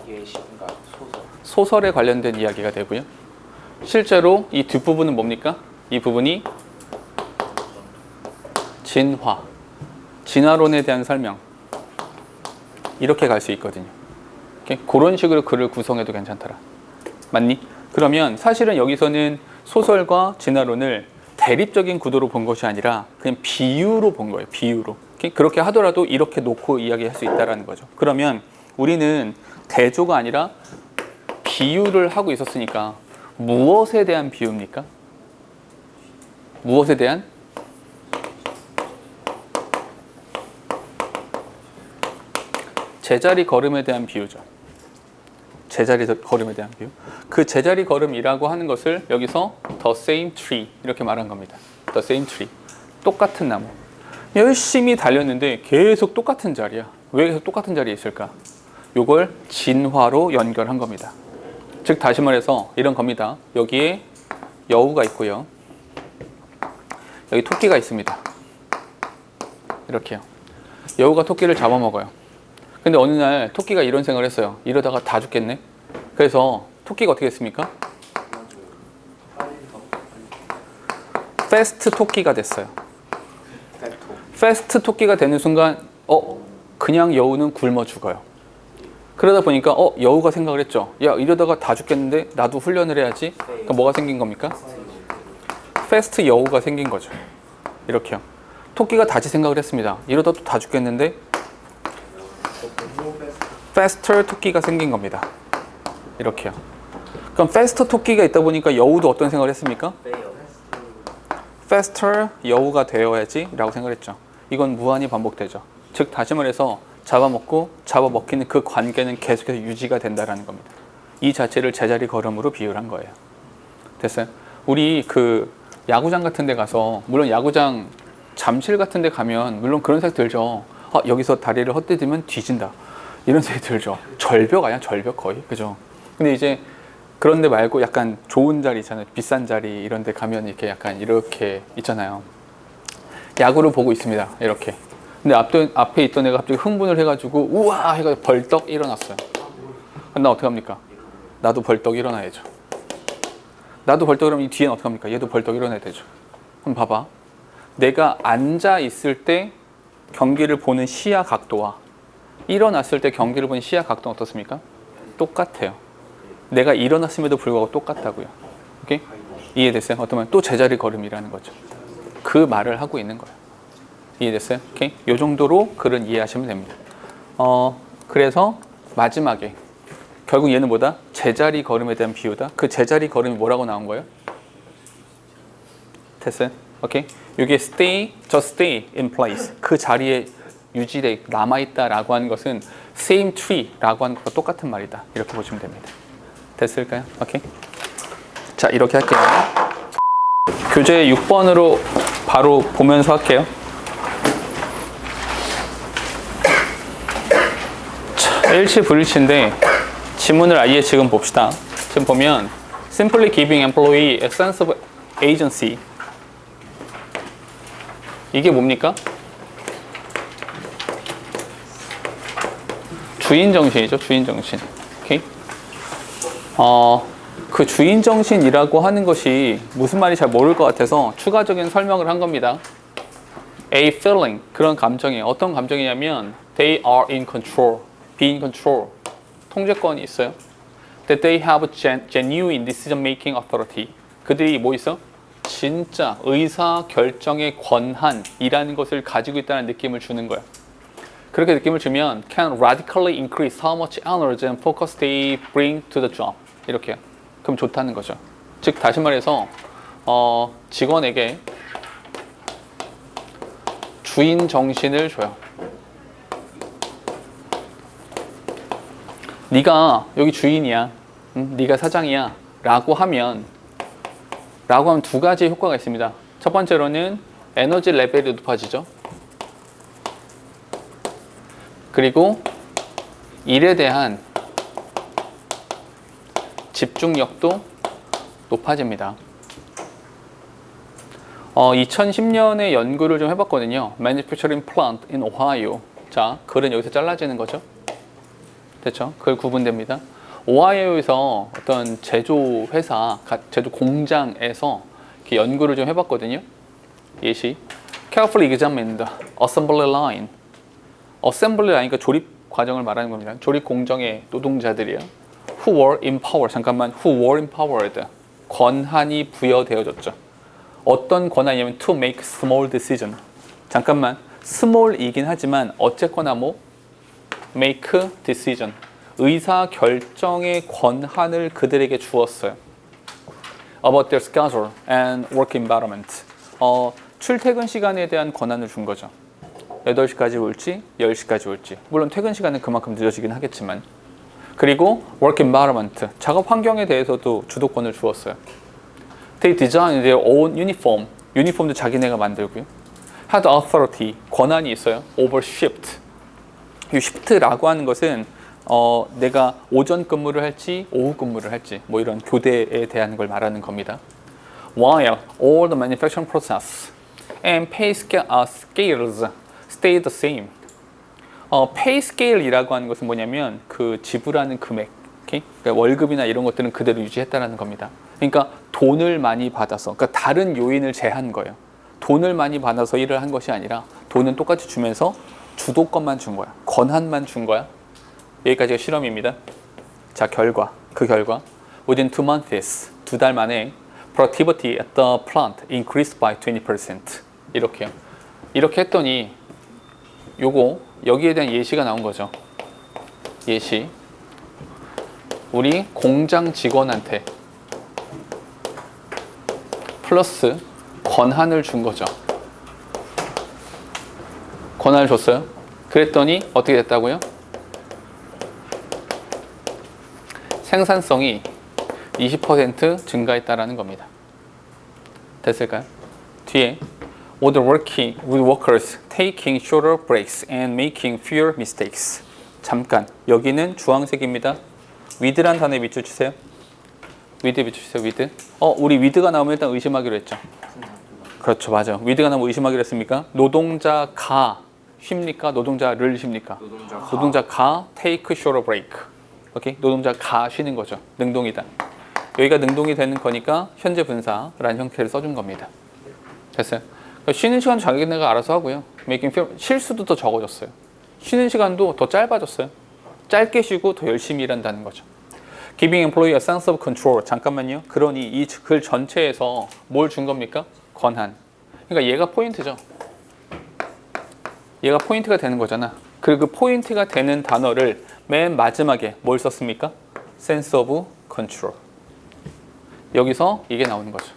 예시인가 소설.
소설에 관련된 이야기가 되고요. 실제로 이 뒷부분은 뭡니까? 이 부분이 진화론에 대한 설명 이렇게 갈 수 있거든요. 오케이? 그런 식으로 글을 구성해도 괜찮더라. 맞니? 그러면 사실은 여기서는 소설과 진화론을 대립적인 구도로 본 것이 아니라 그냥 비유로 본 거예요. 비유로. 오케이? 그렇게 하더라도 이렇게 놓고 이야기할 수 있다는 거죠. 그러면 우리는 대조가 아니라 비유를 하고 있었으니까 무엇에 대한 비유입니까? 무엇에 대한? 제자리 걸음에 대한 비유죠. 제자리 걸음에 대한 비유. 그 제자리 걸음이라고 하는 것을 여기서 the same tree 이렇게 말한 겁니다. the same tree. 똑같은 나무. 열심히 달렸는데 계속 똑같은 자리야. 왜 계속 똑같은 자리에 있을까? 요걸 진화로 연결한 겁니다. 즉 다시 말해서 이런 겁니다. 여기에 여우가 있고요. 여기 토끼가 있습니다. 이렇게요. 여우가 토끼를 잡아먹어요. 근데 어느 날 토끼가 이런 생각을 했어요. 이러다가 다 죽겠네. 그래서 토끼가 어떻게 했습니까? 패스트 토끼가 됐어요. 패스트 토끼가 되는 순간 그냥 여우는 굶어 죽어요. 그러다 보니까 여우가 생각을 했죠. 야, 이러다가 다 죽겠는데 나도 훈련을 해야지. 그러니까 뭐가 생긴 겁니까? 패스트 여우가 생긴 거죠. 이렇게요. 토끼가 다시 생각을 했습니다. 이러다 또 다 죽겠는데 faster 토끼가 생긴 겁니다. 이렇게요. 그럼 faster 토끼가 있다 보니까 여우도 어떤 생각을 했습니까? faster 여우가 되어야지 라고 생각을 했죠. 이건 무한히 반복되죠. 즉 다시 말해서 잡아먹고 잡아먹히는 그 관계는 계속해서 유지가 된다는 겁니다. 이 자체를 제자리 걸음으로 비유한 거예요. 됐어요? 우리 그 야구장 같은 데 가서, 물론 야구장 잠실 같은 데 가면 물론 그런 생각 들죠. 여기서 다리를 헛디디면 뒤진다, 이런 생각이 들죠. 절벽 아니야? 절벽 거의. 그죠? 근데 이제 그런 데 말고 약간 좋은 자리 있잖아요. 비싼 자리 이런 데 가면 이렇게 약간 이렇게 있잖아요. 야구를 보고 있습니다. 이렇게. 근데 앞에 있던 애가 갑자기 흥분을 해가지고 우와 해가지고 벌떡 일어났어요. 나 어떡합니까? 나도 벌떡 일어나야죠. 나도 벌떡 일어나면 이 뒤에는 어떡합니까? 얘도 벌떡 일어나야 되죠. 그럼 봐봐. 내가 앉아 있을 때 경기를 보는 시야 각도와 일어났을 때 경기를 보는 시야 각도는 어떻습니까? 똑같아요. 내가 일어났음에도 불구하고 똑같다고요. 오케이? 이해됐어요? 어떠면 또 제자리 걸음이라는 거죠. 그 말을 하고 있는 거예요. 이해됐어요? 오케이? 요 정도로 글은 이해하시면 됩니다. 그래서 마지막에 결국 얘는 뭐다? 제자리 걸음에 대한 비유다. 그 제자리 걸음이 뭐라고 나온 거예요? 됐어요? 오케이? 이게 stay, just stay in place. 그 자리에 유지돼 남아있다라고 하는 것은 same tree라고 하는 것과 똑같은 말이다. 이렇게 보시면 됩니다. 됐을까요? 오케이? 자, 이렇게 할게요. 교재 6번으로 바로 보면서 할게요. 자, 일치 불일치인데 지문을 아예 지금 봅시다. 지금 보면 simply giving employee a sense of agency. 이게 뭡니까? 주인 정신이죠. 주인 정신. 오케이? 그 주인 정신이라고 하는 것이 무슨 말인지 잘 모를 것 같아서 추가적인 설명을 한 겁니다. A feeling, 그런 감정이에요. 어떤 감정이냐면 they are in control, be in control. 통제권이 있어요. That they have genuine decision-making authority. 그들이 뭐 있어? 진짜 의사 결정의 권한이라는 것을 가지고 있다는 느낌을 주는 거야. 그렇게 느낌을 주면 can radically increase how much energy and focus they bring to the job. 이렇게요. 그럼 좋다는 거죠. 즉 다시 말해서 직원에게 주인 정신을 줘요. 네가 여기 주인이야, 네가 사장이야 라고 하면 두 가지 효과가 있습니다. 첫 번째로는 에너지 레벨이 높아지죠. 그리고 일에 대한 집중력도 높아집니다. 2010년에 연구를 좀 해봤거든요. Manufacturing plant in Ohio. 자, 글은 여기서 잘라지는 거죠. 됐죠? 글 구분됩니다. 오하이오에서 어떤 제조 회사, 제조 공장에서 이렇게 연구를 좀 해봤거든요. 예시. Carefully examined assembly line. assembly line, 그러니까 조립 과정을 말하는 겁니다. 조립 공정의 노동자들이요. Who were empowered. 잠깐만. Who were empowered. 권한이 부여되어졌죠. 어떤 권한이냐면 to make small decision. 잠깐만. small이긴 하지만 어쨌거나 뭐 make decision. 의사 결정의 권한을 그들에게 주었어요. About their schedule and work environment. 출퇴근 시간에 대한 권한을 준 거죠. 8시까지 올지 10시까지 올지. 물론 퇴근 시간은 그만큼 늦어지긴 하겠지만. 그리고 work environment. 작업 환경에 대해서도 주도권을 주었어요. They designed their own uniform. 유니폼도 자기네가 만들고요. Had authority. 권한이 있어요. Over shift. 이 shift라고 하는 것은 내가 오전 근무를 할지 오후 근무를 할지 뭐 이런 교대에 대한 걸 말하는 겁니다. While all the manufacturing process and pay scales stay the same. pay scale이라고 하는 것은 뭐냐면 그 지불하는 금액, okay? 그러니까 월급이나 이런 것들은 그대로 유지했다라는 겁니다. 그러니까 돈을 많이 받아서, 그러니까 다른 요인을 제한 거예요. 돈을 많이 받아서 일을 한 것이 아니라 돈은 똑같이 주면서 주도권만 준 거야. 권한만 준 거야. 여기까지가 실험입니다. 자, 그 결과 within 2 months, 2달 만에 productivity at the plant increased by 20%. 이렇게요. 이렇게 했더니 요거 여기에 대한 예시가 나온 거죠. 예시. 우리 공장 직원한테 플러스 권한을 준 거죠. 권한을 줬어요. 그랬더니 어떻게 됐다고요? 생산성이 20% 증가했다라는 겁니다. 됐을까요? 뒤에 all the workers taking shorter breaks and making fewer mistakes. 잠깐, 여기는 주황색입니다. with란 단어에 밑줄 주세요. with 밑줄 주세요. with. 우리 with가 나오면 일단 의심하기로 했죠. 그렇죠, 맞아. with가 나오면 의심하기로 했습니까? 노동자가 쉽니까? 노동자를 쉽니까? 노동자가 take shorter break. 오케이? 노동자가 쉬는 거죠. 능동이다. 여기가 능동이 되는 거니까 현재 분사라는 형태를 써준 겁니다. 됐어요? 그러니까 쉬는 시간 자기네가 알아서 하고요. 실수도 더 적어졌어요. 쉬는 시간도 더 짧아졌어요. 짧게 쉬고 더 열심히 일한다는 거죠. Giving employee a sense of control. 잠깐만요. 그러니 이 글 전체에서 뭘 준 겁니까? 권한. 그러니까 얘가 포인트죠. 얘가 포인트가 되는 거잖아. 그리고 그 포인트가 되는 단어를 맨 마지막에 뭘 썼습니까? sense of control. 여기서 이게 나오는 거죠.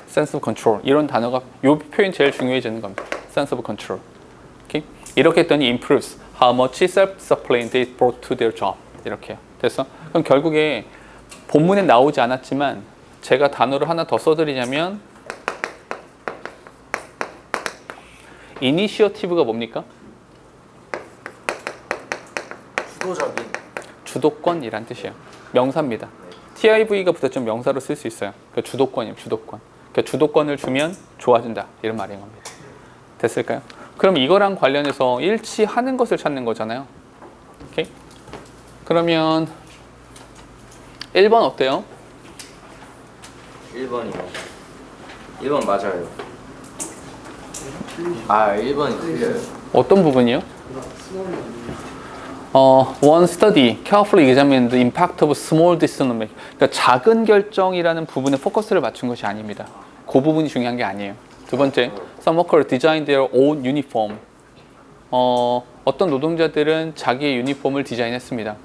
sense of control. 이런 단어가 이 표현 제일 중요해지는 겁니다. sense of control. 오케이? 이렇게 했더니 improves how much self-discipline they brought to their job. 이렇게요. 됐어? 그럼 결국에 본문에 나오지 않았지만 제가 단어를 하나 더 써드리자면 이니시어티브가 뭡니까?
주도적인.
주도권이란 뜻이에요. 명사입니다. TIV가 붙었지만 명사로 쓸 수 있어요. 그 주도권이에요. 주도권. 그 주도권을 주면 좋아진다. 이런 말인 겁니다. 됐을까요? 그럼 이거랑 관련해서 일치하는 것을 찾는 거잖아요. 오케이? 그러면 1번 어때요?
1번이요. 1번 맞아요. 아, 1번이 틀려요.
어떤 부분이요? One study carefully examined the impact of small decision making. 그러니까 작은 결정이라는 부분에 포커스를 맞춘 것이 아닙니다. 그 부분이 중요한 게 아니에요. 두 번째, some workers designed their own uniform. 어떤 노동자들은 자기의 유니폼을 디자인했습니다.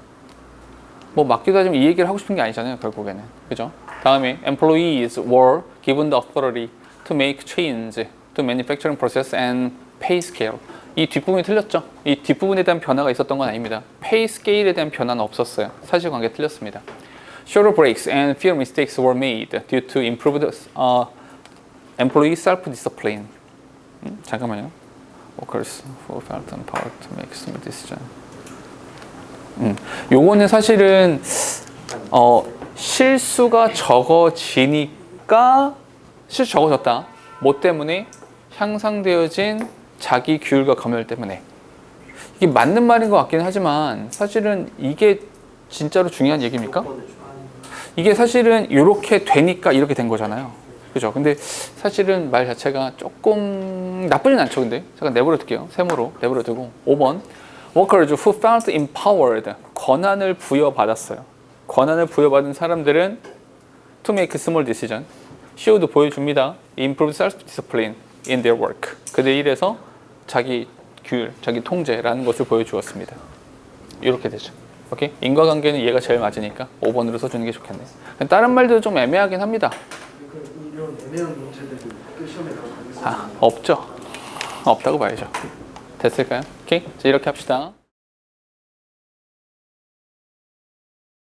뭐 맞기도 하지만 이 얘기를 하고 싶은 게 아니잖아요, 결국에는. 그죠? 다음에 employees were given the authority to make change to manufacturing process and pay scale. 이 뒷부분이 틀렸죠? 이 뒷부분에 대한 변화가 있었던 건 아닙니다. pay scale에 대한 변화는 없었어요. 사실관계 틀렸습니다. Shorter breaks and fewer mistakes were made due to improved employee self-discipline. 잠깐만요. Workers who felt empowered to make smart decision. 요거는 사실은 실수가 적어지니까 실수 적어졌다. 뭐 때문에? 향상되어진 자기 규율과 검열 때문에. 이게 맞는 말인 것 같긴 하지만 사실은 이게 진짜로 중요한 얘기입니까? 이게 사실은 이렇게 되니까 이렇게 된 거잖아요. 그죠? 근데 사실은 말 자체가 조금 나쁘진 않죠. 근데 잠깐 내버려 둘게요. 세모로 내버려 두고 5번 Workers who felt empowered. 권한을 부여받았어요. 권한을 부여받은 사람들은 to make small decision. showed 보여줍니다. improved self-discipline in their work. 그들 일에서 자기 규율, 자기 통제라는 것을 보여주었습니다. 이렇게 되죠. 오케이? 인과관계는 얘가 제일 맞으니까 5번으로 써주는 게 좋겠네요. 다른 말들도 좀 애매하긴 합니다.
이런 애매한 문제들이 학교 시험에 나오는
없죠. 없다고 봐야죠. 됐을까요? 오케이? 자, 이렇게 합시다.